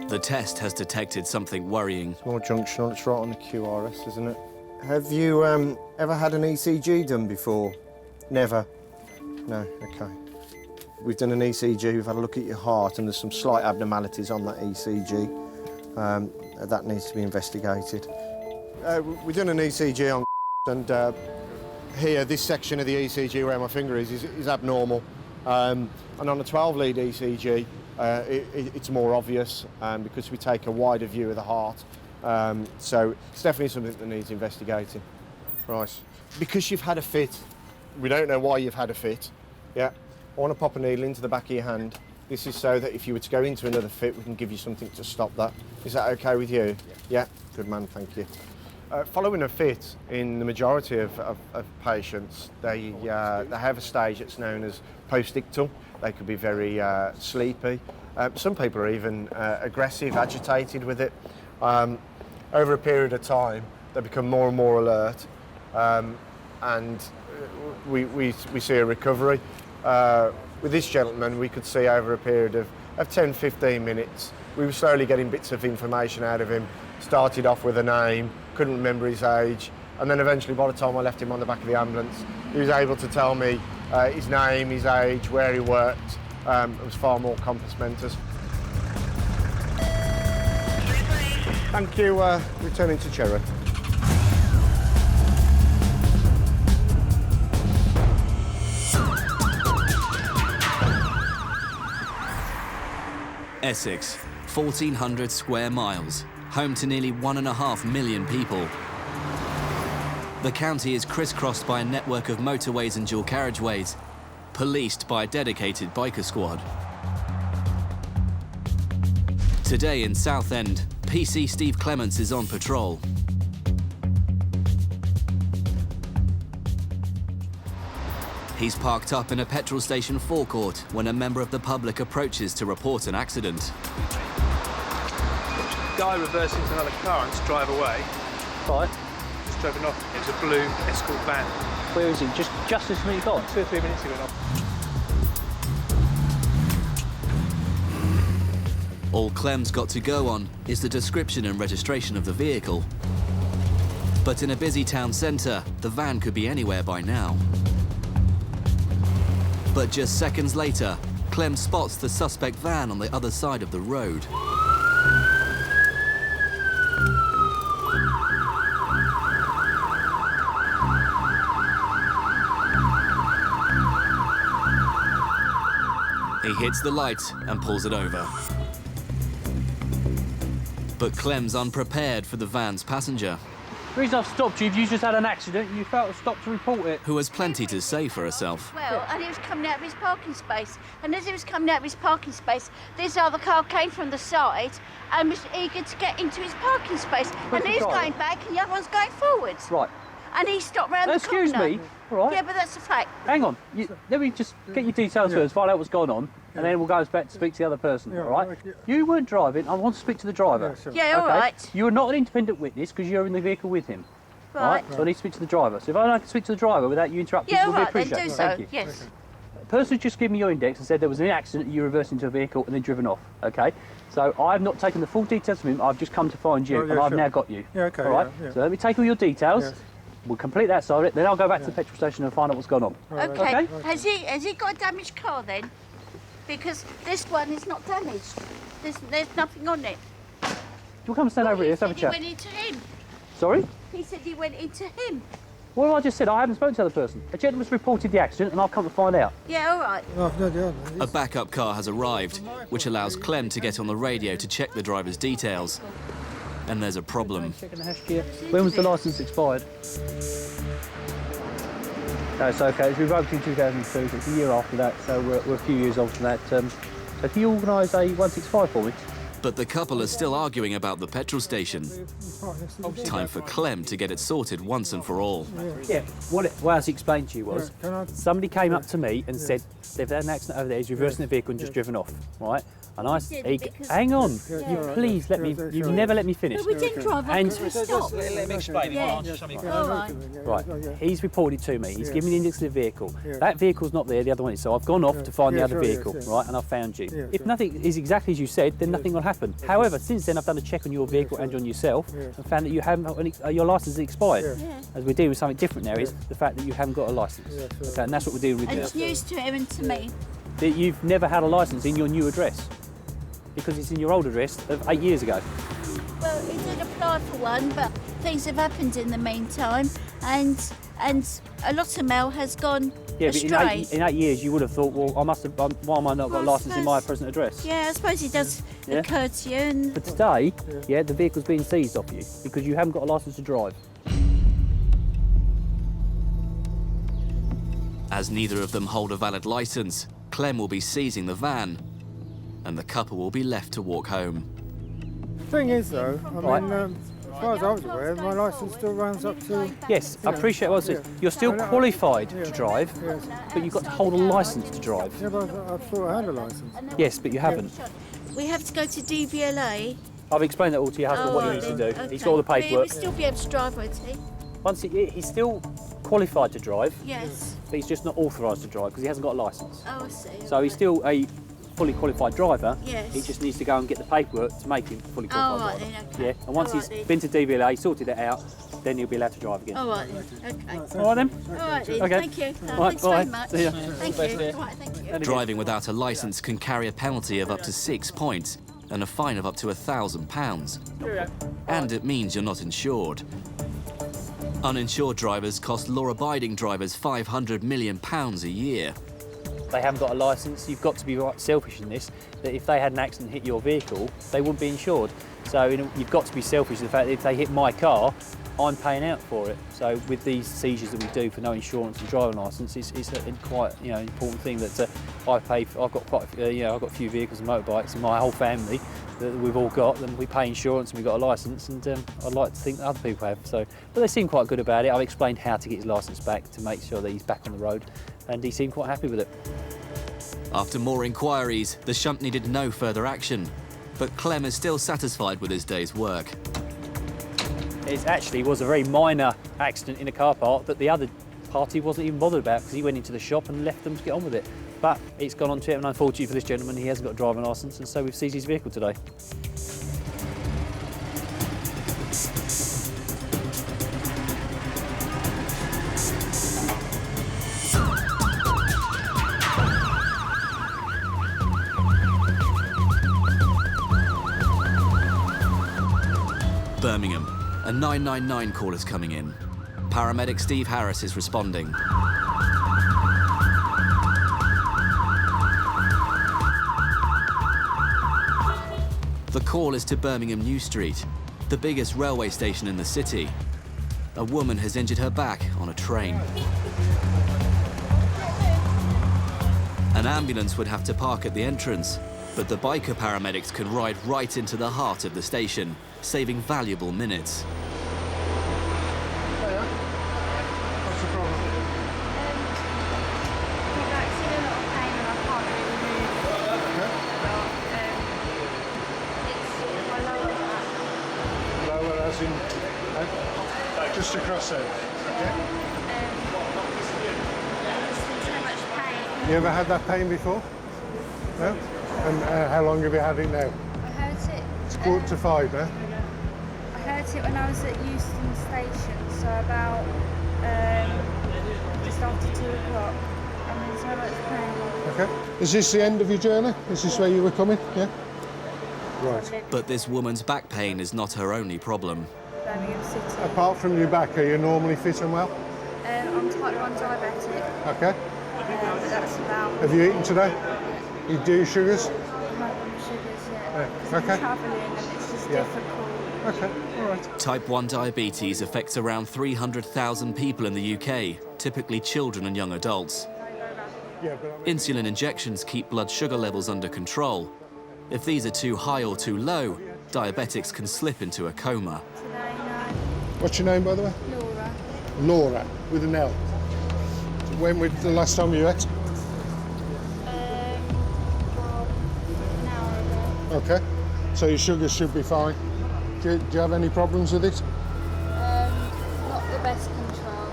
The test has detected something worrying. It's more junctional. It's right on the QRS, isn't it? Have you ever had an ECG done before? Never? No, OK. We've done an ECG, we've had a look at your heart, and there's some slight abnormalities on that ECG. That needs to be investigated. We've done an ECG on and here, this section of the ECG where my finger is abnormal. And on a 12-lead ECG, it's more obvious because we take a wider view of the heart. So it's definitely something that needs investigating. Right. Because you've had a fit, we don't know why you've had a fit. Yeah. I want to pop a needle into the back of your hand. This is so that if you were to go into another fit, we can give you something to stop that. Is that okay with you? Yeah. Good man, thank you. Following a fit, in the majority of patients, they have a stage that's known as postictal. They could be very sleepy. Some people are even aggressive, agitated with it. Over a period of time, they become more and more alert, and we see a recovery. With this gentleman, we could see over a period of 10-15 minutes, we were slowly getting bits of information out of him. Started off with a name, couldn't remember his age, and then eventually by the time I left him on the back of the ambulance, he was able to tell me his name, his age, where he worked. It was far more compos mentis. Thank you, returning to Cherry. Essex, 1,400 square miles, home to nearly 1.5 million people. The county is crisscrossed by a network of motorways and dual carriageways, policed by a dedicated biker squad. Today in Southend, PC Steve Clements is on patrol. He's parked up in a petrol station forecourt when a member of the public approaches to report an accident. Guy reversed into another car and just drive away. Right. Just driven off. It was a blue Escort van. Where is it? Just this minute gone? 2 or 3 minutes ago. All Clem's got to go on is the description and registration of the vehicle. But in a busy town centre, the van could be anywhere by now. But just seconds later, Clem spots the suspect van on the other side of the road. He hits the light and pulls it over. But Clem's unprepared for the van's passenger, The reason I've stopped you, if you just had an accident, you felt to stop to report it. who has plenty to say for herself. Well, and he was coming out of his parking space. And as he was coming out of his parking space, this other car came from the side and was eager to get into his parking space. Where's and the he's driver? going back and the other one's going forwards. Right. And he stopped round the Excuse corner. me, all right. Yeah, but that's a fact. Hang on. Let me just get your details first, find out what's going on, and then we'll go back to speak to the other person, all right? You weren't driving. I want to speak to the driver. Yeah, all right. You are not an independent witness because you're in the vehicle with him. Right. So I need to speak to the driver. So if I can speak to the driver without you interrupting, Yeah, we'll all be right, then appreciated. do so. Thank you. Yes. The person who just gave me your index and said there was an accident, you reversed into a vehicle and then driven off, okay? So I've not taken the full details from him, I've just come to find you, Oh, yeah, and I've sure. now got you. Yeah, okay, All right? yeah. So let me take all your details, Yes. we'll complete that side of it, then I'll go back to the petrol station and find out what's going on. Okay. Has he got a damaged car then? Because this one is not damaged. There's nothing on it. You'll come and stand over here, let's have a He chat. went into him. Sorry? He said he went into him. What have I just said? I haven't spoken to the other person. A gentleman's reported the accident and I've come to find out. Yeah, all right. A backup car has arrived, which allows Clem to get on the radio to check the driver's details. and there's a problem. Checking the hash gear. When was the licence expired? No, it's okay. It's revoked in 2002, so it's a year after that, so we're a few years old from that. So can you organise a 165 for me? But the couple are still arguing about the petrol station. Time for Clem to get it sorted once and for all. Yeah, what I explained to you was, somebody came up to me and said, they've had an accident over there, he's reversing the vehicle and just driven off, right? And I said, hang on, you please let me, you've never let me finish. But we didn't drive off, we stopped. Let me explain. Yeah. All right. Right, he's reported to me, he's given me the index of the vehicle. That vehicle's not there, the other one is. So I've gone off to find the other vehicle, right, and I've found you. If nothing is exactly as you said, then nothing will happen. However, since then I've done a check on your vehicle and on yourself and found that you haven't, your licence is expired. As we're dealing with something different now is the fact that you haven't got a licence. Okay, and that's what we're dealing with And now. it's news to him and to me. That you've never had a licence in your new address because it's in your old address of 8 years ago. Well, he did apply for one, but things have happened in the meantime, and a lot of mail has gone astray. But in 8 years you would have thought, well, why am I not got a licence in my present address? Yeah, I suppose it does occur to you. And But today, the vehicle's been seized off you because you haven't got a licence to drive. As neither of them hold a valid licence, Clem will be seizing the van, and the couple will be left to walk home. Thing is, though, I mean, as far as I was aware, my licence still runs up to... Yes, I appreciate what I said. You're still qualified to drive, but you've got to hold a licence to drive. Yeah, but I thought I had a licence. Yes, but you haven't. we have to go to DVLA. I've explained that all to your husband, what he needs to do. Okay. He's got all the paperwork. He'll still be able to drive, won't he? He's still qualified to drive. Yes. But he's just not authorised to drive because he hasn't got a licence. Oh, I see. So he's still a fully qualified driver. Yes. He just needs to go and get the paperwork to make him fully qualified right driver. then, okay. Yeah, and once he's been to DVLA, sorted it out, then he'll be allowed to drive again. All right then, okay. All right then? All right then, Okay. thank you. All right, Thanks very bye. much. See ya. Thank you. All right, thank you. Driving without a licence can carry a penalty of up to 6 points and a fine of up to £1,000. And it means you're not insured. Uninsured drivers cost law-abiding drivers £500 million a year. They haven't got a licence. You've got to be right selfish in this, that if they had an accident and hit your vehicle, they wouldn't be insured. So you've got to be selfish in the fact that if they hit my car, I'm paying out for it. So with these seizures that we do for no insurance and driving licence, it's a quite important thing that I've got I've got a few vehicles and motorbikes in my whole family that we've all got, and we pay insurance and we've got a licence, and I'd like to think that other people have. So, but they seem quite good about it. I've explained how to get his licence back to make sure that he's back on the road, and he seemed quite happy with it. After more inquiries, the shunt needed no further action, but Clem is still satisfied with his day's work. It actually was a very minor accident in a car park that the other party wasn't even bothered about because he went into the shop and left them to get on with it. But it's gone on to it, and unfortunately for this gentleman, he hasn't got a driving licence, and so we've seized his vehicle today. Birmingham, a 999 call is coming in. Paramedic Steve Harris is responding. The call is to Birmingham New Street, the biggest railway station in the city. A woman has injured her back on a train. An ambulance would have to park at the entrance, but the biker paramedics can ride right into the heart of the station, saving valuable minutes. What's the problem? Lower as in, just across there. Okay. You ever had that pain before? No? And how long have you had it now? I hurt it. It's 4:45 now. I hurt it when I was at Euston Station, so about just after 2 o'clock. I'm in so much pain. Okay. Is this the end of your journey? Is this where you were coming? Yeah? Right. But this woman's back pain is not her only problem. Birmingham City. Apart from your back, are you normally fit and well? I'm type 1 diabetic. Okay. But that's about... Have you eaten today? You do sugars? I haven't got sugars yet. Yeah, Because okay. I'm travelling and it's just difficult. Okay, all right. Type 1 diabetes affects around 300,000 people in the UK, typically children and young adults. Yeah, but Insulin injections keep blood sugar levels under control. If these are too high or too low, diabetics can slip into a coma. What's your name, by the way? Laura. Laura, with an L. When was the last time you ate? An hour ago. Okay, so your sugars should be fine. Do you have any problems with it? Not the best control.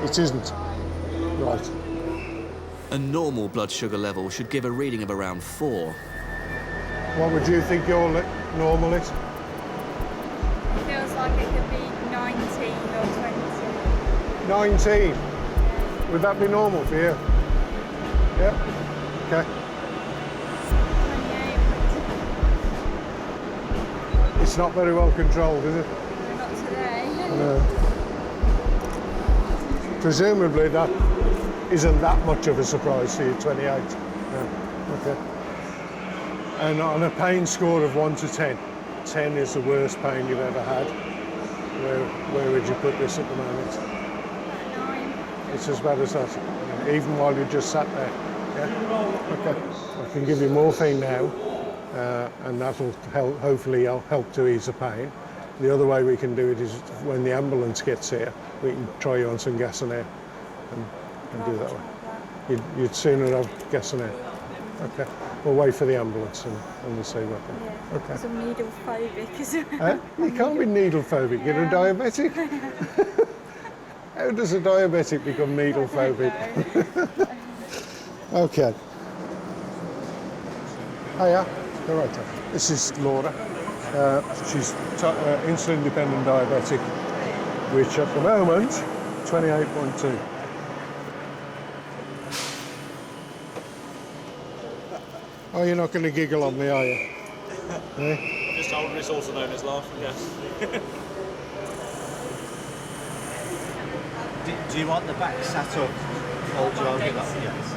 It isn't. Right. A normal blood sugar level should give a reading of around 4. What would you think your normal is? It feels like it could be 19 or 20. 19. Would that be normal for you? Yeah. Okay. 28. It's not very well controlled, is it? Not today. No. Presumably that isn't that much of a surprise to you, 28. Yeah. Okay. And on a pain score of 1 to 10, 10 is the worst pain you've ever had. Where would you put this at the moment? 9. It's as bad as that, even while you just sat there. Yeah. Okay. I can give you morphine now, and that'll hopefully help to ease the pain. The other way we can do it is when the ambulance gets here, we can try you on some gas and air, and do that way. You'd sooner have gas and air. Okay. We'll wait for the ambulance and we'll see what happens. Yeah, Okay. because I'm needle phobic as well. You can't be needle phobic, you're a diabetic. How does a diabetic become needle phobic? Okay. Hiya. All right. This is Laura. She's insulin dependent diabetic, which at the moment, 28.2. Oh, you're not going to giggle on me, are you? Yeah? I'm just told it's also known as laughing gas. Do you want the back sat up? Or do you want to that? Yes.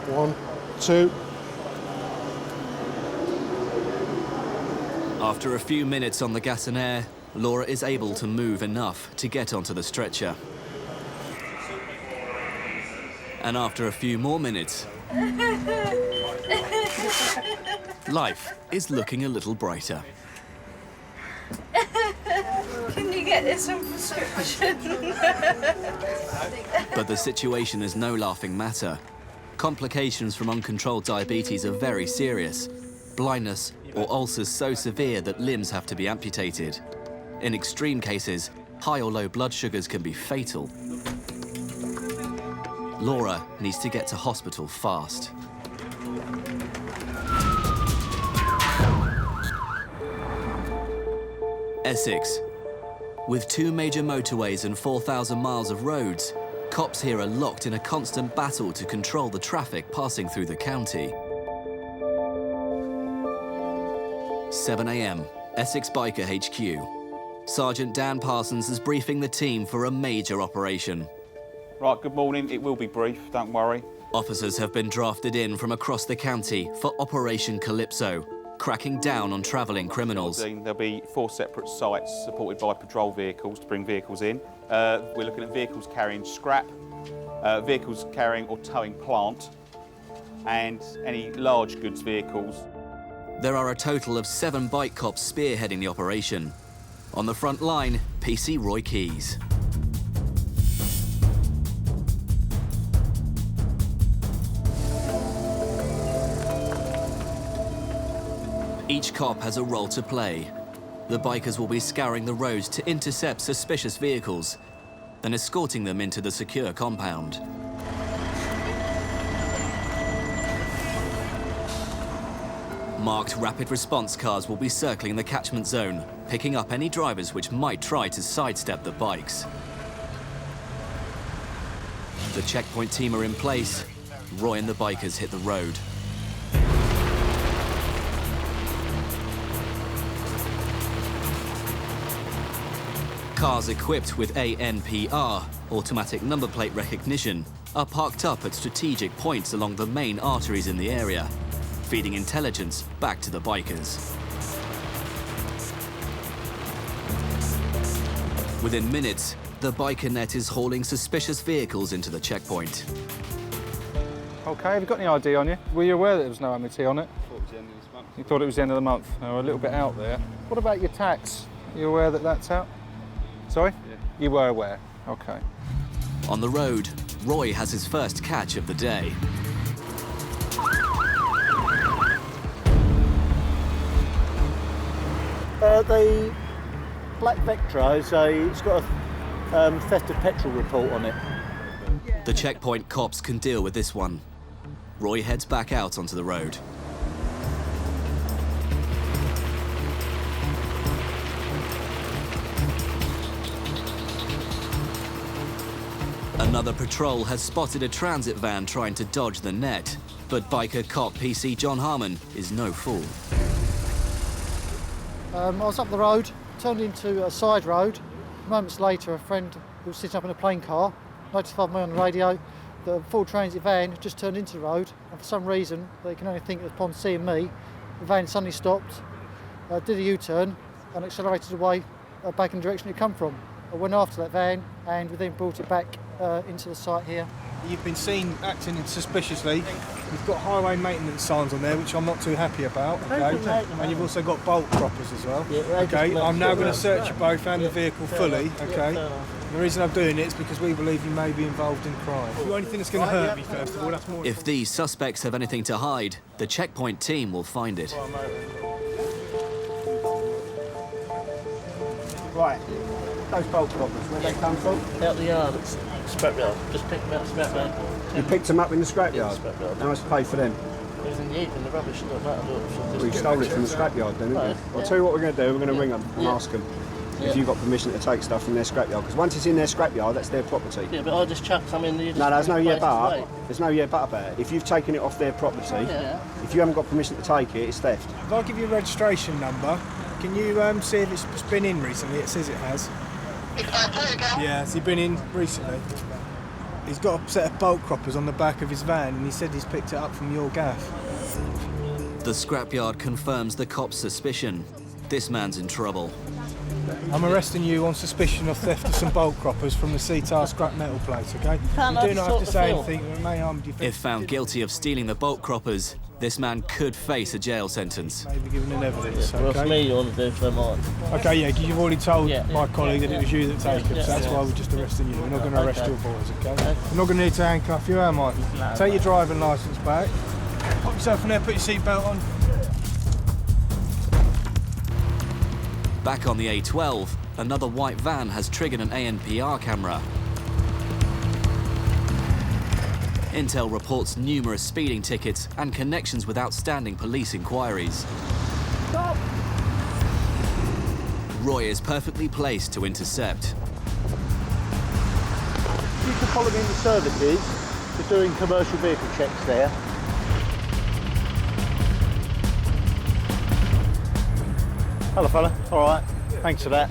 1, 2. After a few minutes on the gas and air, Laura is able to move enough to get onto the stretcher. And after a few more minutes, life is looking a little brighter. Can you get this on prescription? But the situation is no laughing matter. Complications from uncontrolled diabetes are very serious. Blindness or ulcers so severe that limbs have to be amputated. In extreme cases, high or low blood sugars can be fatal. Laura needs to get to hospital fast. Essex. With 2 major motorways and 4,000 miles of roads, cops here are locked in a constant battle to control the traffic passing through the county. 7 a.m, Essex Biker HQ. Sergeant Dan Parsons is briefing the team for a major operation. Right, good morning. It will be brief, don't worry. Officers have been drafted in from across the county for Operation Calypso, cracking down on travelling criminals. There'll be 4 separate sites supported by patrol vehicles to bring vehicles in. We're looking at vehicles carrying scrap, vehicles carrying or towing plant, and any large goods vehicles. There are a total of 7 bike cops spearheading the operation. On the front line, PC Roy Keys. Each cop has a role to play. The bikers will be scouring the roads to intercept suspicious vehicles, then escorting them into the secure compound. Marked rapid response cars will be circling the catchment zone, picking up any drivers which might try to sidestep the bikes. The checkpoint team are in place. Roy and the bikers hit the road. Cars equipped with ANPR, automatic number plate recognition, are parked up at strategic points along the main arteries in the area, feeding intelligence back to the bikers. Within minutes, the biker net is hauling suspicious vehicles into the checkpoint. OK, have you got any ID on you? Were you aware that there was no MOT on it? I thought it was the end of this month. You thought it was the end of the month? Oh, a little bit out there. What about your tax? Are you aware that that's out? Sorry? Yeah. You were aware? OK. On the road, Roy has his first catch of the day. The black Vectra it's got a theft of petrol report on it. The checkpoint cops can deal with this one. Roy heads back out onto the road. Another patrol has spotted a transit van trying to dodge the net, but biker cop PC John Harmon is no fool. I was up the road, turned into a side road. Moments later, a friend who was sitting up in a plane car notified me on the radio that a full transit van had just turned into the road, and for some reason, they can only think upon seeing me, the van suddenly stopped, did a U-turn and accelerated away back in the direction it come from. I went after that van and we then brought it back into the site here. You've been seen acting suspiciously. You've got highway maintenance signs on there, which I'm not too happy about. Okay, and you've also got bolt croppers as well. Okay, I'm now going to search you both and the vehicle fully. Okay, the reason I'm doing it is because we believe you may be involved in crime. If you've got anything that's going to hurt me, first of all, that's more. If these suspects have anything to hide, the checkpoint team will find it. Right, those bolt croppers, where they come from? Out the yard, scrapyard. Just picked them out the scrapyard. You picked them up in the scrapyard? How much to pay for them? It was in the evening, the rubbish stuff. Well, you stole it from the scrapyard then, didn't you? I'll tell you what we're going to do, we're going to ring them and ask them if you've got permission to take stuff from their scrapyard, because once it's in their scrapyard, that's their property. Yeah, but I just chucked some in the... No, there's no yeah but. There's no yeah but about it. If you've taken it off their property, if you haven't got permission to take it, it's theft. If I give you a registration number, can you see if it's been in recently? It says it has. Yeah, has he been in recently? He's got a set of bolt croppers on the back of his van and he said he's picked it up from your gaff. The scrapyard confirms the cop's suspicion. This man's in trouble. I'm arresting you on suspicion of theft of some bolt croppers from the CTAR scrap metal plate, okay? You do not have to say anything that may harm you. If found guilty of stealing the bolt croppers, this man could face a jail sentence. Maybe given in evidence, Well, okay? it's me you want to do for mine. Okay, yeah, you've already told my colleague that it was you that take it, so that's why we're just arresting you. We're not going to arrest your boys, okay? We're not going to need to handcuff you, am I? No. Take your driving licence back. Pop yourself in there, put your seatbelt on. Back on the A12, another white van has triggered an ANPR camera. Intel reports numerous speeding tickets and connections with outstanding police inquiries. Stop! Roy is perfectly placed to intercept. You can follow me in the services. We're doing commercial vehicle checks there. Hello, fella. All right. Thanks for that.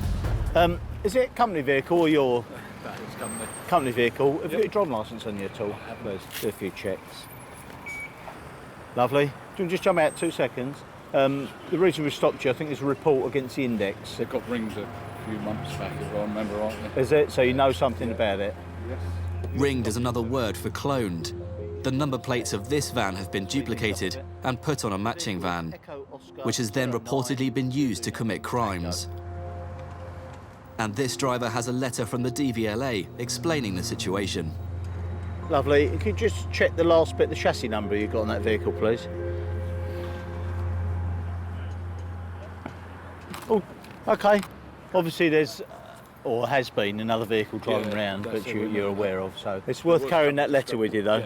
Is it a company vehicle or your? That is company. Company vehicle. Have you got your driving licence on you at all? There's a few checks. Lovely. Do you just jump out 2 seconds? The reason we stopped you, I think, is a report against the index. They got rings a few months back, if I remember rightly. Is it? So you know something about it? Yes. Ringed is another word for cloned. The number plates of this van have been duplicated and put on a matching van, which has then reportedly been used to commit crimes. And this driver has a letter from the DVLA explaining the situation. Lovely. Could you just check the last bit, the chassis number you got on that vehicle, please? Oh, OK. Obviously there's, or has been, another vehicle driving around, which you're aware of, so it's worth carrying that letter with you, though,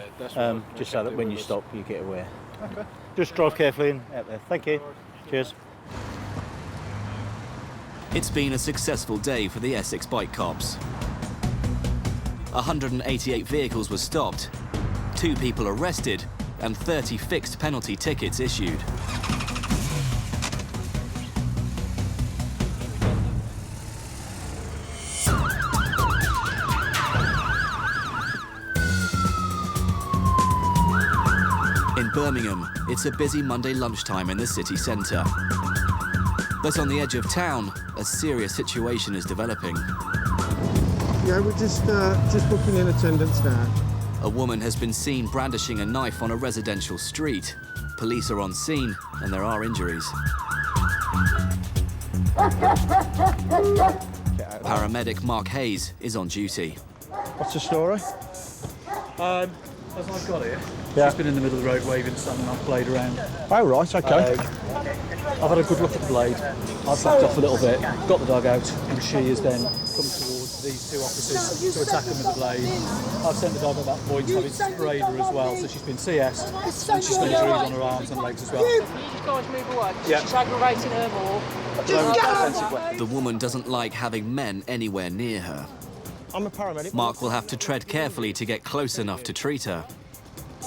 just so that when you stop, you get aware. OK. Just drive carefully and out there. Thank you. Cheers. It's been a successful day for the Essex bike cops. 188 vehicles were stopped, 2 people arrested, and 30 fixed penalty tickets issued. In Birmingham, it's a busy Monday lunchtime in the city centre. But on the edge of town, a serious situation is developing. Yeah, we're just booking in attendance now. A woman has been seen brandishing a knife on a residential street. Police are on scene and there are injuries. Paramedic Mark Hayes is on duty. What's the story? As I've got here, Yeah. she's been in the middle of the road waving something, I've played around. Oh, right, okay. I've had a good look at the blade. I've backed off a little bit, got the dog out, and she has then come towards these two officers to attack them with the blade. I've sent the dog at that point, having sprayed her as well, so she's been CS'd, and she's got injuries on her arms and legs as well. You guys move away. Yeah. She's aggravating her more. The woman doesn't like having men anywhere near her. I'm a paramedic. Mark will have to tread carefully to get close enough to treat her.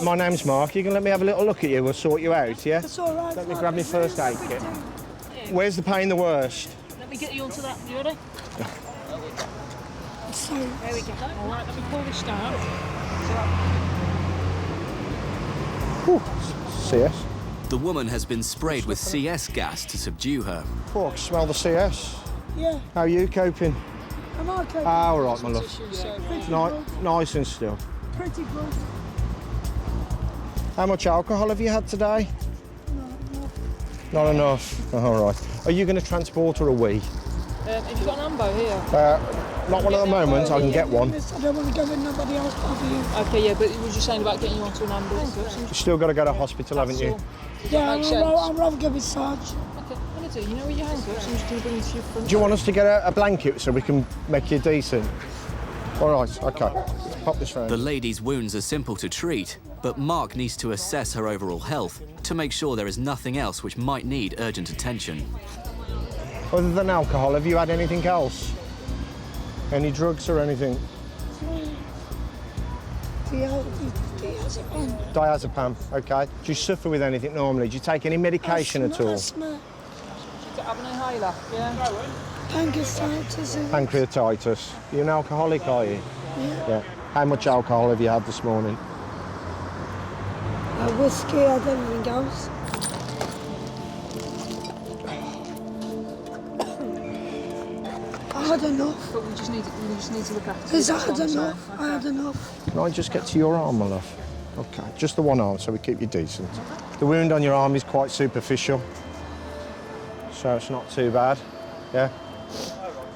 My name's Mark. You can let me have a little look at you. We'll sort you out, yeah? That's all right. Let me grab my first aid kit. Where's the pain the worst? Let me get you onto that. You ready? So, there we go. All right, let me pull this down. CS. The woman has been sprayed with CS gas to subdue her. Oh, I can smell the CS. Yeah. How are you coping? I'm okay. Ah, all right, my love. Nice and still. Pretty good. How much alcohol have you had today? Not enough. All right. Are you going to transport her a wee? Have you got an ambo here? Not one at the moment. I can get one. I don't want to go with nobody else over you. Okay, yeah, but you were just saying about getting you onto an ambulance. You've still got to go to hospital, haven't you? Yeah, I'd rather go with Sarge. Okay, what do you know where your handcuffs? I'm just going to bring you to your front. Do you want us to get a blanket so we can make you decent? All right, OK. Pop this round. The lady's wounds are simple to treat, but Mark needs to assess her overall health to make sure there is nothing else which might need urgent attention. Other than alcohol, have you had anything else? Any drugs or anything? Diazepam, OK. Do you suffer with anything normally? Do you take any medication at all? Do you have an inhaler? Yeah. Pancreatitis. Pancreatitis. You're an alcoholic, are you? Yeah. How much alcohol have you had this morning? Whiskey, I don't anything else. I had enough. But we just need to look after you. I had enough. I had enough. Can I just get to your arm, my love? OK, just the one arm so we keep you decent. The wound on your arm is quite superficial, so it's not too bad, yeah?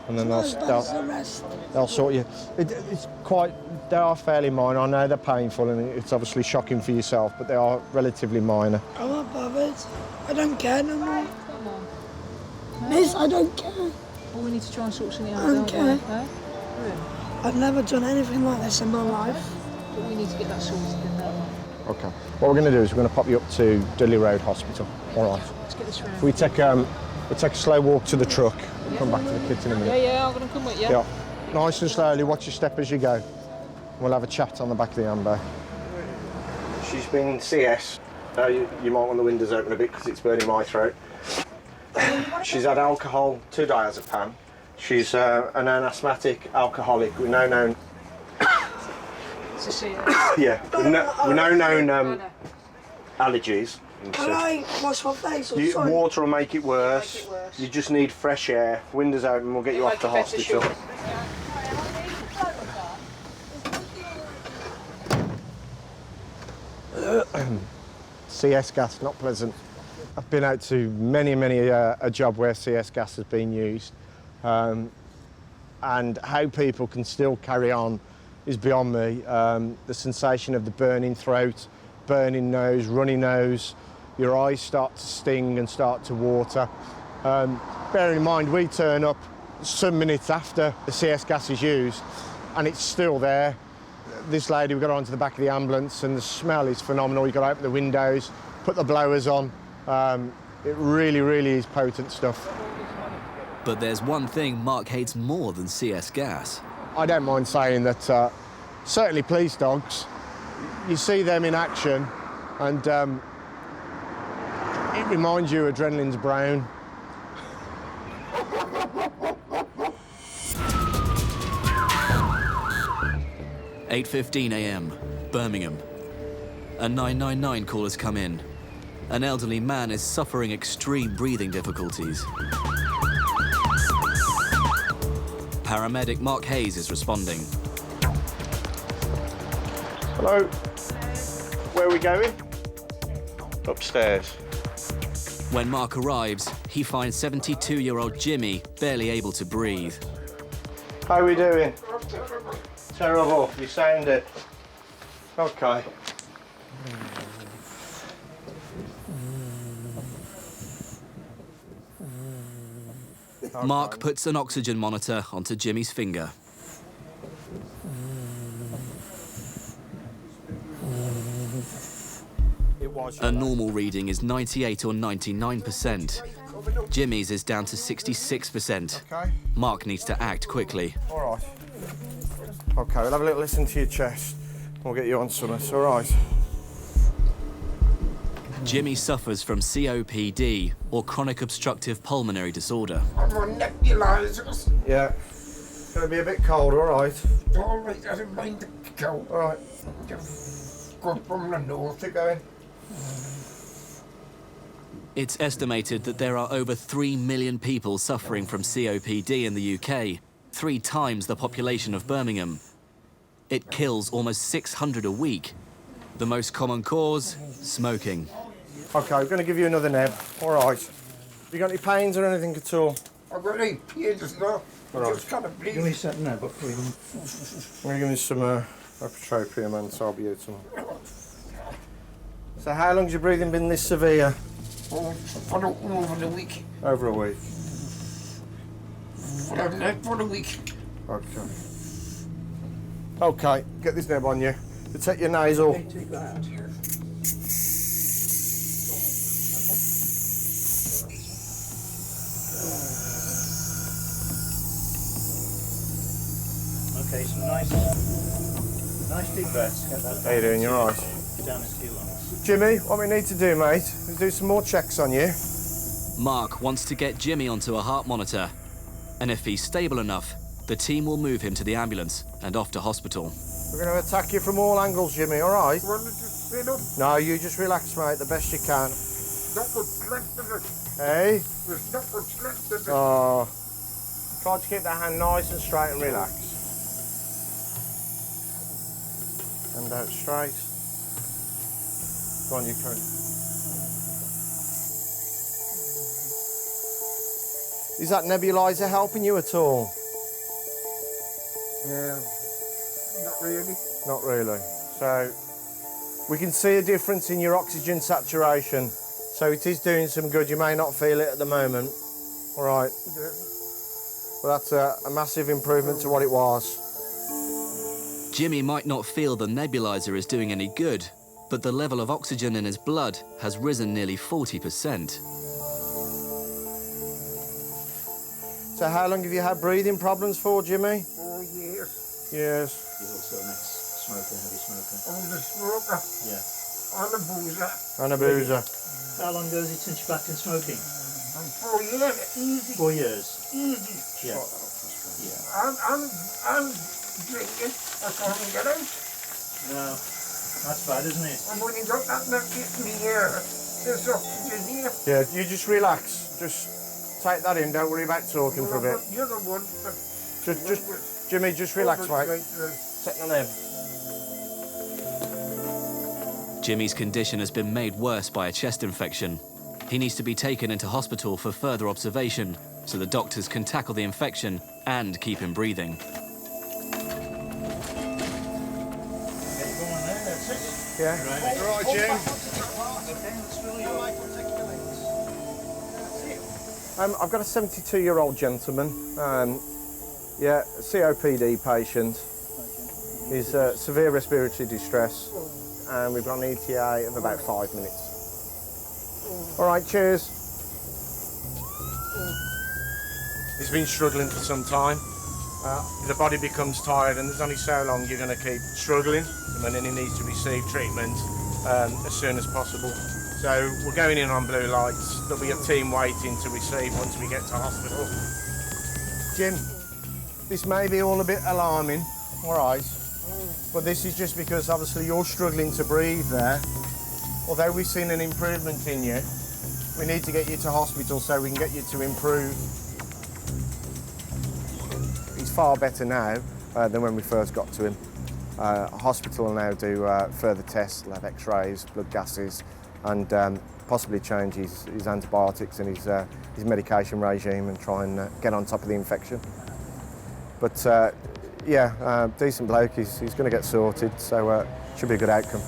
And then they'll sort you. It's quite, they are fairly minor. I know they're painful and it's obviously shocking for yourself, but they are relatively minor. I'm not bothered. I don't care no more. Miss, I don't care. Well, we need to try and sort something out. I don't care. I've never done anything like this in my life. But we need to get that sorted in there. OK. What we're going to do is we're going to pop you up to Dudley Road Hospital. All right. Let's get this round. We take a slow walk to the truck. We'll come back to the kids in a minute. Yeah, I'm going to come with you. Yeah. Nice and slowly, watch your step as you go. We'll have a chat on the back of the ambo. She's been CS. You might want the windows open a bit because it's burning my throat. She's had alcohol, 2 diazepam. She's a known asthmatic alcoholic with no known... yeah, with no known allergies. Can I wash my face or something? Water will make it worse. You just need fresh air. Windows open, we'll get you off to hospital. CS gas, not pleasant. I've been out to many a job where CS gas has been used. And how people can still carry on is beyond me. The sensation of the burning throat, burning nose, runny nose, your eyes start to sting and start to water. Bearing in mind, we turn up some minutes after the CS gas is used and it's still there. This lady, we got her onto the back of the ambulance and the smell is phenomenal. You've got to open the windows, put the blowers on. It really is potent stuff. But there's one thing Mark hates more than CS gas. I don't mind saying that certainly police dogs, you see them in action and it reminds you adrenaline's brown. (8:15 a.m. Birmingham. A 999 call has come in. An elderly man is suffering extreme breathing difficulties. Paramedic Mark Hayes is responding. Hello. Where are we going? Upstairs. When Mark arrives, he finds 72-year-old Jimmy barely able to breathe. How are we doing? Terrible. You sound it. Okay. Mark puts an oxygen monitor onto Jimmy's finger. A normal reading is 98 or 99%. Jimmy's is down to 66%. Okay. Mark needs to act quickly. All right. Okay, we'll have a little listen to your chest. We'll get you on something, all right? Jimmy suffers from COPD, or chronic obstructive pulmonary disorder. I'm on nebulizers. Yeah. It's going to be a bit cold, all right? All right, I don't mind the cold. All right. Good from the north. Keep going. It's estimated that there are over 3 million people suffering from COPD in the UK, 3 times the population of Birmingham. It kills almost 600 a week. The most common cause, smoking. Okay, we're going to give you another neb. All right. Have you got any pains or anything at all? I've got any pains now. All right. Just kind of bleeding. Give me something now, but I'm going to give you some ipratropium and salbutamol. So how long's your breathing been this severe? Oh, for over the week. Over a week. For a week. Okay. Okay, get this neb on you. Protect your nasal. Okay, some nice deep breaths. Get that. How you doing? You all right? Down into your lungs. Jimmy, what we need to do, mate, is do some more checks on you. Mark wants to get Jimmy onto a heart monitor. And if he's stable enough, the team will move him to the ambulance and off to hospital. We're going to attack you from all angles, Jimmy, all right? Want to just sit up? No, you just relax, mate, the best you can. Not much left of it. Hey? There's not much left of it. Oh. Try to keep that hand nice and straight and relax. Hand out straight. Go on, you can. Is that nebulizer helping you at all? Yeah, not really. Not really. So, we can see a difference in your oxygen saturation. So it is doing some good. You may not feel it at the moment. All right. Yeah. Well, that's a massive improvement to what it was. Jimmy might not feel the nebulizer is doing any good, but the level of oxygen in his blood has risen nearly 40%. So how long have you had breathing problems for, Jimmy? 4 years. Years. You're also an ex-smoker, heavy smoker. I was a smoker. Yeah. And a boozer. And a boozer. How long ago is it since you're back in smoking? 4 years, easy. 4 years. Easy. Yeah. I'm drinking. I can't get out. No, that's bad, isn't it? And when you got that much in the air, there's oxygen here. Yeah, you just relax. Just take that in. Don't worry about talking for a bit. You're the one. Just Jimmy, just relax, mate. Take the nib. Jimmy's condition has been made worse by a chest infection. He needs to be taken into hospital for further observation so the doctors can tackle the infection and keep him breathing. Yeah. All right, Jim. I've got a 72-year-old gentleman. Yeah, COPD patient. He's severe respiratory distress, and we've got an ETA of about 5 minutes. All right, cheers. He's been struggling for some time. The body becomes tired, and there's only so long you're going to keep struggling, and then he needs to receive treatment as soon as possible. So we're going in on blue lights. There'll be a team waiting to receive once we get to hospital. Jim, this may be all a bit alarming, all right, but this is just because obviously you're struggling to breathe there. Although we've seen an improvement in you, we need to get you to hospital so we can get you to improve. He's far better now than when we first got to him. Hospital will now do further tests. They'll have x-rays, blood gases, and possibly change his antibiotics and his medication regime and try and get on top of the infection. But yeah, decent bloke. He's going to get sorted, so should be a good outcome.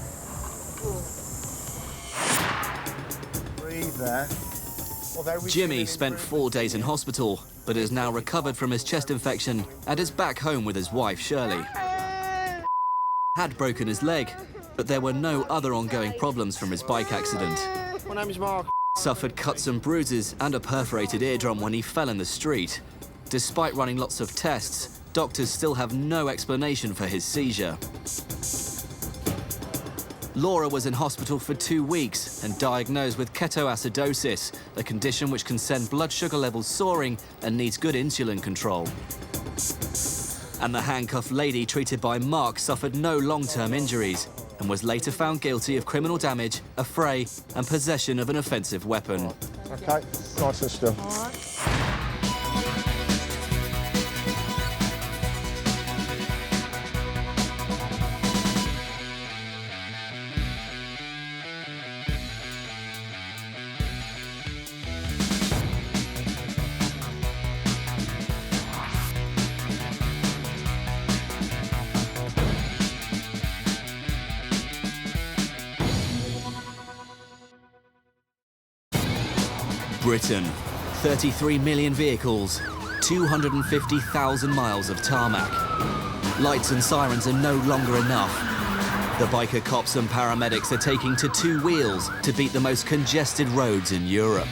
Breathe there. Jimmy spent 4 days in hospital, but has now recovered from his chest infection and is back home with his wife, Shirley. Had broken his leg, but there were no other ongoing problems from his bike accident. My name is Mark. Suffered cuts and bruises and a perforated eardrum when he fell in the street. Despite running lots of tests, doctors still have no explanation for his seizure. Laura was in hospital for 2 weeks and diagnosed with ketoacidosis, a condition which can send blood sugar levels soaring and needs good insulin control. And the handcuffed lady treated by Mark suffered no long-term injuries and was later found guilty of criminal damage, affray, and possession of an offensive weapon. Okay, nice and still. Britain, 33 million vehicles, 250,000 miles of tarmac. Lights and sirens are no longer enough. The biker cops and paramedics are taking to 2 wheels to beat the most congested roads in Europe.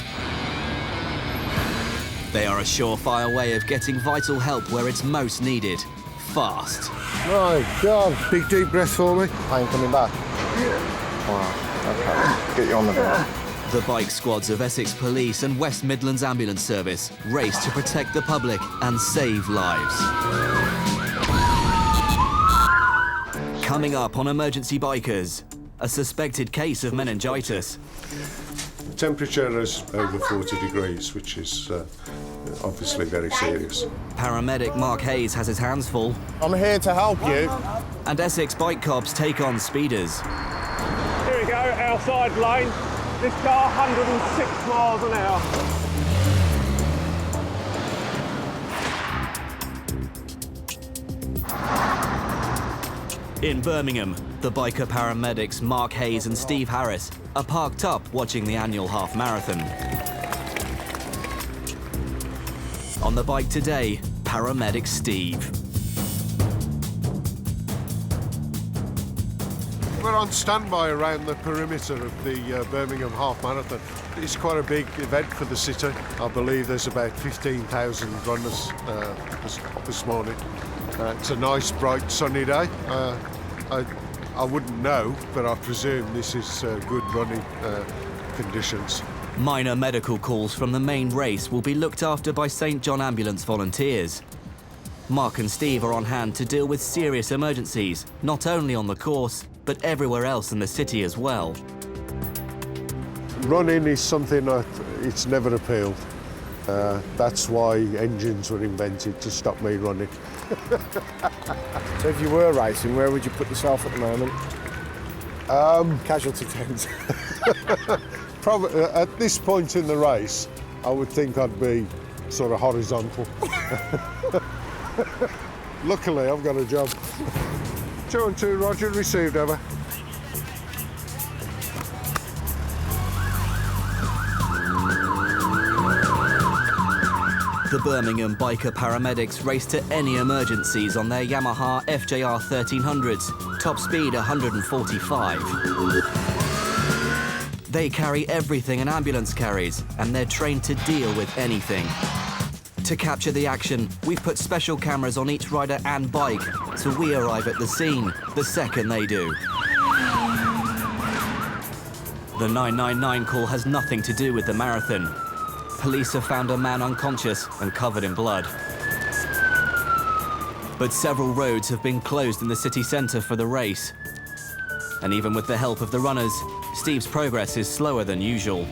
They are a surefire way of getting vital help where it's most needed, fast. My God, big deep breath for me. Pain coming back? Yeah. Wow, okay, get you on the bed. The bike squads of Essex Police and West Midlands Ambulance Service race to protect the public and save lives. Coming up on Emergency Bikers, a suspected case of meningitis. The temperature is over 40 degrees, which is obviously very serious. Paramedic Mark Hayes has his hands full. I'm here to help you. And Essex bike cops take on speeders. Here we go, outside lane. This car, 106 miles an hour. In Birmingham, the biker paramedics Mark Hayes and Steve Harris are parked up watching the annual half marathon. On the bike today, paramedic Steve. We're on standby around the perimeter of the Birmingham Half Marathon. It's quite a big event for the city. I believe there's about 15,000 runners this morning. It's a nice, bright, sunny day. I wouldn't know, but I presume this is good running conditions. Minor medical calls from the main race will be looked after by St John Ambulance volunteers. Mark and Steve are on hand to deal with serious emergencies, not only on the course, but everywhere else in the city as well. Running is something that it's never appealed. That's why engines were invented, to stop me running. So if you were racing, where would you put yourself at the moment? Casualty tent. Probably at this point in the race, I would think I'd be sort of horizontal. Luckily, I've got a job. 2 and 2, Roger, received over. The Birmingham biker paramedics race to any emergencies on their Yamaha FJR 1300s, top speed 145. They carry everything an ambulance carries, and they're trained to deal with anything. To capture the action, we've put special cameras on each rider and bike, so we arrive at the scene the second they do. The 999 call has nothing to do with the marathon. Police have found a man unconscious and covered in blood. But several roads have been closed in the city centre for the race. And even with the help of the runners, Steve's progress is slower than usual.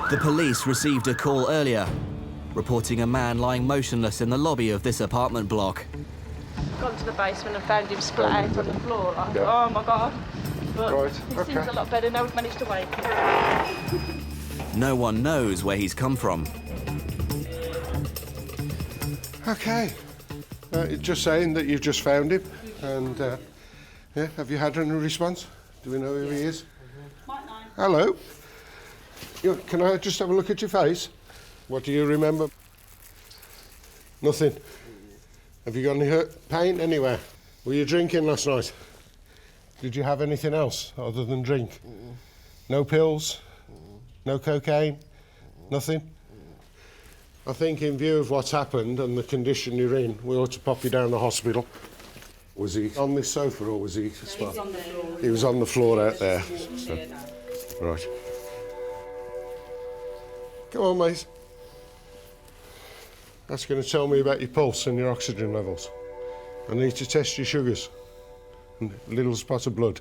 The police received a call earlier, reporting a man lying motionless in the lobby of this apartment block. Gone to the basement and found him split out on the floor. Like, oh my God. But he seems a lot better now. We've managed to wake him. No one knows where he's come from. Okay. Just saying that you've just found him. And, yeah, have you had any response? Do we know who he is? Hello. Can I just have a look at your face? What do you remember? Nothing. Have you got any pain anywhere? Were you drinking last night? Did you have anything else other than drink? No pills? No cocaine? Nothing? I think in view of what's happened and the condition you're in, we ought to pop you down to the hospital. Was he on this sofa or was he... He was on the floor. He was on the floor out there. So. Right. Come on, mate. That's going to tell me about your pulse and your oxygen levels. I need to test your sugars and a little spot of blood.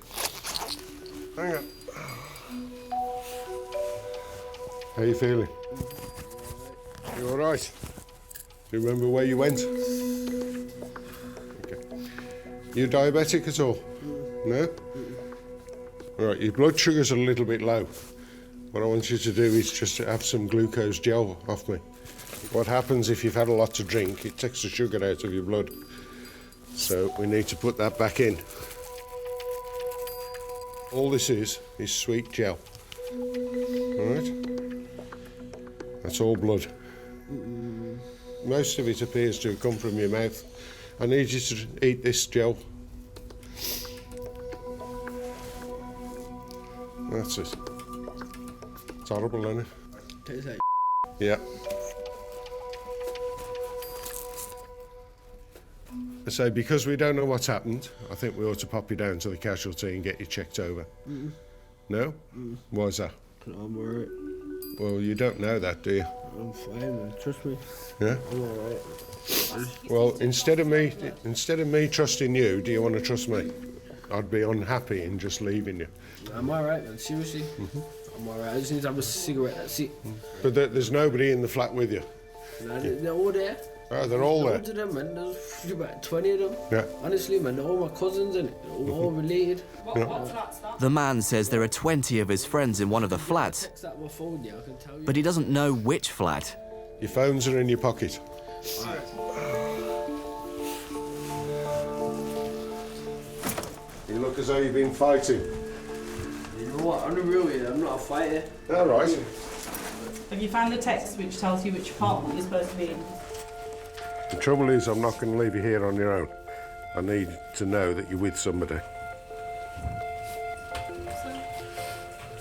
Hang on. How are you feeling? You all right? Do you remember where you went? Okay. You diabetic at all? No? All right, your blood sugars are a little bit low. What I want you to do is just to have some glucose gel off me. What happens if you've had a lot to drink, it takes the sugar out of your blood. So we need to put that back in. All this is sweet gel. All right? That's all blood. Most of it appears to come from your mouth. I need you to eat this gel. That's it. It's horrible, isn't it? Tastes like Yeah. So because we don't know what's happened, I think we ought to pop you down to the casualty and get you checked over. No? Why is that? I'm alright. Well, you don't know that, do you? I'm fine, man. Trust me. Yeah? I'm alright. Well, instead of me trusting you, do you want to trust me? I'd be unhappy in just leaving you. I'm alright, man. Seriously. I'm alright. I just need to have a cigarette. That's it. But there's nobody in the flat with you. Nah, they're all there. Oh, they're all there. Loads of them, man. There's about 20 of them. Yeah. Honestly, man, they're all my cousins and they're all related. What flat's that? The man says there are 20 of his friends in one of the flats, Text that my phone, yeah, I can tell you. but he doesn't know which flat. Your phones are in your pocket. You look as though you've been fighting. You know what? I'm the real here. I'm not a fighter. All right. Have you found the text which tells you which apartment you're supposed to be in? The trouble is, I'm not going to leave you here on your own. I need to know that you're with somebody. Do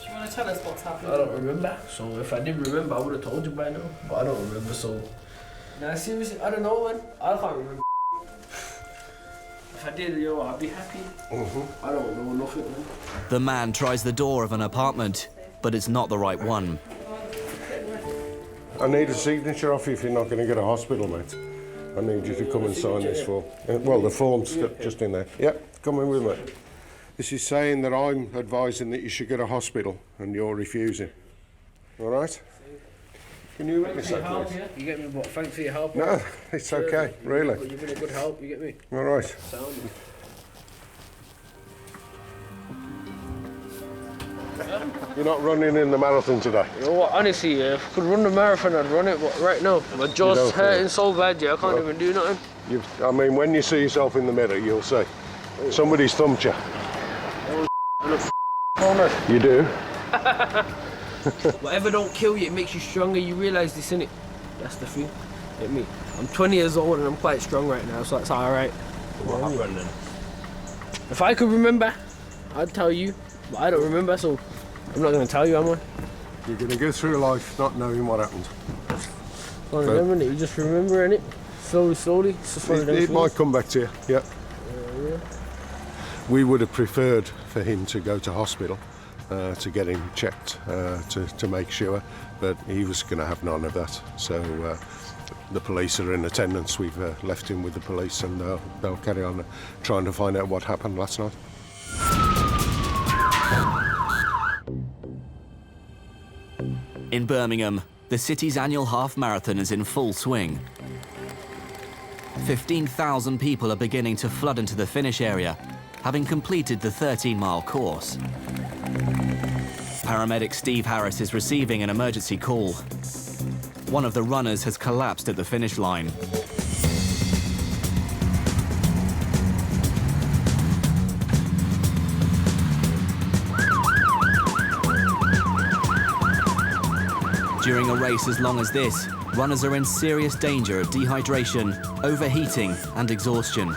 you want to tell us what's happened? I don't remember. So if I did remember, I would have told you by now. But I don't remember, so... Nah, seriously, I don't know, man. I can't remember. If I did, yo, I'd be happy. I don't know nothing, man. The man tries the door of an apartment, but it's not the right one. I need a signature off you if you're not going to get a hospital, mate. I need you to come and sign this form. Well, the form's just in there. Yep, come in with me. This is saying that I'm advising that you should get a hospital and you're refusing. All right? Can you witness that, please? You get me, what? Thanks for your help. No, it's okay, really. You've been a good help, you get me? All right. Sound. You're not running in the marathon today? You know what, honestly, if I could run the marathon, I'd run it, but right now, my jaw's hurting so bad, yeah, I can't even do nothing. I mean, when you see yourself in the mirror, you'll see. Somebody's thumped you. You do? Whatever don't kill you, it makes you stronger, you realise this, innit? That's the thing, get me? I'm 20 years old and I'm quite strong right now, so that's alright. What happened then? If I could remember, I'd tell you, but I don't remember, so I'm not going to tell you, am I? You're going to go through life not knowing what happened. Can't remember it, you just remember, innit? Slowly, it's just one of them It things. might come back to you, yeah. Yeah. We would have preferred for him to go to hospital to get him checked to make sure, but he was going to have none of that. So the police are in attendance. We've left him with the police and they'll carry on trying to find out what happened last night. In Birmingham, the city's annual half marathon is in full swing. 15,000 people are beginning to flood into the finish area, having completed the 13-mile course. Paramedic Steve Harris is receiving an emergency call. One of the runners has collapsed at the finish line. During a race as long as this, runners are in serious danger of dehydration, overheating and exhaustion.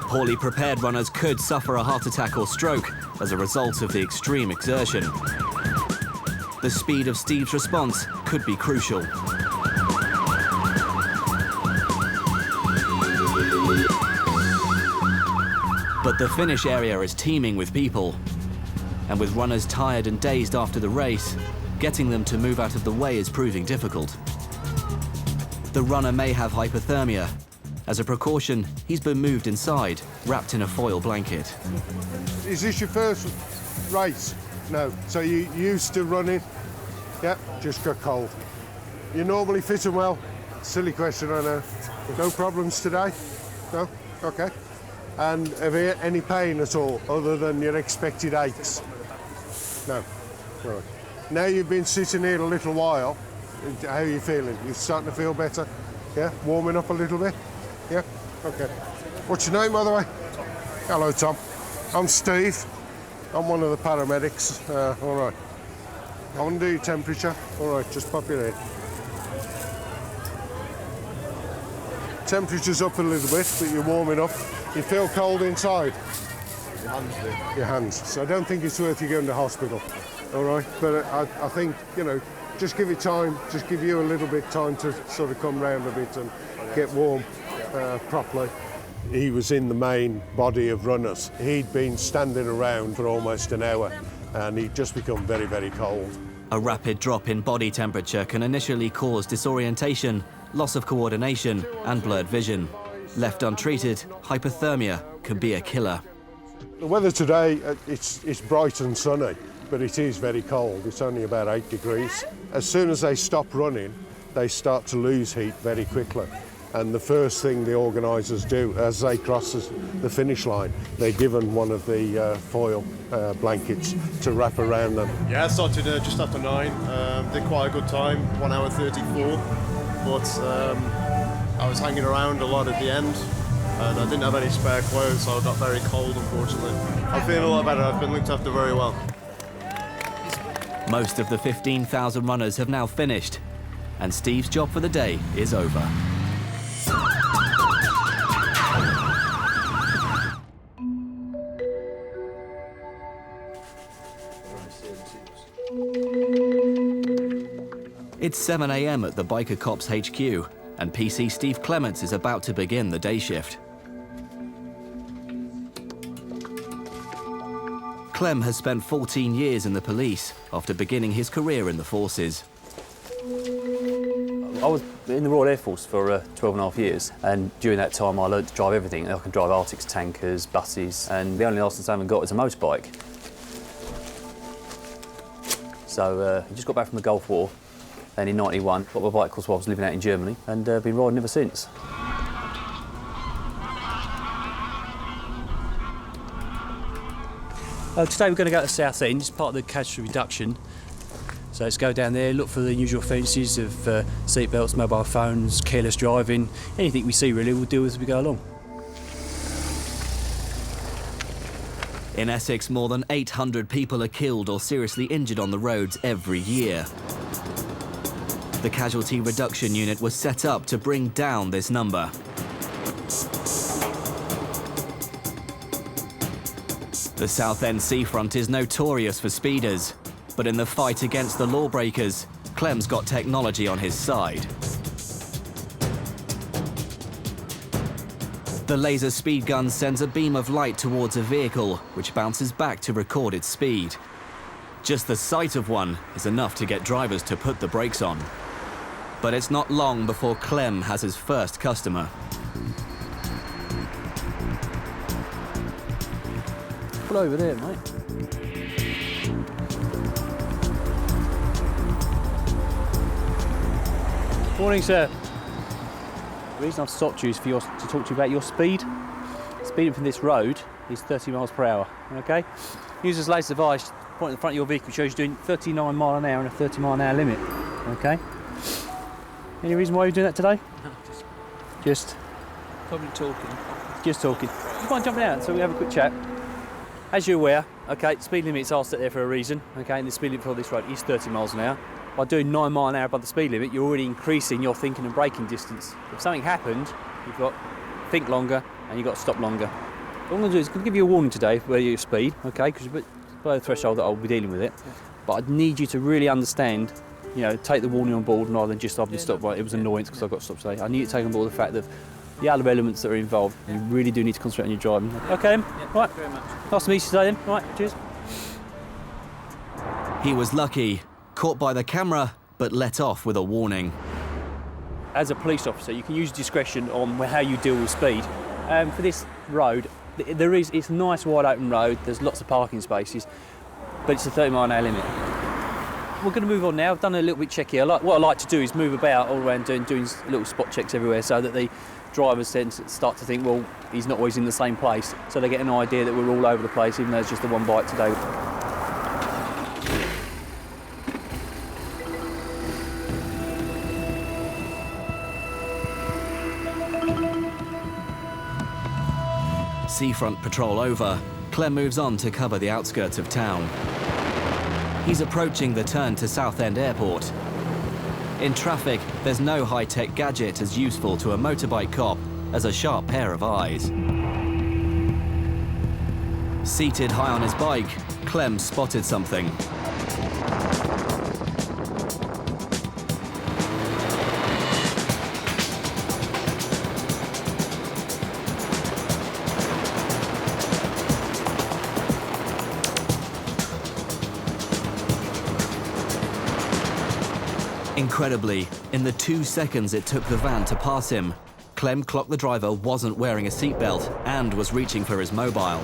Poorly prepared runners could suffer a heart attack or stroke as a result of the extreme exertion. The speed of Steve's response could be crucial. But the finish area is teeming with people. And with runners tired and dazed after the race, getting them to move out of the way is proving difficult. The runner may have hypothermia. As a precaution, he's been moved inside, wrapped in a foil blanket. Is this your first race? No. So you used to running? Yeah, just got cold. You normally fit and well? Silly question, I know. No problems today? No? Okay. And have you any pain at all, other than your expected aches? No. Right. Now you've been sitting here a little while, how are you feeling? You starting to feel better? Yeah? Warming up a little bit? Yeah? Okay. What's your name, by the way? Hello, Tom. I'm Steve. I'm one of the paramedics. All right. I want to do your temperature. All right, just pop your head. Temperature's up a little bit, but you're warming up. You feel cold inside? Your hands do. Your hands. So I don't think it's worth you going to hospital. All right, but I think, you know, just give it time, just give you a little bit time to sort of come round a bit and get warm properly. He was in the main body of runners. He'd been standing around for almost an hour and he'd just become very, very cold. A rapid drop in body temperature can initially cause disorientation, loss of coordination and blurred vision. Left untreated, hypothermia can be a killer. The weather today, it's bright and sunny, but it is very cold. It's only about 8 degrees. As soon as they stop running, they start to lose heat very quickly. And the first thing the organisers do as they cross the finish line, they're given one of the foil blankets to wrap around them. Yeah, I started just after 9. Did quite a good time, 1 hour 34. But I was hanging around a lot at the end. And I didn't have any spare clothes, so I got very cold, unfortunately. I'm feeling a lot better. I've been looked after very well. Most of the 15,000 runners have now finished, and Steve's job for the day is over. It's 7 a.m. at the Biker Cops HQ, and PC Steve Clements is about to begin the day shift. Clem has spent 14 years in the police after beginning his career in the forces. I was in the Royal Air Force for 12 and a half years, and during that time I learned to drive everything. I can drive Arctics, tankers, buses, and the only license I haven't got is a motorbike. So I just got back from the Gulf War, and in '91 got my bike course while I was living out in Germany, and been riding ever since. Today we're going to go to Southend, it's part of the casualty reduction. So let's go down there, look for the usual offences of seatbelts, mobile phones, careless driving, anything we see really we'll deal with as we go along. In Essex, more than 800 people are killed or seriously injured on the roads every year. The Casualty Reduction Unit was set up to bring down this number. The Southend seafront is notorious for speeders, but in the fight against the lawbreakers, Clem's got technology on his side. The laser speed gun sends a beam of light towards a vehicle, which bounces back to record its speed. Just the sight of one is enough to get drivers to put the brakes on. But it's not long before Clem has his first customer. Pull over there, mate. Morning, sir. The reason I've stopped you is to talk to you about your speed. Speeding from this road is 30 miles per hour, okay? Use this latest device, point at the front of your vehicle, shows you doing 39 mile an hour and a 30 mile an hour limit, okay? Any reason why you're doing that today? No, Just probably talking. Just talking. You mind jumping out so we have a quick chat? As you're aware, okay, speed limits are set there for a reason, okay, and the speed limit for this road is 30 miles an hour. By doing 9 mile an hour above the speed limit, you're already increasing your thinking and braking distance. If something happened, you've got to think longer and you've got to stop longer. What I'm going to do is give you a warning today where your speed, okay, because you're below the threshold that I'll be dealing with it. Yeah. But I need you to really understand, you know, take the warning on board rather than just I've been stopped by it was annoyance because I got stopped today. I need you to take on board the fact that the other elements that are involved, you really do need to concentrate on your driving. Okay, then? Yeah, right. Thank you very much. Nice to meet you today then. Right, cheers. He was lucky, caught by the camera, but let off with a warning. As a police officer, you can use discretion on how you deal with speed. For this road, it's a nice wide open road, there's lots of parking spaces, but it's a 30 mile an hour limit. We're going to move on now. I've done a little bit check here. What I like to do is move about all around doing little spot checks everywhere so that the drivers then start to think, well, he's not always in the same place, so they get an idea that we're all over the place, even though it's just the one bite today. Seafront patrol over, Clem moves on to cover the outskirts of town. He's approaching the turn to Southend Airport. In traffic, there's no high-tech gadget as useful to a motorbike cop as a sharp pair of eyes. Seated high on his bike, Clem spotted something. Incredibly, in the 2 seconds it took the van to pass him, Clem clocked the driver wasn't wearing a seatbelt and was reaching for his mobile.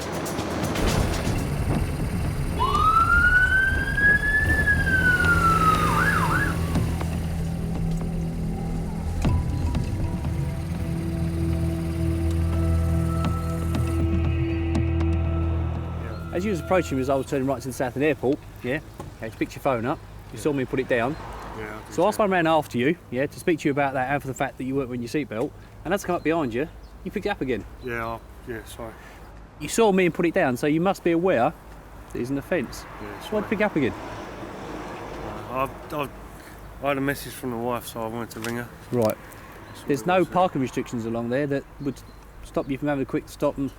As you was approaching as I was turning right to the Southend Airport, yeah, okay, you picked your phone up, you saw me put it down. Yeah, So I spun around after you, yeah, to speak to you about that and for the fact that you weren't wearing your seatbelt, and as I come up behind you, you picked it up again. Yeah, sorry. You saw me and put it down, so you must be aware that it's an offence. Yeah, So why'd you pick it up again? I had a message from the wife, so I wanted to ring her. Right. There's no parking restrictions along there that would stop you from having a quick stop and,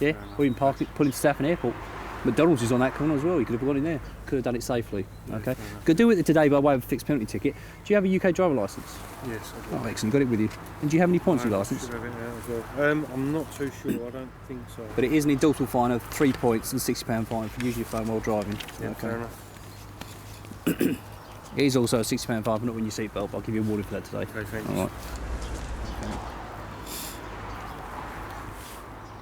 yeah, or even pull into Southend Airport. McDonald's is on that corner as well, you could have gone in there. Could have done it safely, okay? Could do it today by way of a fixed penalty ticket. Do you have a UK driver licence? Yes, I do. Oh, excellent, got it with you. And do you have any points on your licence? Should have it out as well. I'm not too sure, I don't think so. But it is an indultable fine of 3 points and £60 fine for using your phone while driving. Yeah, okay. fair enough. It is also a £60 fine for not wearing your seatbelt, but I'll give you a warning for that today. Okay, thanks. All right. Okay.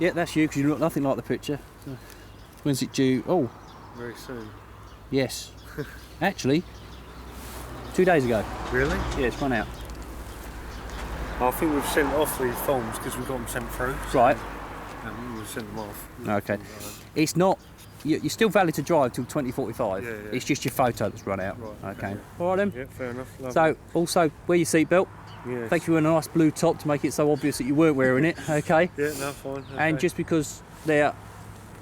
Yeah, that's you, because you look nothing like the picture. So, when's it due? Oh. Very soon. Yes. Actually, 2 days ago. Really? Yeah, it's run out. I think we've sent off these forms because we got them sent through. So Right. we've sent them off. Okay. It's not. You're still valid to drive till 2045. Yeah. It's just your photo that's run out. Right. Okay. All right then. Yeah, fair enough. Lovely. So also wear your seatbelt. Yes. Thank you for a nice blue top to make it so obvious that you weren't wearing it. Okay. Yeah, no, fine. Okay. And just because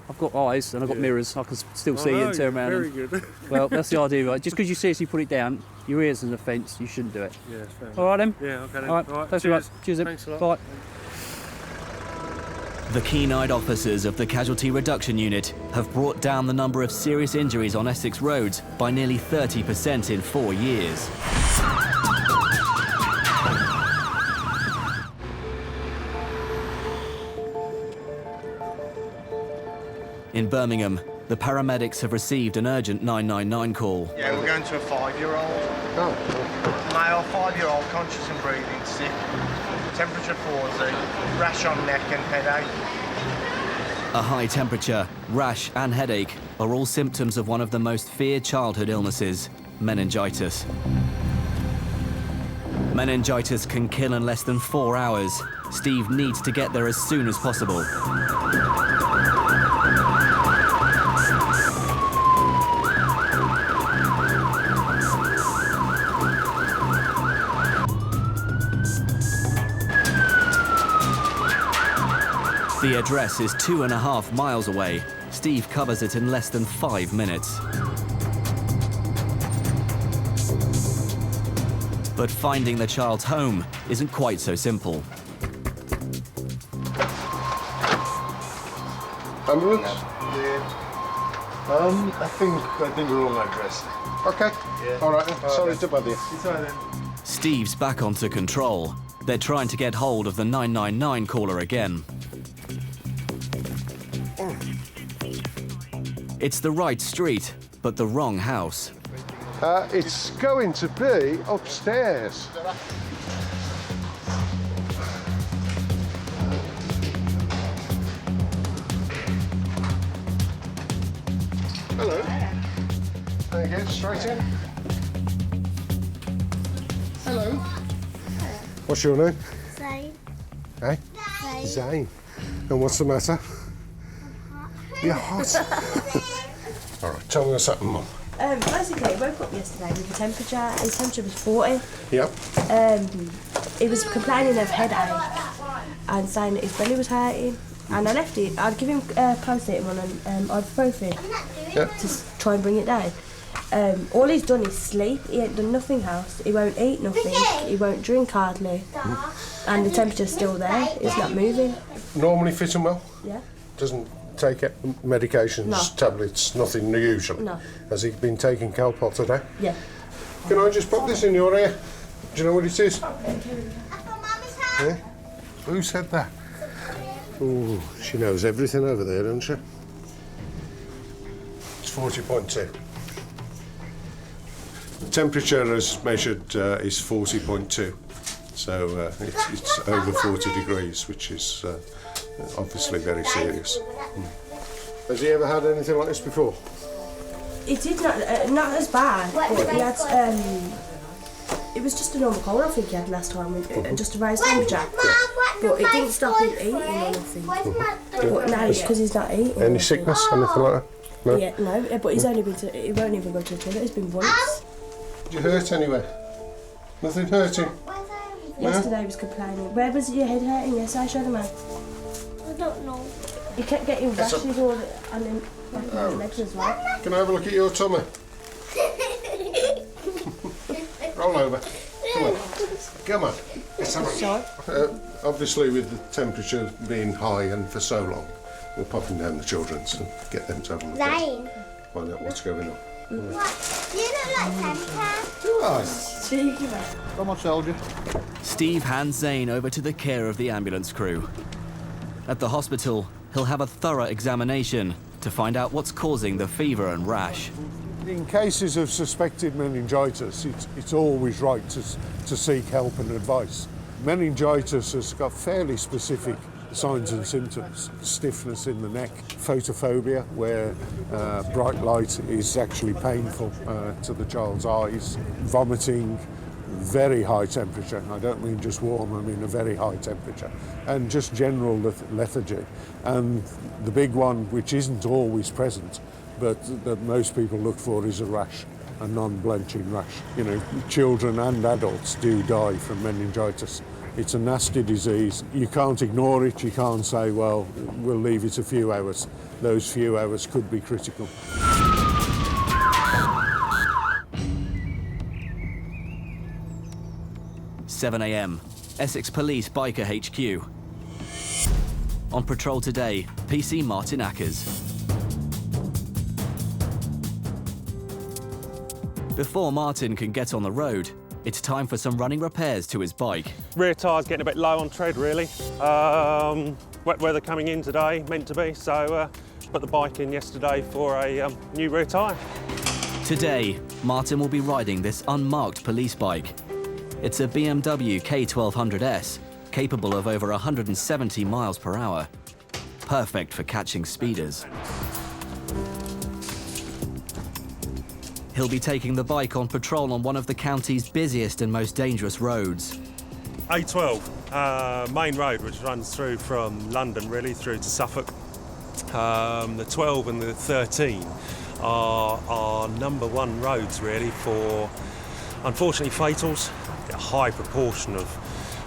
I've got eyes and I've got mirrors, I can still see you and turn around. Very good. Well, that's the idea, right? Just because you seriously put it down, your ear's an offence, you shouldn't do it. Yeah, fair enough. All right then. Yeah, okay then. All right. Thanks very much. Cheers then. Thanks a lot. Bye. The keen-eyed officers of the Casualty Reduction Unit have brought down the number of serious injuries on Essex roads by nearly 30% in 4 years. In Birmingham, the paramedics have received an urgent 999 call. Yeah, we're going to a 5-year-old. Male 5-year-old, conscious and breathing, sick. Temperature 40, rash on neck and headache. A high temperature, rash and headache are all symptoms of one of the most feared childhood illnesses, meningitis. Meningitis can kill in less than 4 hours. Steve needs to get there as soon as possible. The address is 2.5 miles away. Steve covers it in less than 5 minutes. But finding the child's home isn't quite so simple. Ambulance? I think we're wrong address. Okay. Yeah. All right. Sorry to bother you. It's all right then. Steve's back onto control. They're trying to get hold of the 999 caller again. It's the right street, but the wrong house. It's going to be upstairs. Hello. There you go, straight in. Hello. What's your name? Zane. Hey? Zane. Zane. And what's the matter? You're hot. All right, tell me what's happened, Mum. Basically, I woke up yesterday with the temperature. His temperature was 40. Yep. He was complaining of headache and saying that his belly was hurting. And I left it. I'd give him paracetamol and ibuprofen to try and bring it down. All he's done is sleep. He ain't done nothing else. He won't eat nothing. He won't drink hardly. And the temperature's still there. It's not moving. Normally fit and well? Yeah. Doesn't take medications, tablets, nothing unusual? No. Has he been taking Calpol today? Yeah. Can I just pop this in your ear? Do you know what it is? Yeah? Who said that? Ooh, she knows everything over there, doesn't she? It's 40.2. The temperature as measured is 40.2. So it's over 40 degrees, which is obviously very serious. Has he ever had anything like this before? It did not as bad, but he had, it was just a normal cold I think he had last time, just a raised temperature. But it didn't stop him eating or nothing. But now, because he's not eating. Any sickness, anything like that? No? Yeah, no, but he's only been to, he won't even go to the toilet, he's been once. Did you hurt anywhere? Nothing hurting? Yesterday he was complaining. Where was your head hurting? Yes, I showed him out. I don't know. He kept getting rashes all the, and then his legs as well. Can I have a look at your tummy? Roll over. Come on. Come on. Let's have a look. Obviously, with the temperature being high and for so long, we're popping down the children's and get them to have a look at it. Find out what's going on. What? Do you look like Santa? Do I? Come on, soldier. Steve hands Zane over to the care of the ambulance crew. At the hospital, he'll have a thorough examination to find out what's causing the fever and rash. In cases of suspected meningitis, it's always right to seek help and advice. Meningitis has got fairly specific signs and symptoms. Stiffness in the neck, photophobia, where bright light is actually painful to the child's eyes, vomiting, very high temperature. I don't mean just warm, I mean a very high temperature, and just general lethargy. And the big one, which isn't always present, but that most people look for, is a rash, a non-blenching rash. You know, children and adults do die from meningitis. It's a nasty disease. You can't ignore it. You can't say, well, we'll leave it a few hours. Those few hours could be critical. "7 a.m, Essex Police Biker HQ. On patrol today, PC Martin Ackers. Before Martin can get on the road, it's time for some running repairs to his bike. Rear tyre's getting a bit low on tread, really. Wet weather coming in today, meant to be, so put the bike in yesterday for a new rear tyre. Today, Martin will be riding this unmarked police bike. It's a BMW K1200S, capable of over 170 miles per hour. Perfect for catching speeders. He'll be taking the bike on patrol on one of the county's busiest and most dangerous roads. A12, main road, which runs through from London, really, through to Suffolk. The 12 and the 13 are our #1 roads, really, for, unfortunately, fatals. A high proportion of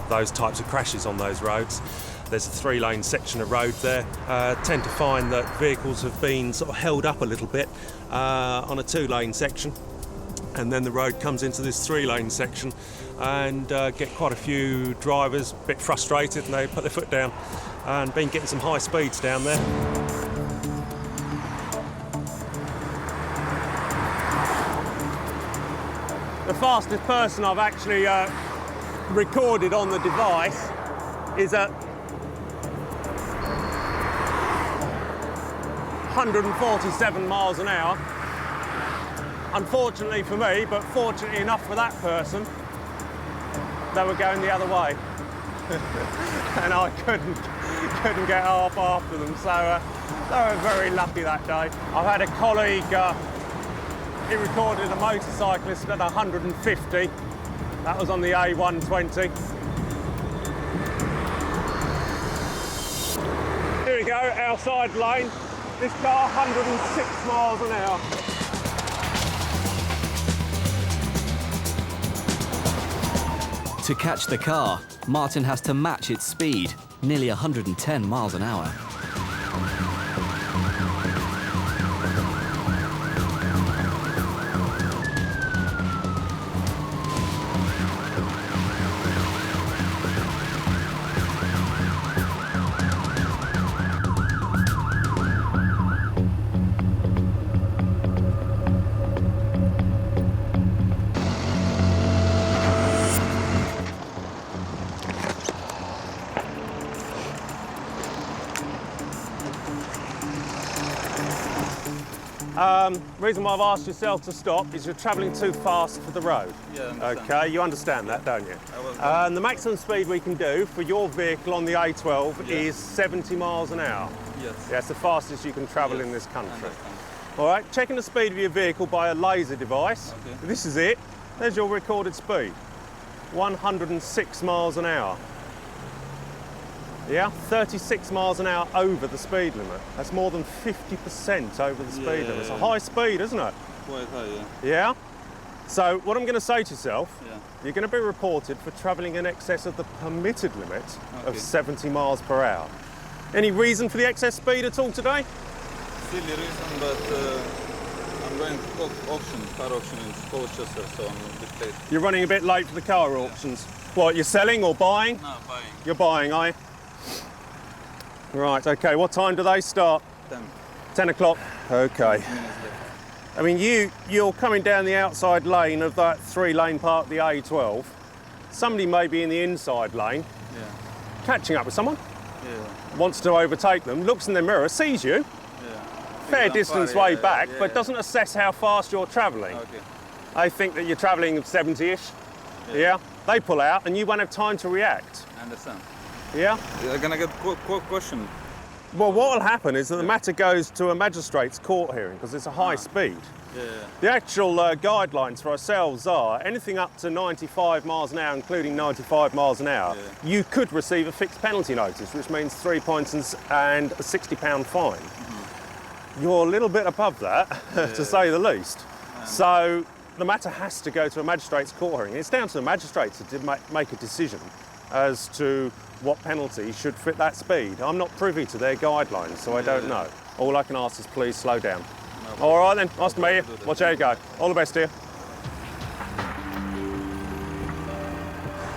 those types of crashes on those roads. There's a 3-lane section of road there. Tend to find that vehicles have been sort of held up a little bit on a 2-lane section, and then the road comes into this 3-lane section, and get quite a few drivers a bit frustrated, and they put their foot down, and been getting some high speeds down there. The fastest person I've actually recorded on the device is at 147 miles an hour. Unfortunately for me, but fortunately enough for that person, they were going the other way. And I couldn't get half after them, so they were very lucky that day. I've had a colleague, he recorded a motorcyclist at 150. That was on the A120. Here we go, outside lane. This car, 106 miles an hour. To catch the car, Martin has to match its speed, nearly 110 miles an hour. Reason why I've asked yourself to stop is you're travelling too fast for the road. Yeah, I understand. Okay, you understand that, don't you? And the maximum speed we can do for your vehicle on the A12 is 70 miles an hour. Yes. That's the fastest you can travel in this country. All right, checking the speed of your vehicle by a laser device. Okay. This is it. There's your recorded speed. 106 miles an hour. Yeah, 36 miles an hour over the speed limit. That's more than 50% over the speed limit. It's a high speed, isn't it? Quite high, yeah. Yeah? So what I'm going to say to yourself, you're going to be reported for travelling in excess of the permitted limit of 70 miles per hour. Any reason for the excess speed at all today? Silly reason, but I'm going to auction, car auction in Colchester, so I'm a bit late. You're running a bit late for the car auctions. What, you're selling or buying? No, buying. You're buying, are you? Right, okay, what time do they start? 10. 10 o'clock? Okay. I mean, you're coming down the outside lane of that 3-lane part of the A12. Somebody may be in the inside lane, catching up with someone, wants to overtake them, looks in the mirror, sees you, fair distance way back, but doesn't assess how fast you're travelling. Okay. They think that you're travelling 70-ish, They pull out and you won't have time to react. I understand. Yeah? I'm gonna get question. Well, what will happen is that the matter goes to a magistrate's court hearing because it's a high speed. The actual guidelines for ourselves are anything up to 95 miles an hour, including 95 miles an hour, you could receive a fixed penalty notice, which means 3 points and a £60 fine. You're a little bit above that, to say the least. So the matter has to go to a magistrate's court hearing. It's down to the magistrates to make a decision as to what penalty should fit that speed. I'm not privy to their guidelines, so I don't know. All I can ask is please slow down. All right then, nice to meet you. Watch how you go. All the best to you.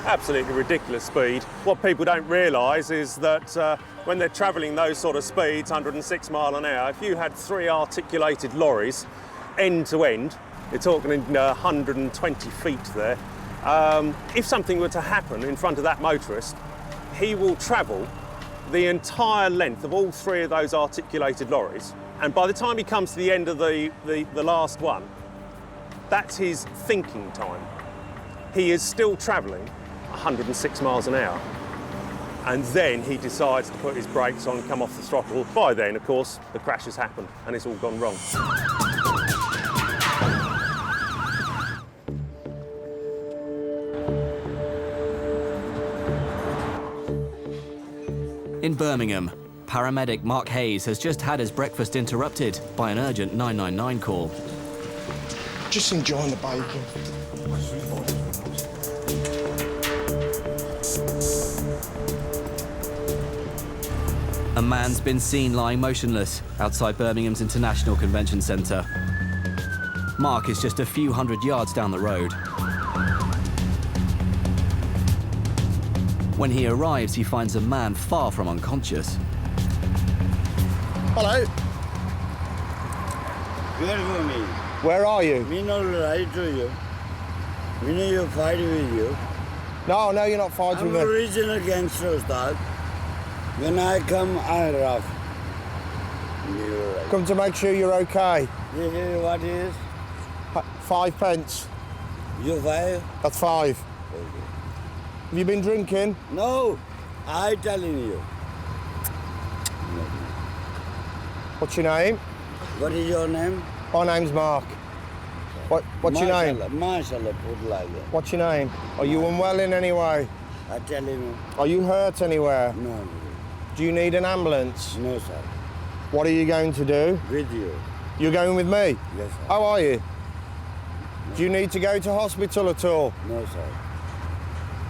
Absolutely ridiculous speed. What people don't realise is that when they're travelling those sort of speeds, 106 mile an hour, if you had 3 articulated lorries, end to end, you're talking in 120 feet there. If something were to happen in front of that motorist, he will travel the entire length of all 3 of those articulated lorries, and by the time he comes to the end of the last one, that's his thinking time. He is still travelling 106 miles an hour, and then he decides to put his brakes on and come off the throttle. By then, of course, the crash has happened and it's all gone wrong. Birmingham, paramedic Mark Hayes has just had his breakfast interrupted by an urgent 999 call. Just enjoying the bacon. A man's been seen lying motionless outside Birmingham's International Convention Centre. Mark is just a few hundred yards down the road. When he arrives, he finds a man far from unconscious. Hello. Where for me? Where are you? Me not right to you. Me know you fight with you. No, you're not fighting I'm with me. original gangster style. When I come, I rough. Right. Come to make sure you're okay. Yeah, what is? 5 pence. You 5? That's 5. Okay. Have you been drinking? No, I telling you. What's your name? What is your name? My name's Mark. What's your name? Mashallah, put like that. What's your name? Are you unwell in any way? I tell you. Are you hurt anywhere? No. Do you need an ambulance? No, sir. What are you going to do? With you. You're going with me? Yes, sir. How are you? No. Do you need to go to hospital at all? No, sir.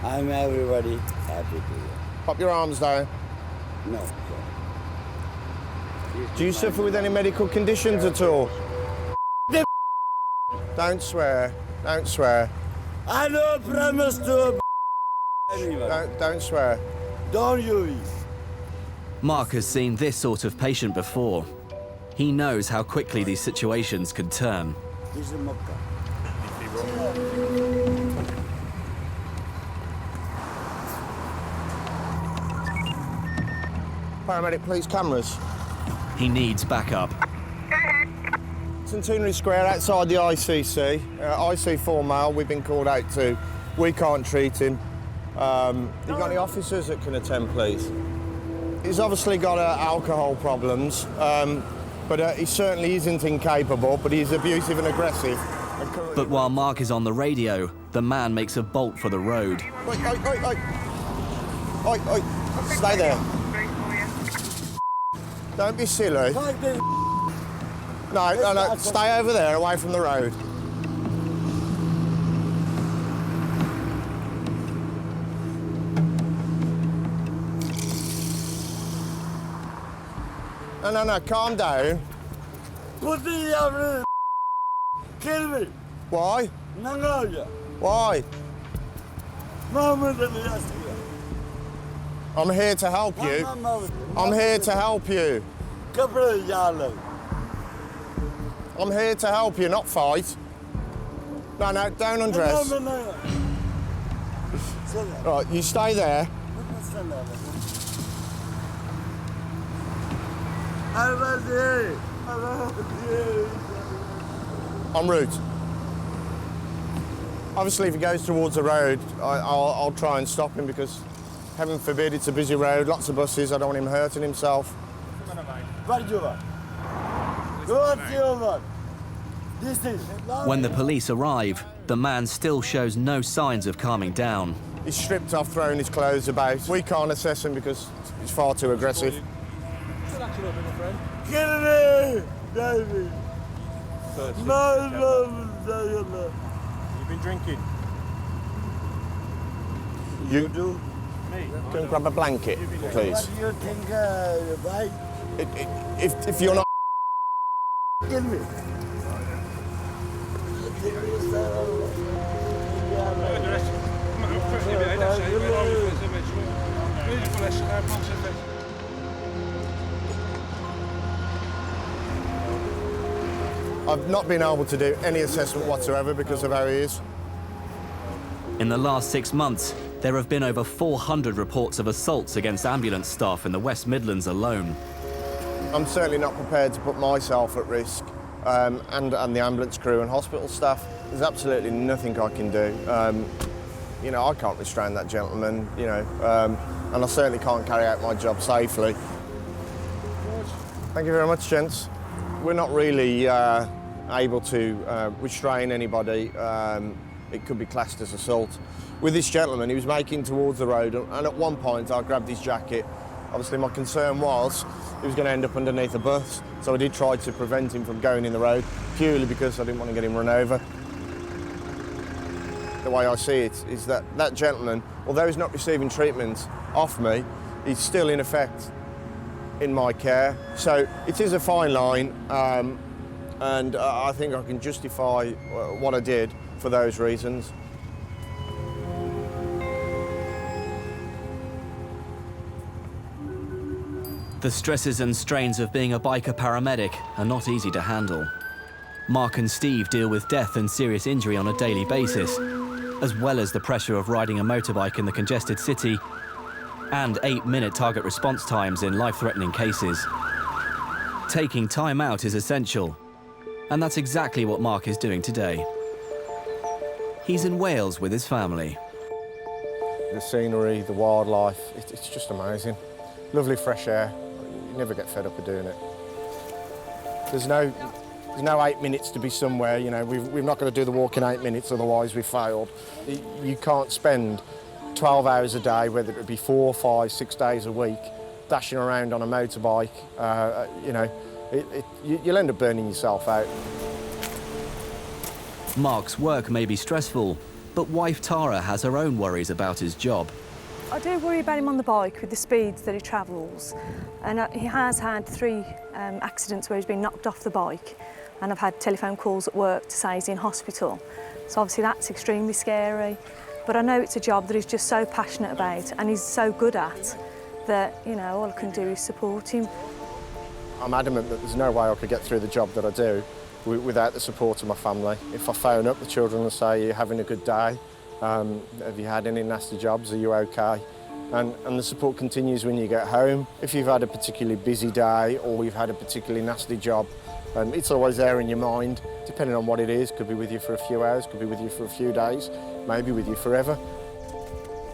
I'm everybody happy to you. Pop your arms down. No, sir. Do you suffer with any medical conditions at all? Don't swear. Don't swear. I no promise to Don't swear. Don't you? Mark has seen this sort of patient before. He knows how quickly these situations can turn. This is Makkah. Paramedic, please, cameras. He needs backup. Centenary Square outside the ICC. IC4 male we've been called out to. We can't treat him. You got any officers that can attend, please? He's obviously got alcohol problems, but he certainly isn't incapable, but he's abusive and aggressive. But while Mark is on the radio, the man makes a bolt for the road. Oi. Stay there. Don't be silly. No, stay over there, away from the road. No, calm down. Put me over. Kill me. Why? No. Why? I'm here to help you. I'm here to help you. I'm here to help you, not fight. No, don't undress. Right, you stay there. En route. Obviously, if he goes towards the road, I'll try and stop him because, heaven forbid, it's a busy road, lots of buses. I don't want him hurting himself. When the police arrive, the man still shows no signs of calming down. He's stripped off, throwing his clothes about. We can't assess him because he's far too aggressive. Kill me, baby. No. You've been drinking? You do? Me? Can you grab a blanket, please? What do you think, right? If you're not... Kill me. I've not been able to do any assessment whatsoever because of how he is. In the last 6 months, there have been over 400 reports of assaults against ambulance staff in the West Midlands alone. I'm certainly not prepared to put myself at risk and the ambulance crew and hospital staff. There's absolutely nothing I can do. You know, I can't restrain that gentleman, you know, and I certainly can't carry out my job safely. Thank you very much, gents. We're not really able to restrain anybody. It could be classed as assault. With this gentleman, he was making towards the road, and at one point I grabbed his jacket Obviously my concern was he was going to end up underneath a bus, so I did try to prevent him from going in the road, purely because I didn't want to get him run over. The way I see it is that that gentleman, although he's not receiving treatment off me, he's still in effect in my care. So it is a fine line, and I think I can justify what I did for those reasons. The stresses and strains of being a biker paramedic are not easy to handle. Mark and Steve deal with death and serious injury on a daily basis, as well as the pressure of riding a motorbike in the congested city and 8-minute target response times in life-threatening cases. Taking time out is essential, and that's exactly what Mark is doing today. He's in Wales with his family. The scenery, the wildlife, it's just amazing. Lovely fresh air. You never get fed up of doing it. There's no 8 minutes to be somewhere, you know, we've not got to do the walk in 8 minutes, otherwise we've failed. You can't spend 12 hours a day, whether it be 4, 5, 6 days a week, dashing around on a motorbike. You know, you'll end up burning yourself out. Mark's work may be stressful, but wife Tara has her own worries about his job. I do worry about him on the bike with the speeds that he travels, and he has had 3 accidents where he's been knocked off the bike, and I've had telephone calls at work to say he's in hospital. So obviously that's extremely scary, but I know it's a job that he's just so passionate about and he's so good at that, you know, all I can do is support him. I'm adamant that there's no way I could get through the job that I do without the support of my family. If I phone up, the children will say, "Are you having a good day? Have you had any nasty jobs? Are you okay?" And the support continues when you get home. If you've had a particularly busy day or you've had a particularly nasty job, it's always there in your mind, depending on what it is. Could be with you for a few hours, could be with you for a few days, maybe with you forever.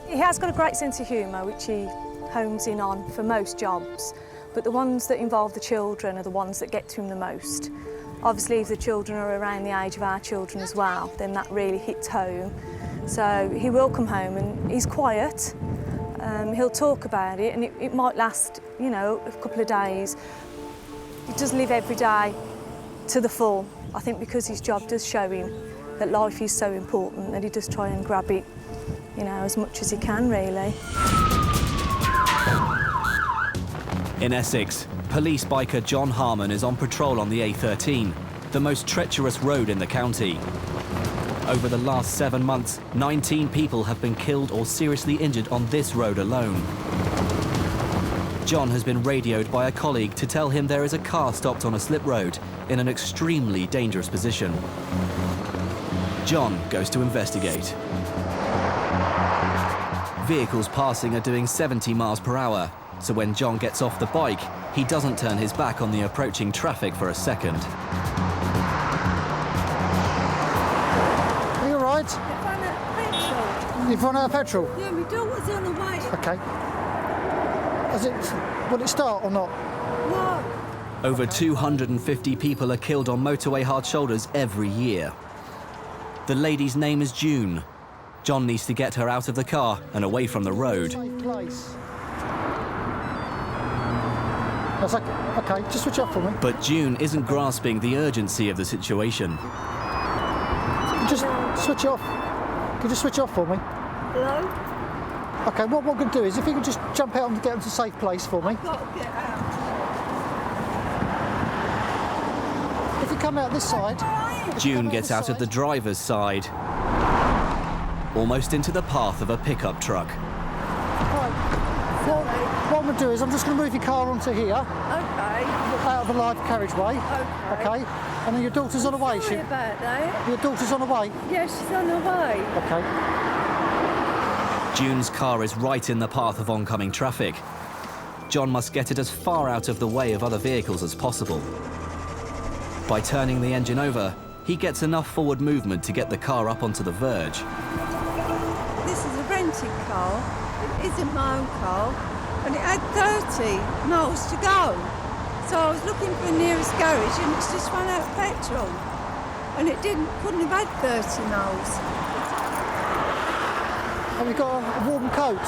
He has got a great sense of humour, which he hones in on for most jobs, but the ones that involve the children are the ones that get to him the most. Obviously, if the children are around the age of our children as well, then that really hits home. So he will come home and he's quiet. He'll talk about it and it might last, you know, a couple of days. He does live every day to the full. I think because his job does show him that life is so important that he does try and grab it, you know, as much as he can, really. In Essex, police biker John Harmon is on patrol on the A13, the most treacherous road in the county. Over the last 7 months, 19 people have been killed or seriously injured on this road alone. John has been radioed by a colleague to tell him there is a car stopped on a slip road in an extremely dangerous position. John goes to investigate. Vehicles passing are doing 70 miles per hour, so when John gets off the bike, he doesn't turn his back on the approaching traffic for a second. Are you all right? We've run out of petrol. You've run out of petrol? Yeah, my daughter's on the way. OK. Will it start or not? No. Over 250 people are killed on motorway hard shoulders every year. The lady's name is June. John needs to get her out of the car and away from the road. That's OK, just switch off for me. But June isn't grasping the urgency of the situation. Just switch off. Can you just switch off for me? Hello? OK, what we're going to do is if you can just jump out and get into a safe place for me. I've got to get out. If you come out this side. June gets out of the driver's side, almost into the path of a pickup truck. Right. What I'm going to do is I'm just going to move your car onto here. Okay. Out of the live carriageway. Okay. And then your daughter's on the way. Sorry about that. Your daughter's on the way? Yes, she's on the way. OK. June's car is right in the path of oncoming traffic. John must get it as far out of the way of other vehicles as possible. By turning the engine over, he gets enough forward movement to get the car up onto the verge. This is a rented car. It isn't my own car. And it had 30 miles to go. So I was looking for the nearest garage and it's just run out of petrol. And it couldn't have had 30 miles. Have you got a warm coat?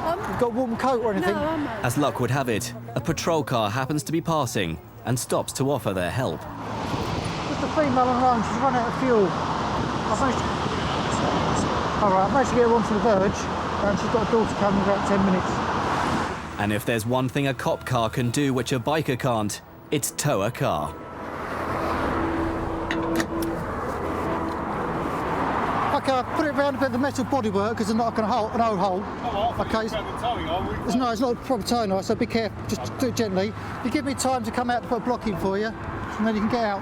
You've got a warm coat or anything? As luck would have it, a patrol car happens to be passing and stops to offer their help. Just a female on her own, she's run out of fuel. I managed to get her onto the verge, and she's got a daughter coming in about 10 minutes. And if there's one thing a cop car can do which a biker can't, it's tow a car. Okay, I put it round a bit of the metal bodywork because it's not an old hole. Okay. It's not proper towing, so be careful, just do it gently. You give me time to come out to put a block in for you, and then you can get out.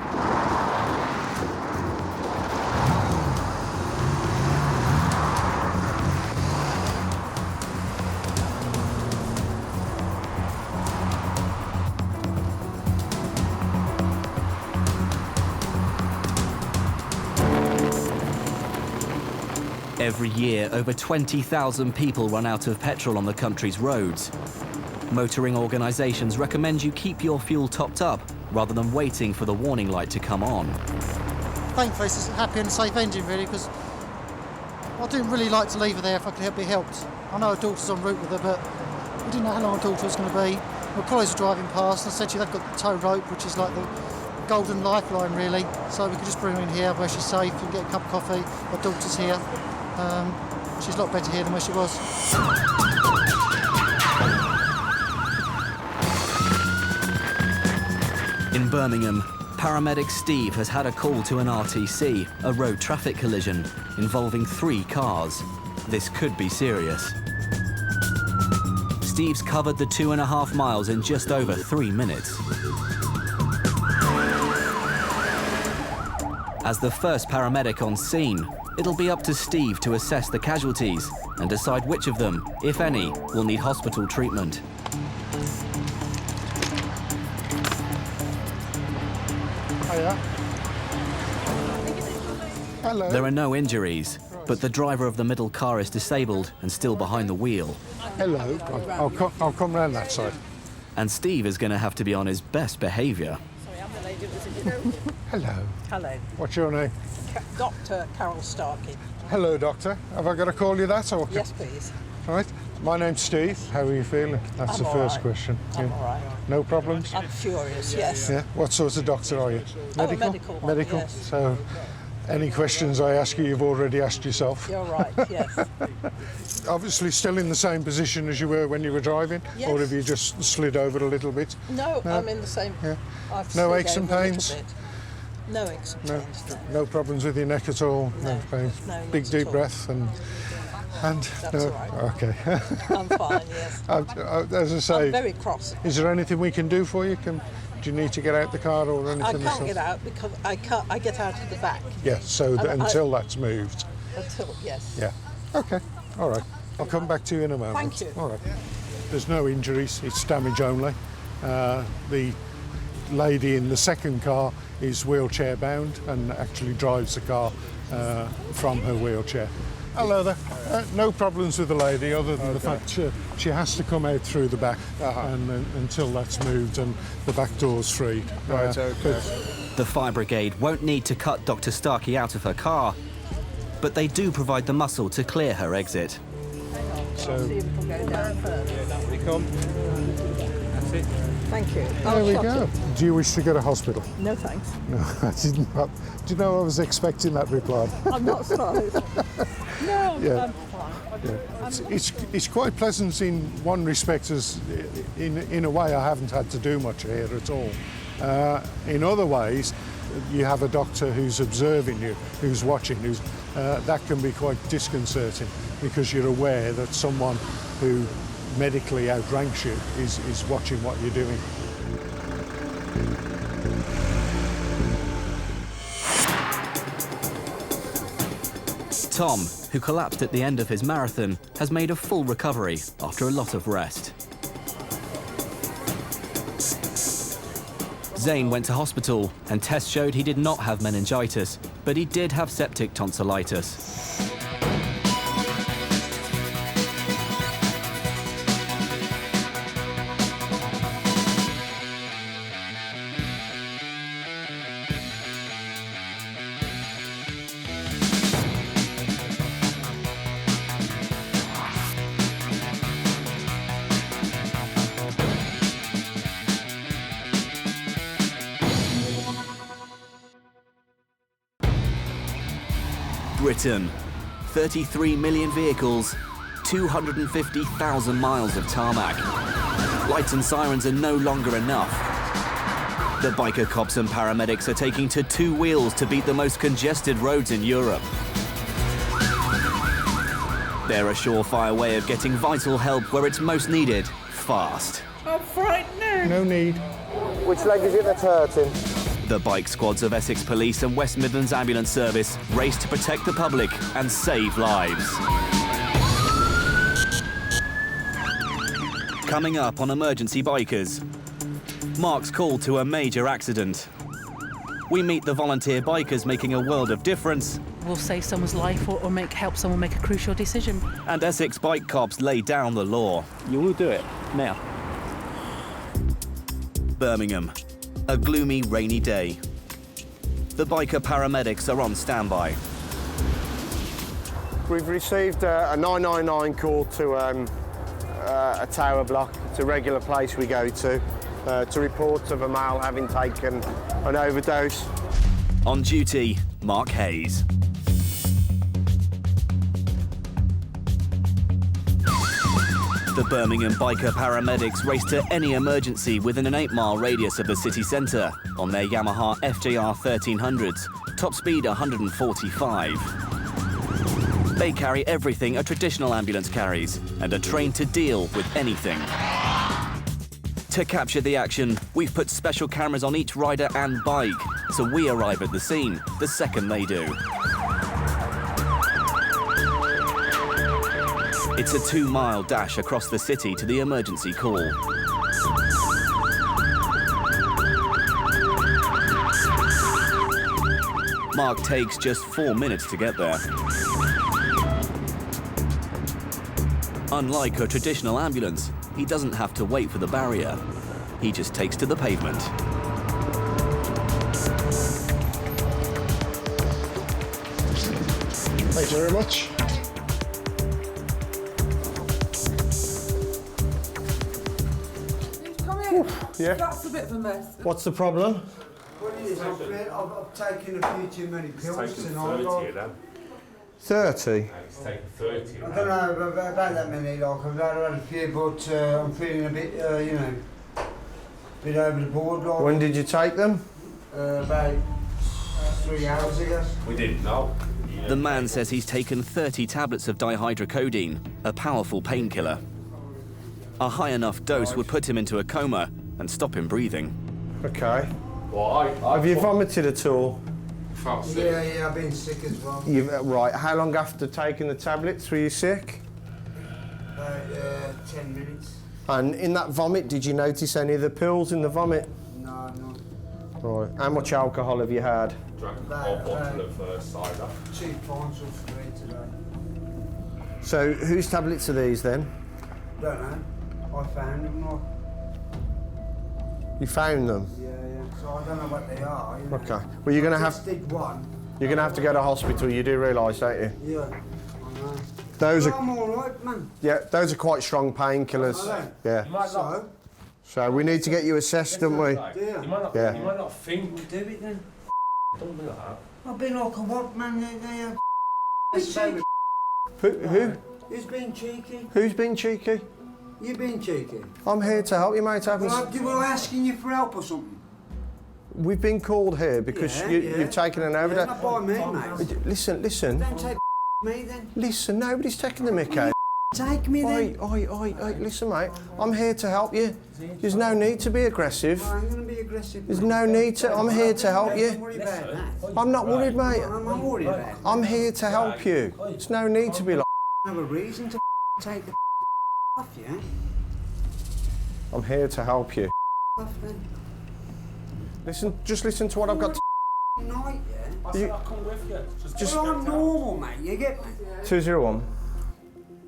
Every year, over 20,000 people run out of petrol on the country's roads. Motoring organisations recommend you keep your fuel topped up rather than waiting for the warning light to come on. Thankfully, it's a happy and safe engine, really, because I didn't really like to leave her there if I could be helped. I know her daughter's en route with her, but we didn't know how long her daughter was going to be. My colleagues were driving past, and essentially they've got the tow rope, which is like the golden lifeline, really. So we could just bring her in here where she's safe and get a cup of coffee. Her daughter's here. She's a lot better here than where she was. In Birmingham, paramedic Steve has had a call to an RTC, a road traffic collision, involving 3 cars. This could be serious. Steve's covered the 2.5 miles in just over 3 minutes. As the first paramedic on scene, it'll be up to Steve to assess the casualties and decide which of them, if any, will need hospital treatment. Hiya. Hello. There are no injuries, but the driver of the middle car is disabled and still behind the wheel. Hello. I'll come round that side. And Steve is going to have to be on his best behaviour. Hello. Hello. What's your name? Dr. Carol Starkey. Hello, Doctor. Have I got to call you that? Or... Yes, please. Right. My name's Steve. How are you feeling? That's I'm the all first right. question. I'm all right. No problems? I'm furious, yes. Yeah. What sort of doctor are you? Oh, a medical one, Medical? yes. So, any questions I ask you, you've already asked yourself? You're right, yes. Obviously still in the same position as you were when you were driving? Yes. Or have you just slid over a little bit? No, I'm in the same... Yeah. I've No slid aches and over a pains? little bit. No aches and pains, No problems with your neck at all? No pains? no, Big not deep at all. breath and That's no, all right. okay. I'm fine, yes. As I say, I'm very cross. is there anything we can do for you? Do you need to get out the car or anything? I can't get out because I get out of the back. Yeah, so And until that's moved. Until, yes. Yeah. Okay. All right. I'll come back to you in a moment. Thank you. All right. There's no injuries. It's damage only. The lady in the second car is wheelchair bound and actually drives the car from her wheelchair. Hello there. No problems with the lady other than the fact she has to come out through the back and until that's moved and the back door's freed. Right, okay. The fire brigade won't need to cut Dr. Starkey out of her car, but they do provide the muscle to clear her exit. So, we come. That's it. Thank you. there we go. Do you wish to go to hospital? No, thanks. No, I didn't. Do you know I was expecting that reply? I'm not surprised. No, Yeah. I'm fine. Yeah. It's quite pleasant in one respect, as in a way I haven't had to do much here at all. In other ways, you have a doctor who's observing you, who's watching, that can be quite disconcerting because you're aware that someone who medically outranks you is watching what you're doing. Tom, who collapsed at the end of his marathon, has made a full recovery after a lot of rest. Zane went to hospital and tests showed he did not have meningitis, but he did have septic tonsillitis. Britain. 33 million vehicles, 250,000 miles of tarmac. Lights and sirens are no longer enough. The biker cops and paramedics are taking to two wheels to beat the most congested roads in Europe. They're a surefire way of getting vital help where it's most needed, fast. I'm frightened. No need. Which leg is it that's hurting? The bike squads of Essex Police and West Midlands Ambulance Service race to protect the public and save lives. Coming up on Emergency Bikers, Mark's call to a major accident. We meet the volunteer bikers making a world of difference. Will save someone's life or help someone make a crucial decision. And Essex bike cops lay down the law. You will do it, now. Birmingham, a gloomy, rainy day. The biker paramedics are on standby. We've received a 999 call to a tower block. It's a regular place we go to report of a male having taken an overdose. On duty, Mark Hayes. The Birmingham biker paramedics race to any emergency within an 8-mile radius of the city centre on their Yamaha FJR 1300s, top speed 145. They carry everything a traditional ambulance carries and are trained to deal with anything. To capture the action, we've put special cameras on each rider and bike, so we arrive at the scene the second they do. It's a 2-mile dash across the city to the emergency call. Mark takes just 4 minutes to get there. Unlike a traditional ambulance, he doesn't have to wait for the barrier. He just takes to the pavement. Thank you very much. Yeah. That's a bit of a mess. What's the problem? What it is, I've taken a few too many pills tonight. 30? I don't know about that many, like I've had a few, but I'm feeling a bit, you know, a bit over the board. Like. When did you take them? About 3 hours ago. We didn't know. The man says he's taken 30 tablets of dihydrocodone, a powerful painkiller. A high enough dose would put him into a coma and stop him breathing. Okay. Have you vomited at all? Yeah, I've been sick as well. Right, how long after taking the tablets were you sick? About 10 minutes. And in that vomit, did you notice any of the pills in the vomit? No. Right, how much alcohol have you had? Drank a whole bottle of cider. 2 pints or 3 today. So, whose tablets are these then? Don't know. I found them. Like. You found them? Yeah. So I don't know what they are. You know. Okay. Well, you're going to have... Did one. You're going to have to go to hospital, you do realise, don't you? Yeah, I know. Those well, are... I'm all right, man. Yeah, those are quite strong painkillers. Yeah. So we need to get you assessed, don't we? Yeah. You might not think. We'll do it then. Don't do that. I've been like a what, man? Who? Who's been cheeky? Who's been cheeky? You been cheeky? I'm here to help you, mate. We're asking you for help or something. We've been called here because you've taken an overdose. Not by me, mate. Listen. Don't take me then. Listen, nobody's taking the mick out. Take me then. Oi, listen, mate. I'm here to help you. There's no need to be aggressive. I'm going to be aggressive. There's no need to. I'm here to help you. Don't worry about that. I'm not worried, mate. I'm not worried about it. I'm here to help you. There's no need to be like. I have a reason to take the off you. I'm here to help you. Off then. Just listen to what I've got to... Night, yeah? I said I'll come with you. Just well, I'm normal, mate. You get me? 201.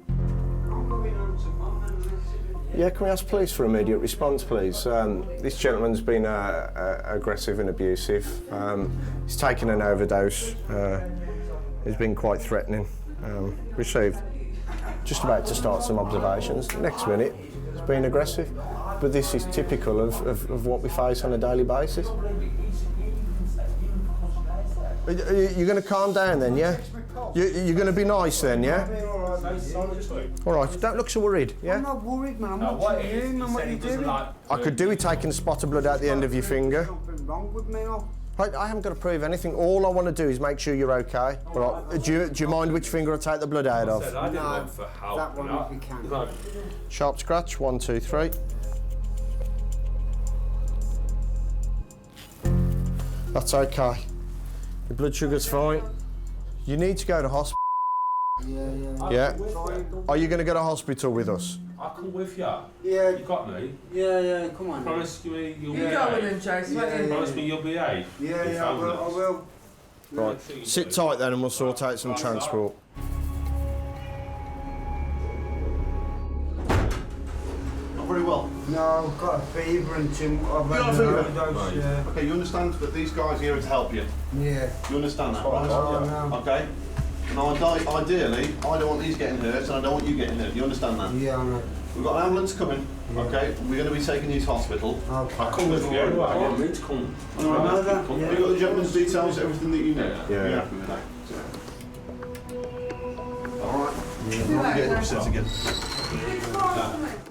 I'm going on to mum and Yeah, can we ask police for immediate response, please? This gentleman's been aggressive and abusive. He's taken an overdose. He's been quite threatening. Received. Just about to start some observations. Next minute, he's been aggressive. But this is typical of what we face on a daily basis. You're going to calm down then, yeah? You're going to be nice then, yeah? All right, don't look so worried, yeah? I'm not worried, man. I'm watching you, man. What are you doing? I could do with taking a spot of blood out the end of your finger. Something wrong with me, no? I haven't got to prove anything. All I want to do is make sure you're okay. All right. Do you mind which finger I take the blood out of? No, that one if you can. Sharp scratch, 1, 2, 3. That's okay. Your blood sugar's fine. You need to go to hospital. Yeah? Are you going to go to hospital with us? I'll come with you. Yeah. You got me? Yeah, come on. Promise me you'll You go with him, Jason. Promise me you'll behave. Yeah, I will. Right. Sit tight then and we'll sort out some transport. Not very well. No, I've got a fever and I've got a fever? overdose, yeah. Okay, you understand that these guys are here to help you? Yeah. You understand that, right? Oh, no. Okay. Now, ideally, I don't want these getting hurt and I don't want you getting hurt. You understand that? Yeah, I know. We've got an ambulance coming, okay? We're going to be taking you to hospital. Okay. I'll come with you. I want me to come. All right, I know that, Have yeah. you got the gentleman's details, everything that you need? Yeah. You're happy with that? All right. Yeah. Get it set again.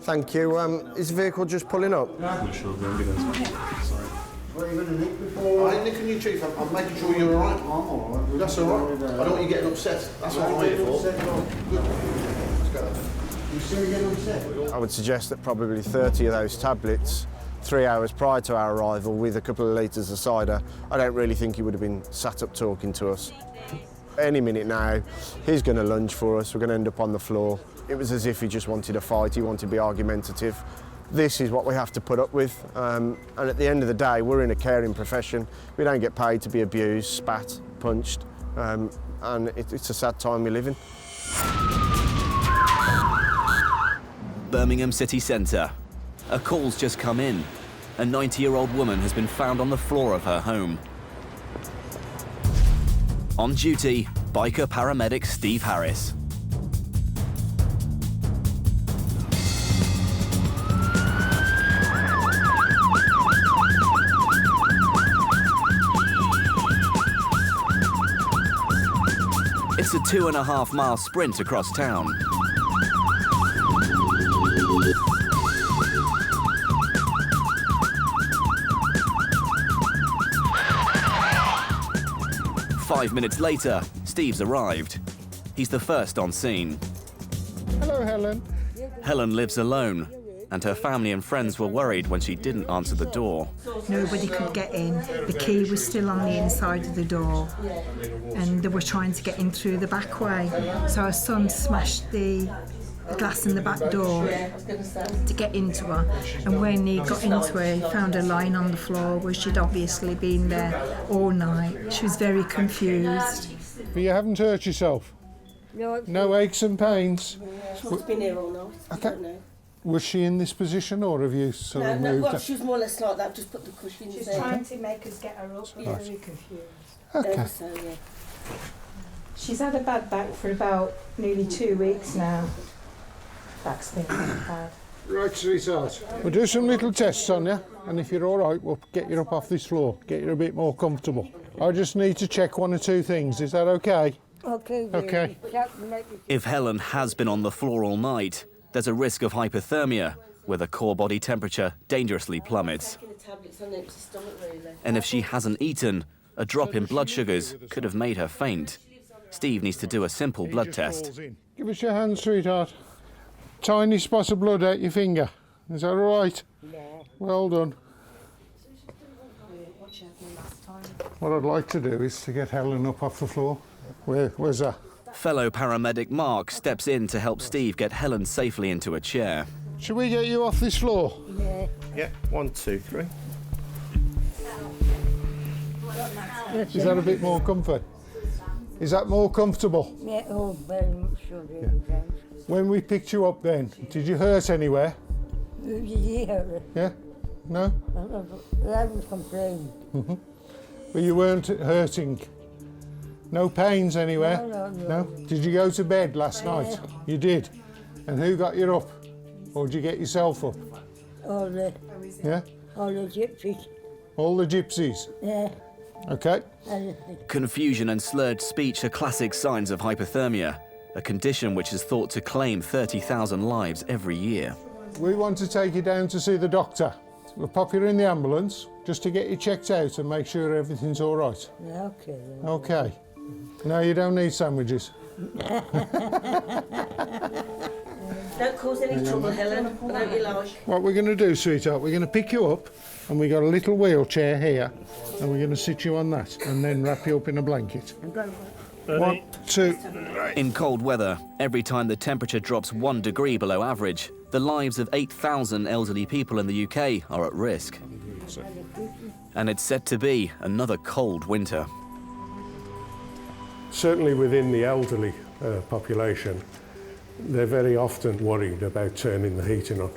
Thank you. Is the vehicle just pulling up? What are you going to nick before? I ain't nicking you, Chief. I'm making sure you're all right. I'm all right. That's all right. I don't want you getting upset. That's what I'm here for. Let's go. You still getting upset? I would suggest that probably 30 of those tablets, 3 hours prior to our arrival, with a couple of litres of cider, I don't really think he would have been sat up talking to us. Any minute now, he's going to lunge for us. We're going to end up on the floor. It was as if he just wanted a fight. He wanted to be argumentative. This is what we have to put up with. And at the end of the day, we're in a caring profession. We don't get paid to be abused, spat, punched. And it's a sad time we live in. Birmingham city centre. A call's just come in. A 90-year-old woman has been found on the floor of her home. On duty, biker paramedic Steve Harris. It's a 2.5-mile sprint across town. Five minutes later, Steve's arrived. He's the first on scene. Hello, Helen. Helen lives alone, and her family and friends were worried when she didn't answer the door. Nobody could get in. The key was still on the inside of the door, and they were trying to get in through the back way. So our son smashed the glass in the back door to get into her, and when he got into her, he found her lying on the floor where she'd obviously been there all night. She was very confused. But you haven't hurt yourself? No aches and pains? She's been here all night. Okay. Was she in this position, or have you sort of moved well, her? she was more or less like that, just put the cushions She's in. trying to make us get her up. We're Right. very confused. Okay. So, yeah. She's had a bad back for about nearly 2 weeks now. Back's been bad. Right, sweetheart. We'll do some little tests on you, and if you're all right, we'll get you up off this floor, get you a bit more comfortable. I just need to check 1 or 2 things. Is that okay? Okay. Okay. If Helen has been on the floor all night, there's a risk of hypothermia, where the core body temperature dangerously plummets. Taking the tablets on empty stomach, really. And if she hasn't eaten, a drop in blood sugars could have made her faint. Steve needs to do a simple blood test. Give us your hand, sweetheart. Tiny spot of blood out your finger. Is that all right? No. Well done. What I'd like to do is to get Helen up off the floor. Where's that? Fellow paramedic Mark steps in to help Steve get Helen safely into a chair. Should we get you off this floor? Yeah. Yeah, 1, 2, 3. Is that a bit more comfort? Is that more comfortable? Yeah, oh, very much so, really, thanks. When we picked you up then, did you hurt anywhere? Yeah. Yeah? No? I was complaining. But you weren't hurting? No pains anywhere? No. Did you go to bed last night? You did? And who got you up? Or did you get yourself up? All the Yeah? gypsies. All the gypsies? Yeah. Okay. Confusion and slurred speech are classic signs of hypothermia, a condition which is thought to claim 30,000 lives every year. We want to take you down to see the doctor. We'll pop you in the ambulance just to get you checked out and make sure everything's all right. Okay. Okay. No, you don't need sandwiches. Don't cause any trouble, Helen. I don't you like. What we're going to do, sweetheart, we're going to pick you up and we've got a little wheelchair here and we're going to sit you on that and then wrap you up in a blanket. 1, 2... In cold weather, every time the temperature drops 1 degree below average, the lives of 8,000 elderly people in the UK are at risk. And it's set to be another cold winter. Certainly within the elderly population, they're very often worried about turning the heating on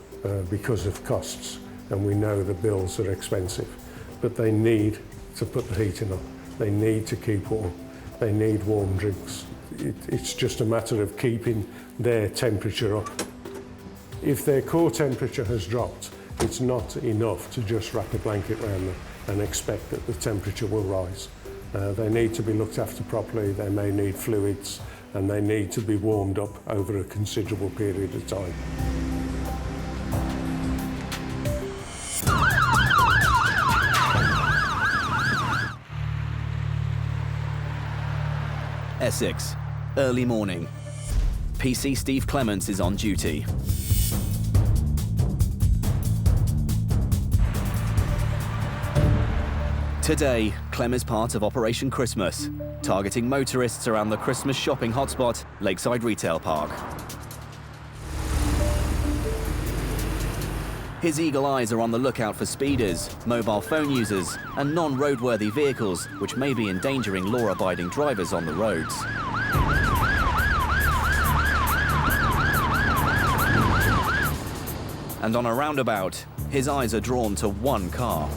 because of costs, and we know the bills are expensive, but they need to put the heating on. They need to keep warm. They need warm drinks. It's just a matter of keeping their temperature up. If their core temperature has dropped, it's not enough to just wrap a blanket around them and expect that the temperature will rise. They need to be looked after properly, they may need fluids, and they need to be warmed up over a considerable period of time. Essex, early morning. PC Steve Clements is on duty. Today, Clem is part of Operation Christmas, targeting motorists around the Christmas shopping hotspot, Lakeside Retail Park. His eagle eyes are on the lookout for speeders, mobile phone users, and non-roadworthy vehicles which may be endangering law-abiding drivers on the roads. And on a roundabout, his eyes are drawn to one car.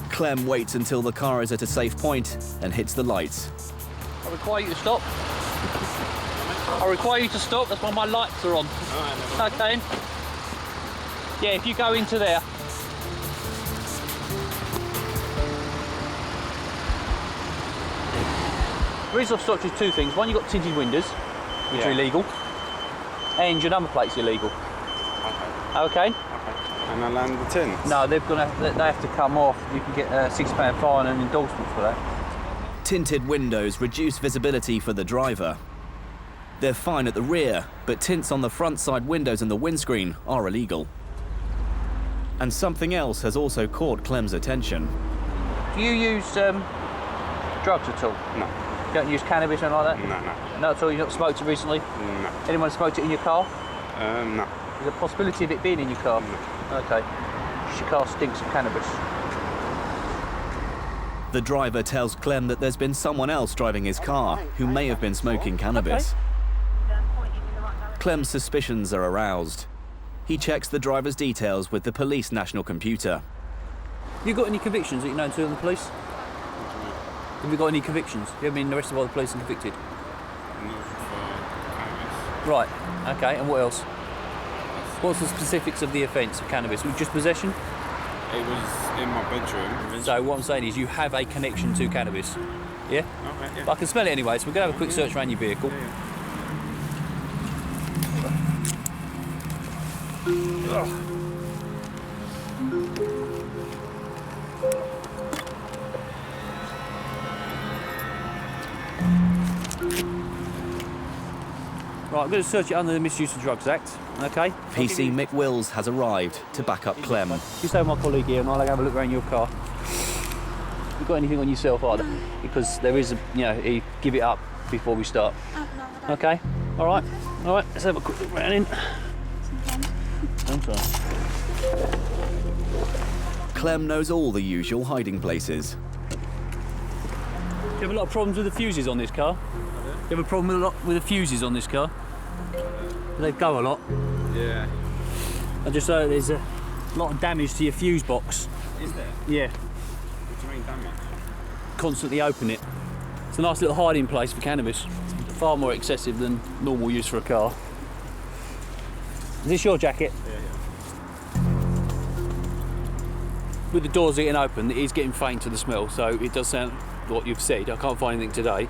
Clem waits until the car is at a safe point and hits the lights. I require you to stop. I require you to stop, that's why my lights are on. Okay. Yeah, if you go into there. The reason I've stopped you is two things. One, you've got tinted windows, which are illegal, and your number plate's illegal. Okay? And I land the tins? No, they have to come off. You can get a £6 fine and endorsement for that. Tinted windows reduce visibility for the driver. They're fine at the rear, but tints on the front side windows and the windscreen are illegal. And something else has also caught Clem's attention. Do you use drugs at all? No. You don't use cannabis or anything like that? No. Not at all? You've not smoked it recently? No. Anyone smoked it in your car? No. There's a possibility of it being in your car? No. Okay. Your car stinks of cannabis. The driver tells Clem that there's been someone else driving his car who may have been smoking cannabis. Okay. Clem's suspicions are aroused. He checks the driver's details with the police national computer. Have you got any convictions that you know to on the police? Have you got any convictions? Have you ever been arrested by the police and convicted? Right, okay, and what else? What's the specifics of the offence of cannabis? Was it just possession? It was in my bedroom. So what I'm saying is you have a connection to cannabis. Yeah? Okay, yeah. But I can smell it anyway, so we're going to have a quick search around your vehicle. Right, I'm going to search it under the Misuse of Drugs Act, okay? PC Mick Wills has arrived to back up Clem. You stay with my colleague here and I'll have a look around your car. You got anything on yourself either? Because there is, you give it up before we start. Okay? All right, let's have a quick look around in. Clem knows all the usual hiding places. Do you have a lot of problems with the fuses on this car? Do you have a problem with the fuses on this car? They go a lot. Yeah. I just know there's a lot of damage to your fuse box. Is there? Yeah. What do you mean damage? Constantly open it. It's a nice little hiding place for cannabis. It's far more excessive than normal use for a car. Is this your jacket? Yeah. with the doors getting open, it is getting faint to the smell, so it does sound what you've said. I can't find anything today.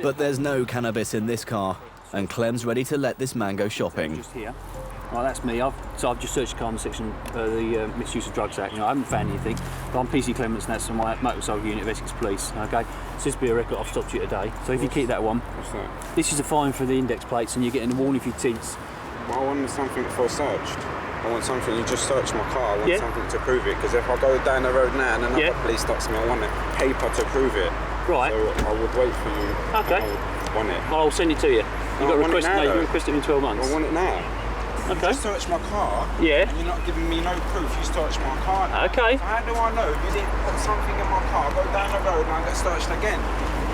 But there's no cannabis in this car, and Clem's ready to let this man go shopping. Just here. Right, that's me. I've just searched the car in the section, the Misuse of Drugs Act. You know, I haven't found anything, but I'm PC Clements, and that's from my motorcycle unit of Essex Police. Okay, so this will be a record I've stopped you today. So if you keep that one, What's that? this is a fine for the index plates, and you're getting a warning for your tints. Well, I want something for searched. I want something, you just search my car, I want something to prove it, because if I go down the road now and another police stops me, I want a paper to prove it. Right. So I would wait for you. Okay. I would want it. I'll send it to you. You've got to request it now, you request it in 12 months. I want it now. Okay. You just search my car, yeah, and you're not giving me no proof, you search my car now. Okay. So how do I know you didn't put something in my car, go down the road and I get searched again?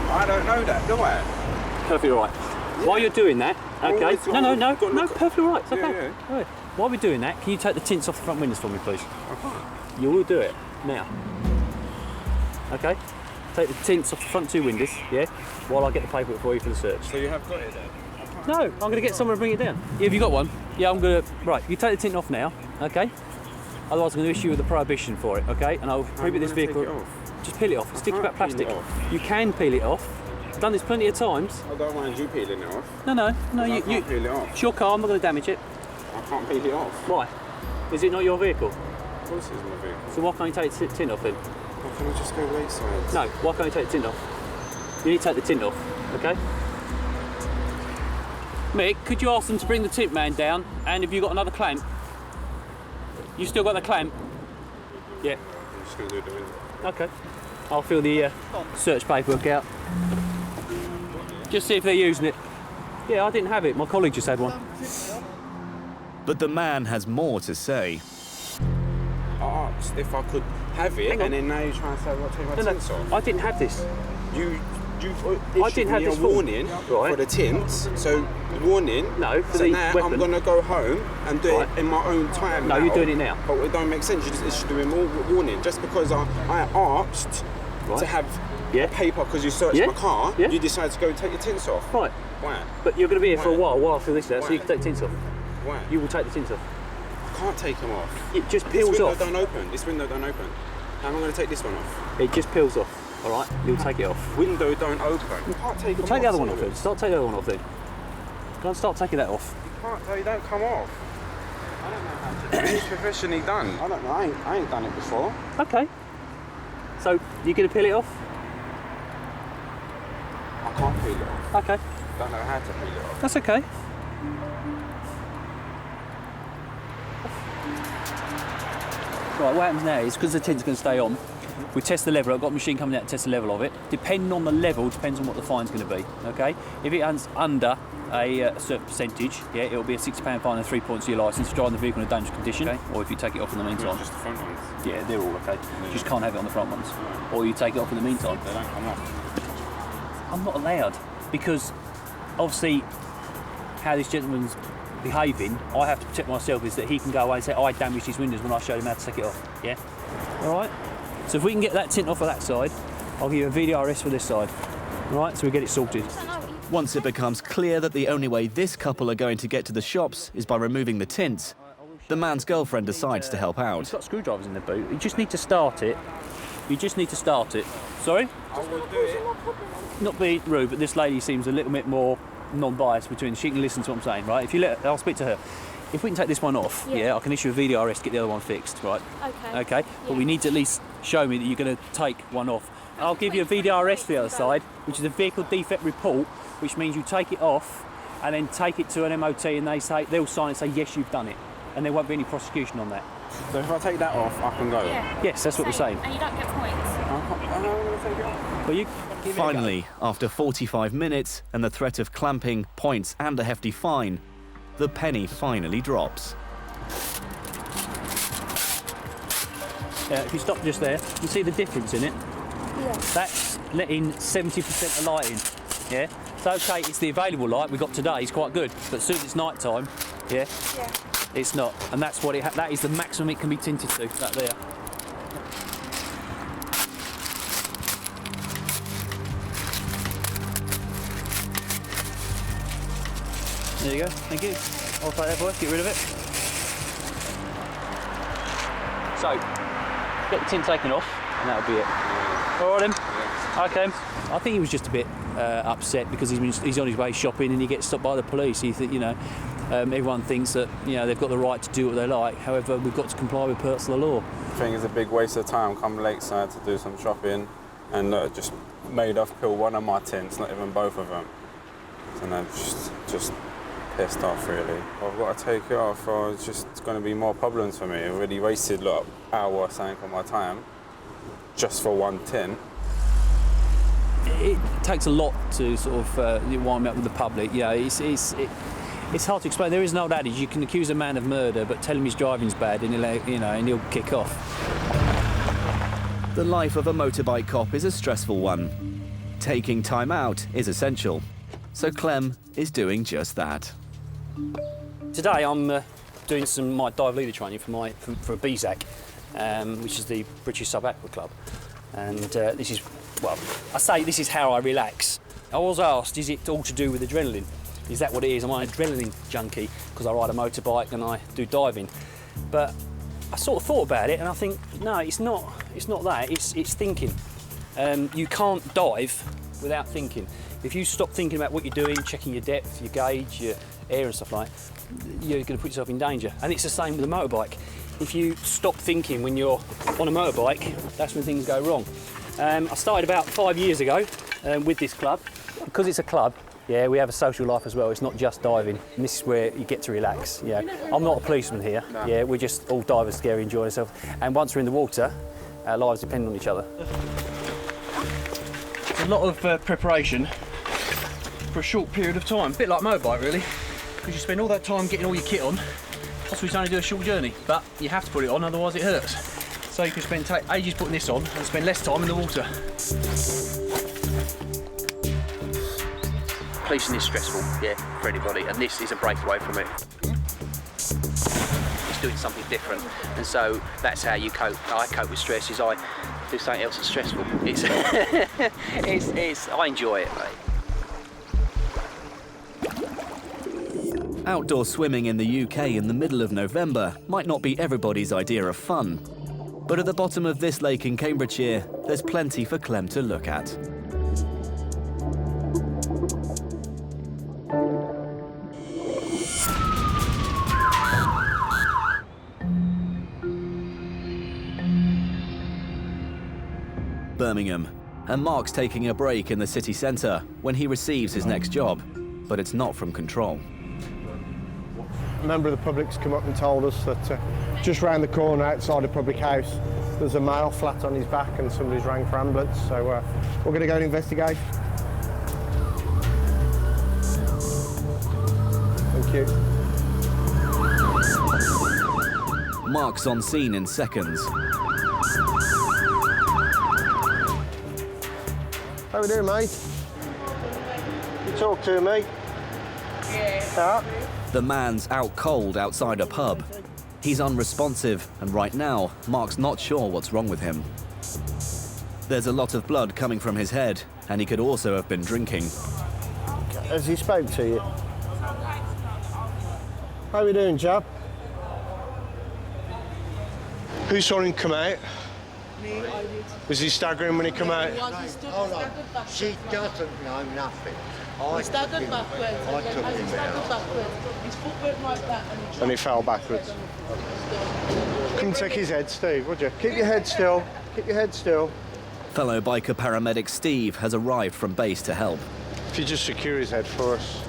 I don't know that, do I? Perfectly right. While you're doing that, okay. No, perfectly right. It's okay. Yeah. Right. While we're doing that, can you take the tints off the front windows for me, please? I can't. You will do it now. Okay. Take the tints off the front two windows, yeah, while I get the paperwork for you for the search. So you have got it then? No, I'm going to get someone to bring it down. Yeah, have you got one? Yeah, I'm going to... Right, you take the tint off now, okay? Otherwise I'm going to issue you with a prohibition for it, okay? And I'll prohibit this vehicle... Take it off? Just peel it off. It's sticky back plastic. Peel it off. You can peel it off. I've done this plenty of times. I don't mind you peeling it off. No, I can't peel it off. It's your car, I'm not going to damage it. I can't peel it off. Why? Is it not your vehicle? Of course it's my vehicle. So why can't you take the tint off then? Why can't I just go wayside? No, why can't you take the tint off? You need to take the tint off, okay? Mick, could you ask them to bring the tint man down? And have you got another clamp? You still got the clamp? Yeah. I'm just going to do the window. Okay. I'll fill the search paperwork out. Just see if they're using it. Yeah, I didn't have it. My colleague just had one. But the man has more to say. I asked if I could have it, and then now you're trying to say, well, take my tints off. I didn't have this. You I didn't have this warning for the tints, so warning. No, for so the now weapon. I'm going to go home and do it in my own time. No, now. you're doing it now. But it don't make sense. You just issue more warning just because I asked to have a paper because you searched my car. You decide to go and take your tints off. Right. Why? But you're going to be here for a while I fill this out, so you can take the tints off. Why? You will take the tints off. I can't take them off. It just peels off. This window don't open. How am I going to take this one off? It just peels off. All right, you'll take it off. Window don't open. You can't take them off. Take the other one off then. Take the other one off then. Go and start taking that off. You can't, they don't come off. I don't know how to do it. It's professionally done. I don't know, I ain't done it before. Okay. So, you going to peel it off? I can't peel it off. Okay. I don't know how to peel it off. That's okay. Right, what happens now is, because the tint's going to stay on, we test the level. I've got a machine coming out to test the level of it. Depending on the level, depends on what the fine's going to be, okay? If it's under a certain percentage, yeah, it'll be a £60 fine and 3 points to your licence for driving the vehicle in a dangerous condition, okay? Or if you take it off in the meantime. Just the front ones? Yeah, they're all okay. You just can't have it on the front ones. Or you take it off in the meantime. They don't come off. I'm not allowed, because obviously how this gentleman's behaving, I have to protect myself, is that he can go away and say, I damaged his windows when I showed him how to take it off, yeah? All right? So if we can get that tint off of that side, I'll give you a VDRS for this side. All right, so we get it sorted. Once it becomes clear that the only way this couple are going to get to the shops is by removing the tints, the man's girlfriend decides to help out. He's got screwdrivers in the boot. You just need to start it. You just need to start it. Sorry? I will do it. Not be rude, but this lady seems a little bit more non-biased between. She can listen to what I'm saying, right? If you let, I'll speak to her. If we can take this one off, yeah, I can issue a VDRS to get the other one fixed, right? Okay. Okay, but we need to at least show me that you're going to take one off. I'll give you a VDRS for the other side, which is a vehicle defect report, which means you take it off and then take it to an MOT and they'll sign it and say, yes, you've done it. And there won't be any prosecution on that. So if I take that off, I can go? Yeah. Yes, that's what we're saying. And you don't get points? I'm going to take it off. Well, you Finally, after 45 minutes and the threat of clamping, points and a hefty fine, the penny finally drops. If you stop just there, you see the difference in it? Yeah. That's letting 70% of light in, yeah? It's okay, it's the available light we got today, it's quite good, but as soon as it's night time, yeah, it's not. And that's what that is the maximum it can be tinted to, that there. There you go, thank you. I'll take that boy, get rid of it. So, get the tint taken off, and that'll be it. All right, then. Okay. I think he was just a bit upset because he's on his way shopping and he gets stopped by the police. Everyone thinks that they've got the right to do what they like. However, we've got to comply with personal law. I think it's a big waste of time. Come lakeside to do some shopping, and just made off kill one of my tints, not even both of them. And I'm just pissed off, really. I've got to take it off, or it's just going to be more problems for me. I already wasted an hour or something of my time just for one tin. It takes a lot to sort of wind me up with the public. It's hard to explain. There is an old adage: you can accuse a man of murder, but tell him his driving's bad, and he'll kick off. The life of a motorbike cop is a stressful one. Taking time out is essential. So Clem is doing just that. Today I'm doing my dive leader training for a BZAC, which is the British Sub-Aqua Club. And this is how I relax. I was asked, is it all to do with adrenaline? Is that what it is? Am I an adrenaline junkie because I ride a motorbike and I do diving? But I sort of thought about it and I think, no, it's not that, it's thinking. You can't dive without thinking. If you stop thinking about what you're doing, checking your depth, your gauge, your air and stuff like that, you're going to put yourself in danger. And it's the same with a motorbike. If you stop thinking when you're on a motorbike, that's when things go wrong. I started about 5 years ago with this club. Because it's a club, we have a social life as well. It's not just diving. And this is where you get to relax. I'm not a policeman here. No. We're just all divers together, enjoy ourselves. And once we're in the water, our lives depend on each other. It's a lot of preparation for a short period of time. A bit like motorbike, really, because you spend all that time getting all your kit on. Possibly to only do a short journey, but you have to put it on, otherwise it hurts. So you can take ages putting this on and spend less time in the water. Policing is stressful, for anybody, and this is a breakaway from it. It's doing something different, and so that's how you cope. I cope with stress, is I do something else that's stressful. I enjoy it, mate. Outdoor swimming in the UK in the middle of November might not be everybody's idea of fun. But at the bottom of this lake in Cambridgeshire, there's plenty for Clem to look at. Birmingham, and Mark's taking a break in the city centre when he receives his next job, but it's not from control. A member of the public's come up and told us that just round the corner outside a public house there's a male flat on his back and somebody's rang for ambulance, so we're going to go and investigate. Thank you. Mark's on scene in seconds. How we doing, mate? You talk to me? Yeah. The man's out cold outside a pub. He's unresponsive, and right now, Mark's not sure what's wrong with him. There's a lot of blood coming from his head, and he could also have been drinking. Has he spoke to you? How we doing, chap? Who saw him come out? Me, I did. Was he staggering when he come out? She doesn't know nothing. He staggered backwards. I took As he him staggered out. backwards, his foot went like that And he fell backwards. Come take his head, Steve, would you? Keep your head still. Keep your head still. Fellow biker paramedic Steve has arrived from base to help. If you just secure his head for us.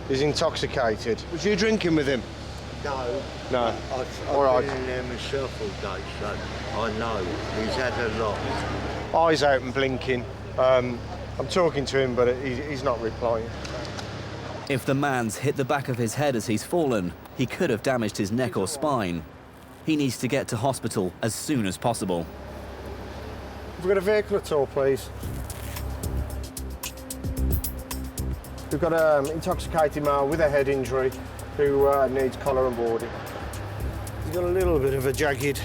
He's intoxicated. Was you drinking with him? No. No. I've All right. been in there myself all day, so I know. He's had a lot. Eyes out and blinking. I'm talking to him, but he's not replying. If the man's hit the back of his head as he's fallen, he could have damaged his neck or spine. He needs to get to hospital as soon as possible. Have we got a vehicle at all, please? We've got an intoxicated male with a head injury who needs collar and boarding. He's got a little bit of a jagged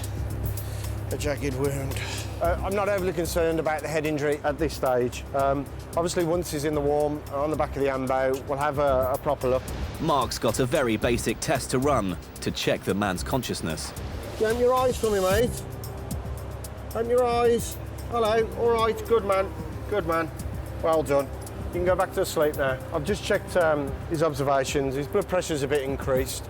wound. I'm not overly concerned about the head injury at this stage. Obviously, once he's in the warm, on the back of the ambo, we'll have a proper look. Mark's got a very basic test to run to check the man's consciousness. Open your eyes for me, mate. Open your eyes. Hello, all right, good man, good man. Well done. You can go back to sleep now. I've just checked his observations. His blood pressure's a bit increased.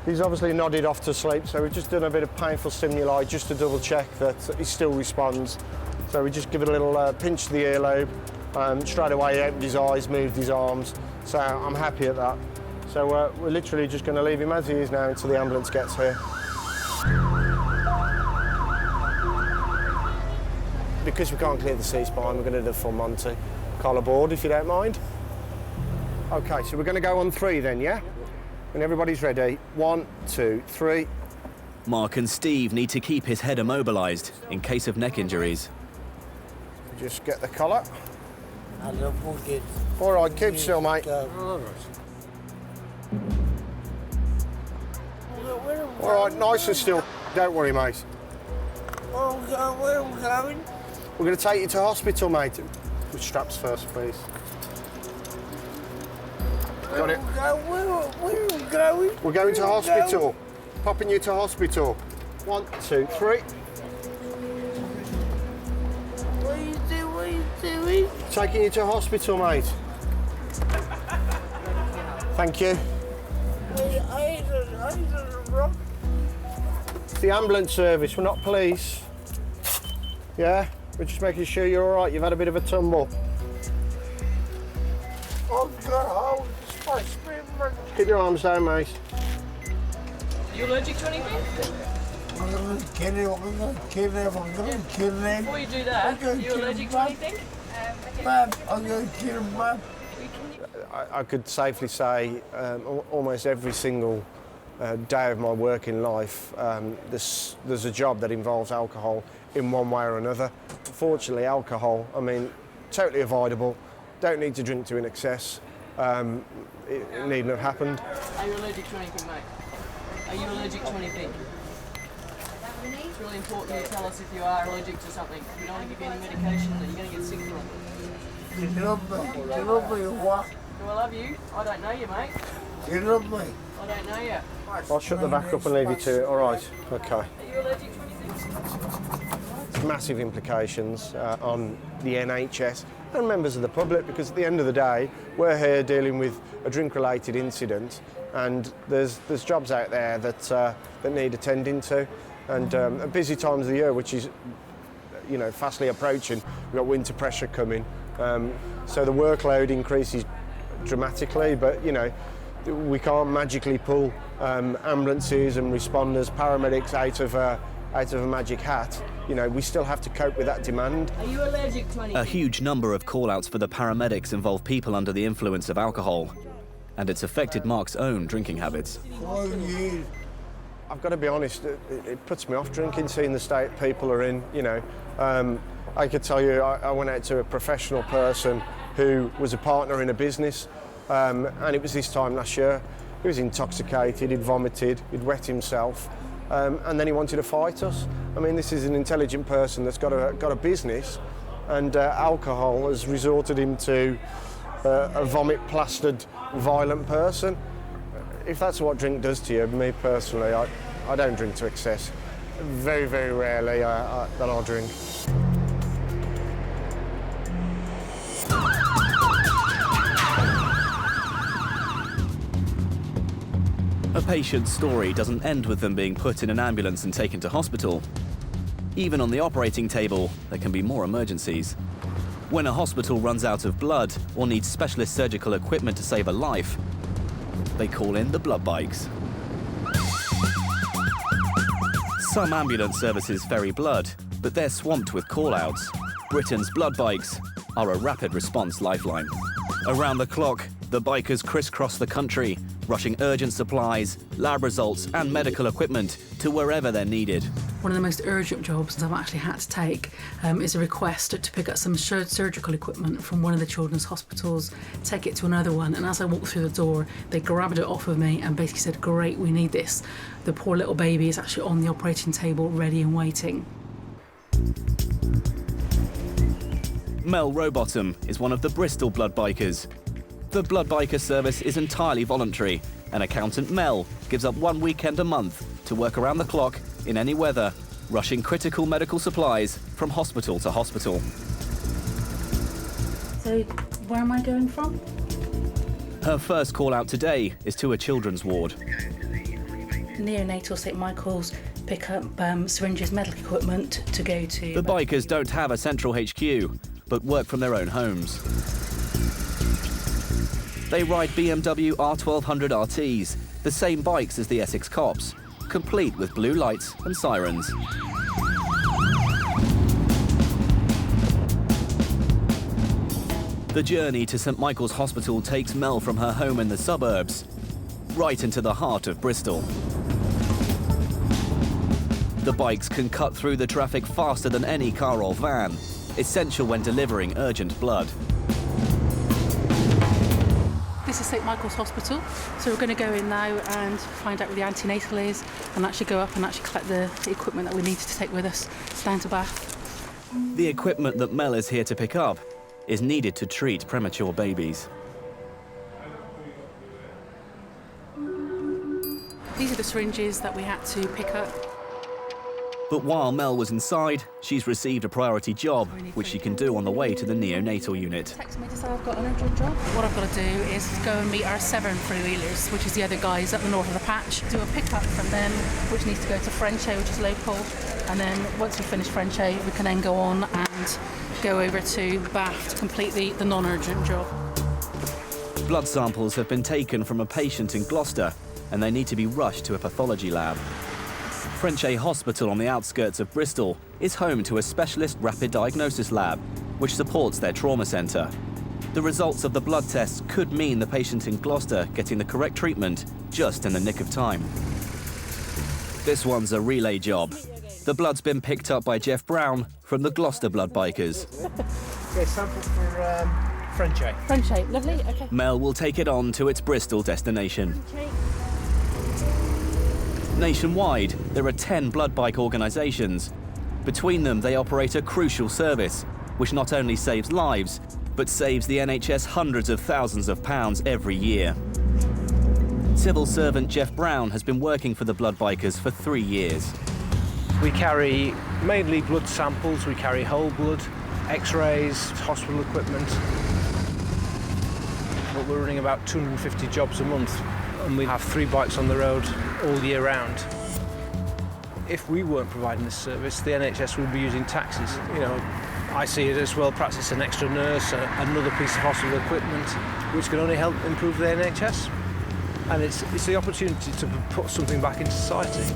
He's obviously nodded off to sleep, so we've just done a bit of painful stimuli just to double check that he still responds. So we just give it a little pinch to the earlobe. Straight away he opened his eyes, moved his arms, so I'm happy at that. So we're literally just going to leave him as he is now until the ambulance gets here. Because we can't clear the C-spine, we're going to do the full Monty. Collar board, if you don't mind. OK, so we're going to go on 3 then, yeah? When everybody's ready, 1, 2, 3. Mark and Steve need to keep his head immobilised in case of neck injuries. Just get the collar. All right, keep still, mate. All right, nice and still. Don't worry, mate. Where are we going? We're going to take you to hospital, mate. With straps first, please. Got it? Where are we going? We're going to hospital. Popping you to hospital. 1, 2, 3. What are you doing? Taking you to hospital, mate. Thank you. I ain't wrong. It's the ambulance service, we're not police. Yeah? We're just making sure you're all right. You've had a bit of a tumble. I've got hold of spice. Keep your arms down, mate. Are you allergic to anything? I'm going to kill him. I'm going to kill him. I'm going to kill him. Before you do that, are you allergic to anything? Ma'am, I'm going to kill him, ma'am. I could safely say almost every single day of my working life, there's a job that involves alcohol in one way or another. Fortunately, alcohol, I mean, totally avoidable. Don't need to drink to in excess. It needn't have happened. Are you allergic to anything, mate? Are you allergic to anything? It's really important you tell us if you are allergic to something. We don't want to give you any medication that you're going to get sick from. You love me. You love me what? Do I love you? I don't know you, mate. You love me. I don't know you. I'll shut the back up and leave you to it. All right. Okay. Are you allergic to anything? Massive implications on the NHS and members of the public, because at the end of the day, we're here dealing with a drink-related incident, and there's jobs out there that need attending to, and at busy times of the year, which is, you know, fastly approaching. We've got winter pressure coming, so the workload increases dramatically. But you know, we can't magically pull ambulances and responders, paramedics out of a magic hat. You know, we still have to cope with that demand. Are you allergic to anything? A huge number of call-outs for the paramedics involve people under the influence of alcohol, and it's affected Mark's own drinking habits. I've got to be honest, it puts me off drinking, seeing the state people are in, you know. I could tell you, I went out to a professional person who was a partner in a business, and it was this time last year. He was intoxicated, he'd vomited, he'd wet himself, and then he wanted to fight us. I mean, this is an intelligent person that's got a business, and alcohol has resorted him to a vomit-plastered, violent person. If that's what drink does to you, me personally, I don't drink to excess. Very, very rarely that I'll drink. A patient's story doesn't end with them being put in an ambulance and taken to hospital. Even on the operating table, there can be more emergencies. When a hospital runs out of blood or needs specialist surgical equipment to save a life, they call in the blood bikes. Some ambulance services ferry blood, but they're swamped with call-outs. Britain's blood bikes are a rapid response lifeline. Around the clock, the bikers crisscross the country, rushing urgent supplies, lab results and medical equipment to wherever they're needed. One of the most urgent jobs that I've actually had to take is a request to pick up some surgical equipment from one of the children's hospitals, take it to another one, and as I walked through the door, they grabbed it off of me and basically said, "Great, we need this." The poor little baby is actually on the operating table, ready and waiting. Mel Rowbottom is one of the Bristol blood bikers. The blood biker service is entirely voluntary, and accountant Mel gives up one weekend a month to work around the clock in any weather rushing critical medical supplies from hospital to hospital. So, where am I going from? Her first call out today is to a children's ward. Neonatal St Michael's pick up syringes, medical equipment to go to... The bikers don't have a central HQ, but work from their own homes. They ride BMW R1200 RTs, the same bikes as the Essex cops, complete with blue lights and sirens. The journey to St Michael's Hospital takes Mel from her home in the suburbs, right into the heart of Bristol. The bikes can cut through the traffic faster than any car or van, essential when delivering urgent blood. This is St Michael's Hospital, so we're going to go in now and find out where the antenatal is and actually go up and actually collect the equipment that we need to take with us down to Bath. The equipment that Mel is here to pick up is needed to treat premature babies. These are the syringes that we had to pick up. But while Mel was inside, she's received a priority job, which she can do on the way to the neonatal unit. Text me to say I've got an urgent job. What I've got to do is go and meet our Severn three-wheelers, which is the other guys up the north of the patch. Do a pick-up from them, which needs to go to Frenchay, which is local. And then once we finish Frenchay, we can then go on and go over to Bath to complete the non-urgent job. Blood samples have been taken from a patient in Gloucester, and they need to be rushed to a pathology lab. Frenchay Hospital on the outskirts of Bristol is home to a specialist rapid diagnosis lab, which supports their trauma centre. The results of the blood tests could mean the patient in Gloucester getting the correct treatment just in the nick of time. This one's a relay job. The blood's been picked up by Jeff Brown from the Gloucester Blood Bikers. Yeah, sample for Frenchay. Frenchay, lovely, okay. Mel will take it on to its Bristol destination. Nationwide, there are 10 blood bike organisations. Between them, they operate a crucial service, which not only saves lives, but saves the NHS hundreds of thousands of pounds every year. Civil servant Jeff Brown has been working for the blood bikers for 3 years. We carry mainly blood samples, we carry whole blood, x-rays, hospital equipment. But we're running about 250 jobs a month, and we have 3 bikes on the road all year round. If we weren't providing this service, the NHS would be using taxis. You know, I see it as well, perhaps it's an extra nurse, another piece of hospital equipment, which can only help improve the NHS. And it's the opportunity to put something back into society.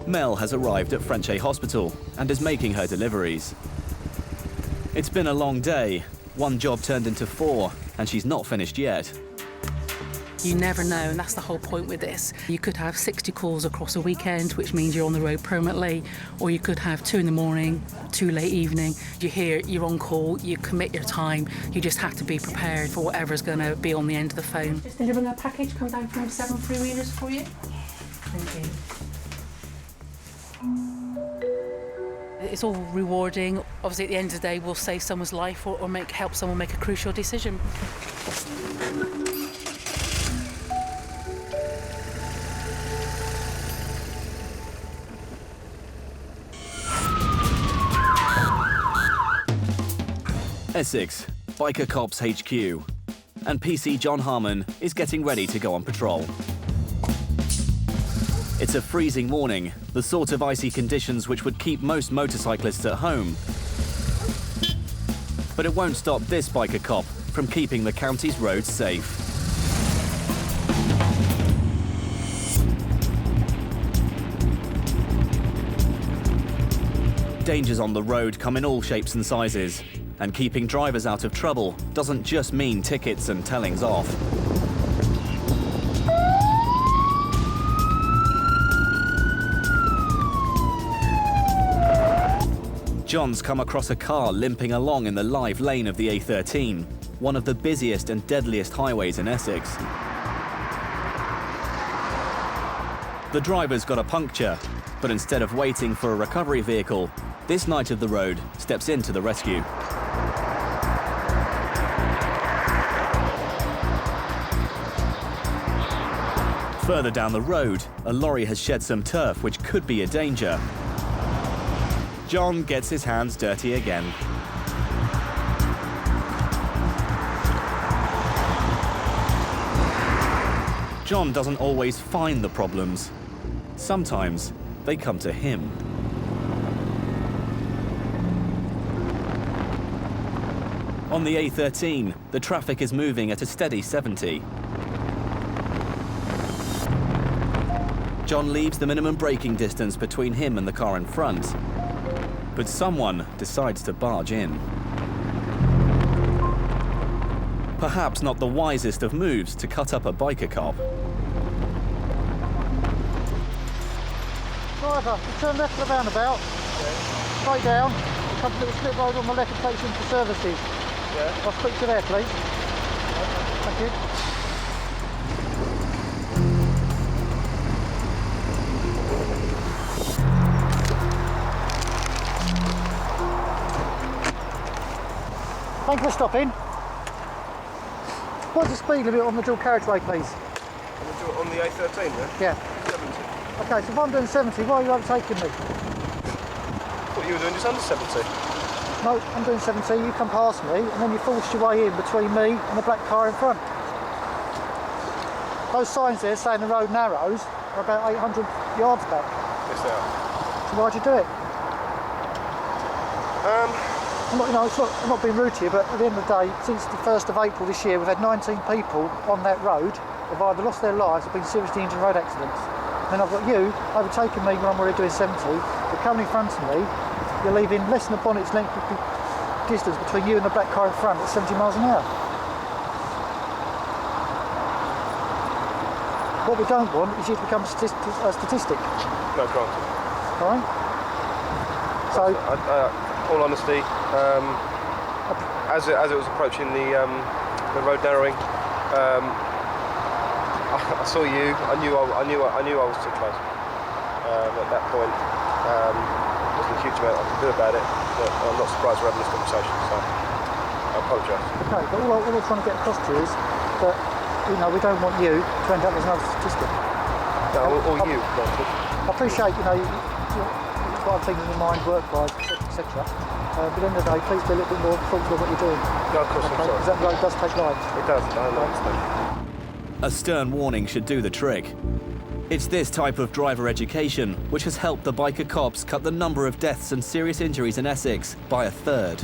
Mel has arrived at Frenchay Hospital and is making her deliveries. It's been a long day. One job turned into 4, and she's not finished yet. You never know, and that's the whole point with this. You could have 60 calls across a weekend, which means you're on the road permanently, or you could have 2 in the morning, 2 late evening. You're here, you're on call, you commit your time. You just have to be prepared for whatever's going to be on the end of the phone. Just delivering a package, come down from 7 three-wheelers for you. Thank you. It's all rewarding. Obviously, at the end of the day, we'll save someone's life or help someone make a crucial decision. Essex, Biker Cops HQ, and PC John Harmon is getting ready to go on patrol. It's a freezing morning, the sort of icy conditions which would keep most motorcyclists at home. But it won't stop this biker cop from keeping the county's roads safe. Dangers on the road come in all shapes and sizes, and keeping drivers out of trouble doesn't just mean tickets and tellings off. John's come across a car limping along in the live lane of the A13, one of the busiest and deadliest highways in Essex. The driver's got a puncture, but instead of waiting for a recovery vehicle, this knight of the road steps in to the rescue. Further down the road, a lorry has shed some turf which could be a danger. John gets his hands dirty again. John doesn't always find the problems. Sometimes they come to him. On the A13, the traffic is moving at a steady 70. John leaves the minimum braking distance between him and the car in front. But someone decides to barge in. Perhaps not the wisest of moves to cut up a biker cop. Driver, you turn left of the roundabout, straight down, you come to the split road on the left and takes you into services. Yeah. I'll speak to there, please. Thank you. Thank you for stopping. What's the speed limit on the dual carriageway, please? On the A13, yeah? Yeah. 70. Okay, so if I'm doing 70, why are you overtaking me? What you were doing just under 70? No, I'm doing 70, you come past me, and then you forced your way in between me and the black car in front. Those signs there saying the road narrows are about 800 yards back. Yes, they are. So why'd you do it? I'm not being rude to you, but at the end of the day, since the 1st of April this year, we've had 19 people on that road who've either lost their lives or been seriously injured in road accidents. Then I've got you overtaking me when I'm already doing 70, you're coming in front of me, you're leaving less than a bonnet's length of distance between you and the black car in front at 70 miles an hour. What we don't want is you to become a statistic. No, granted. All right? So, all honesty, as it was approaching the road narrowing, I saw you. I knew I was too close. At that point, wasn't a huge amount I could do about it. But I'm not surprised we're having this conversation. So I apologise. Okay, but all we're trying to get across to you is that we don't want you to end up as another statistic. No, or you. I appreciate you've got things in your mind, work-wise, etc. But at the end of the day, please be a little bit more thoughtful of what you're doing. No, of course, I'm sorry. Because that road does take lives. It does, I understand. A stern warning should do the trick. It's this type of driver education which has helped the biker cops cut the number of deaths and serious injuries in Essex by a third.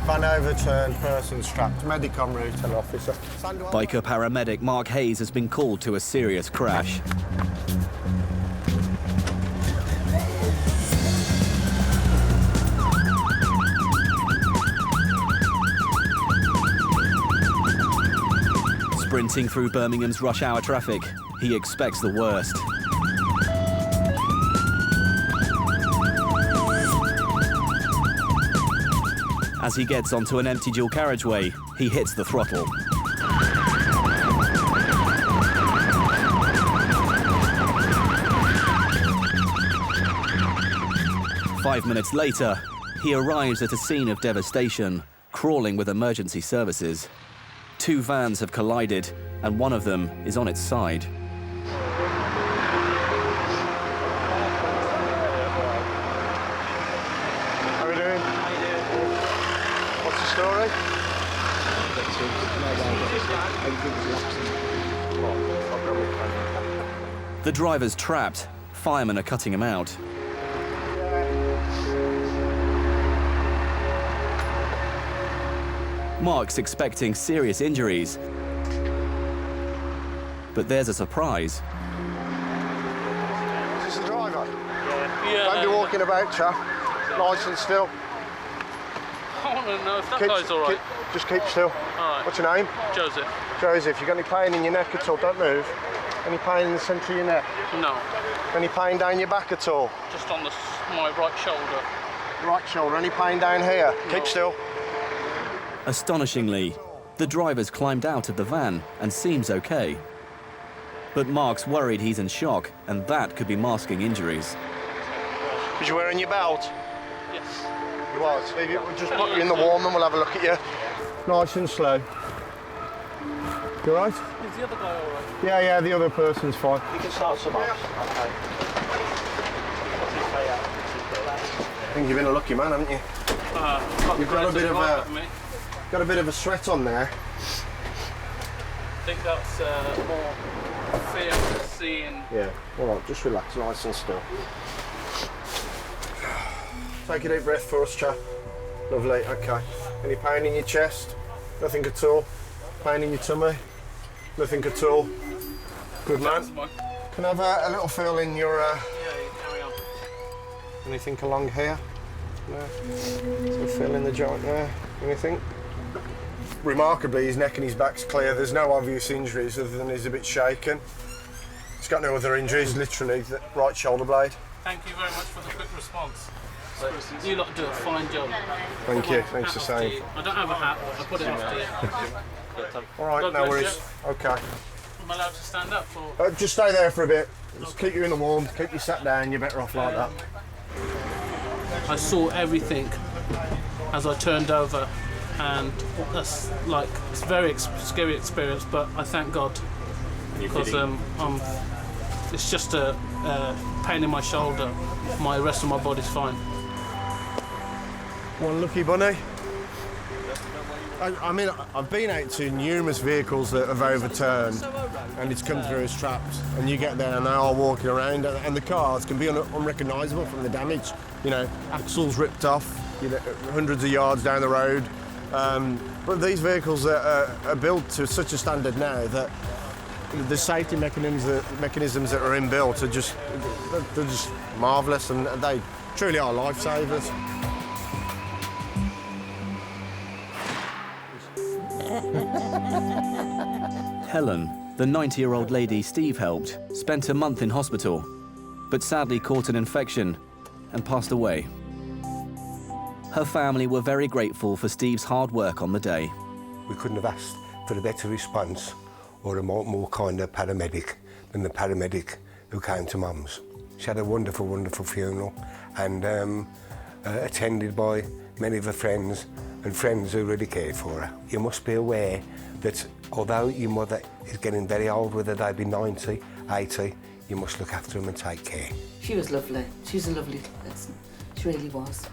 Van overturned, person strapped, medic en route, an officer. Biker paramedic Mark Hayes has been called to a serious crash. Sprinting through Birmingham's rush hour traffic, he expects the worst. As he gets onto an empty dual carriageway, he hits the throttle. Five minutes later, he arrives at a scene of devastation, crawling with emergency services. Two vans have collided, and one of them is on its side. How are we doing? What's the story? The driver's trapped. Firemen are cutting him out. Mark's expecting serious injuries. But there's a surprise. Is this the driver? Yeah. Don't be walking about, chap. Licence still. I want to know if that guy's all right. Just keep still. All right. What's your name? Joseph. Joseph, you got any pain in your neck at all? Don't move. Any pain in the centre of your neck? No. Any pain down your back at all? Just on my right shoulder. Right shoulder. Any pain down here? No. Keep still. Astonishingly, the driver's climbed out of the van and seems okay. But Mark's worried he's in shock, and that could be masking injuries. Was you wearing your belt? Yes. You are, Steve. We'll just put you in the warm and we'll have a look at you. Nice and slow. You all right? Is the other guy all right? Yeah, the other person's fine. You can start some off. Okay. I think you've been a lucky man, haven't you? You've got a bit of a sweat on there. I think that's more fear of seeing. Yeah. All right, just relax, nice and still. Take a deep breath for us, chap. Lovely. Okay. Any pain in your chest? Nothing at all. Pain in your tummy? Nothing at all. Good man. Can I have a little feel in your... Yeah, carry on. Anything along here? No. So feel in the joint there. Anything? Remarkably, his neck and his back's clear. There's no obvious injuries other than he's a bit shaken. He's got no other injuries, literally the right shoulder blade. Thank you very much for the quick response. You lot do a fine job. Thank you. Thanks the same. I don't have a hat. I put it off to you. All right, no worries. Okay. Am I allowed to stand up or? Just stay there for a bit. Just keep you in the warm. Keep you sat down. You're better off like that. I saw everything as I turned over, and that's like it's a very scary experience. But I thank God because it's just a pain in my shoulder. My rest of my body's fine. One lucky bunny. I mean, I've been out to numerous vehicles that have overturned and it's come through as traps, and you get there and they are walking around and the cars can be unrecognisable from the damage. You know, axles ripped off, you know, hundreds of yards down the road. But these vehicles are built to such a standard now that the safety mechanisms that are inbuilt are just marvellous, and they truly are lifesavers. Helen, the 90-year-old lady Steve helped, spent a month in hospital, but sadly caught an infection and passed away. Her family were very grateful for Steve's hard work on the day. We couldn't have asked for a better response or a more kinder paramedic than the paramedic who came to Mum's. She had a wonderful, wonderful funeral and attended by many of her friends and friends who really cared for her. You must be aware that although your mother is getting very old, whether they be 90, 80, you must look after them and take care. She was lovely. She was a lovely person. She really was.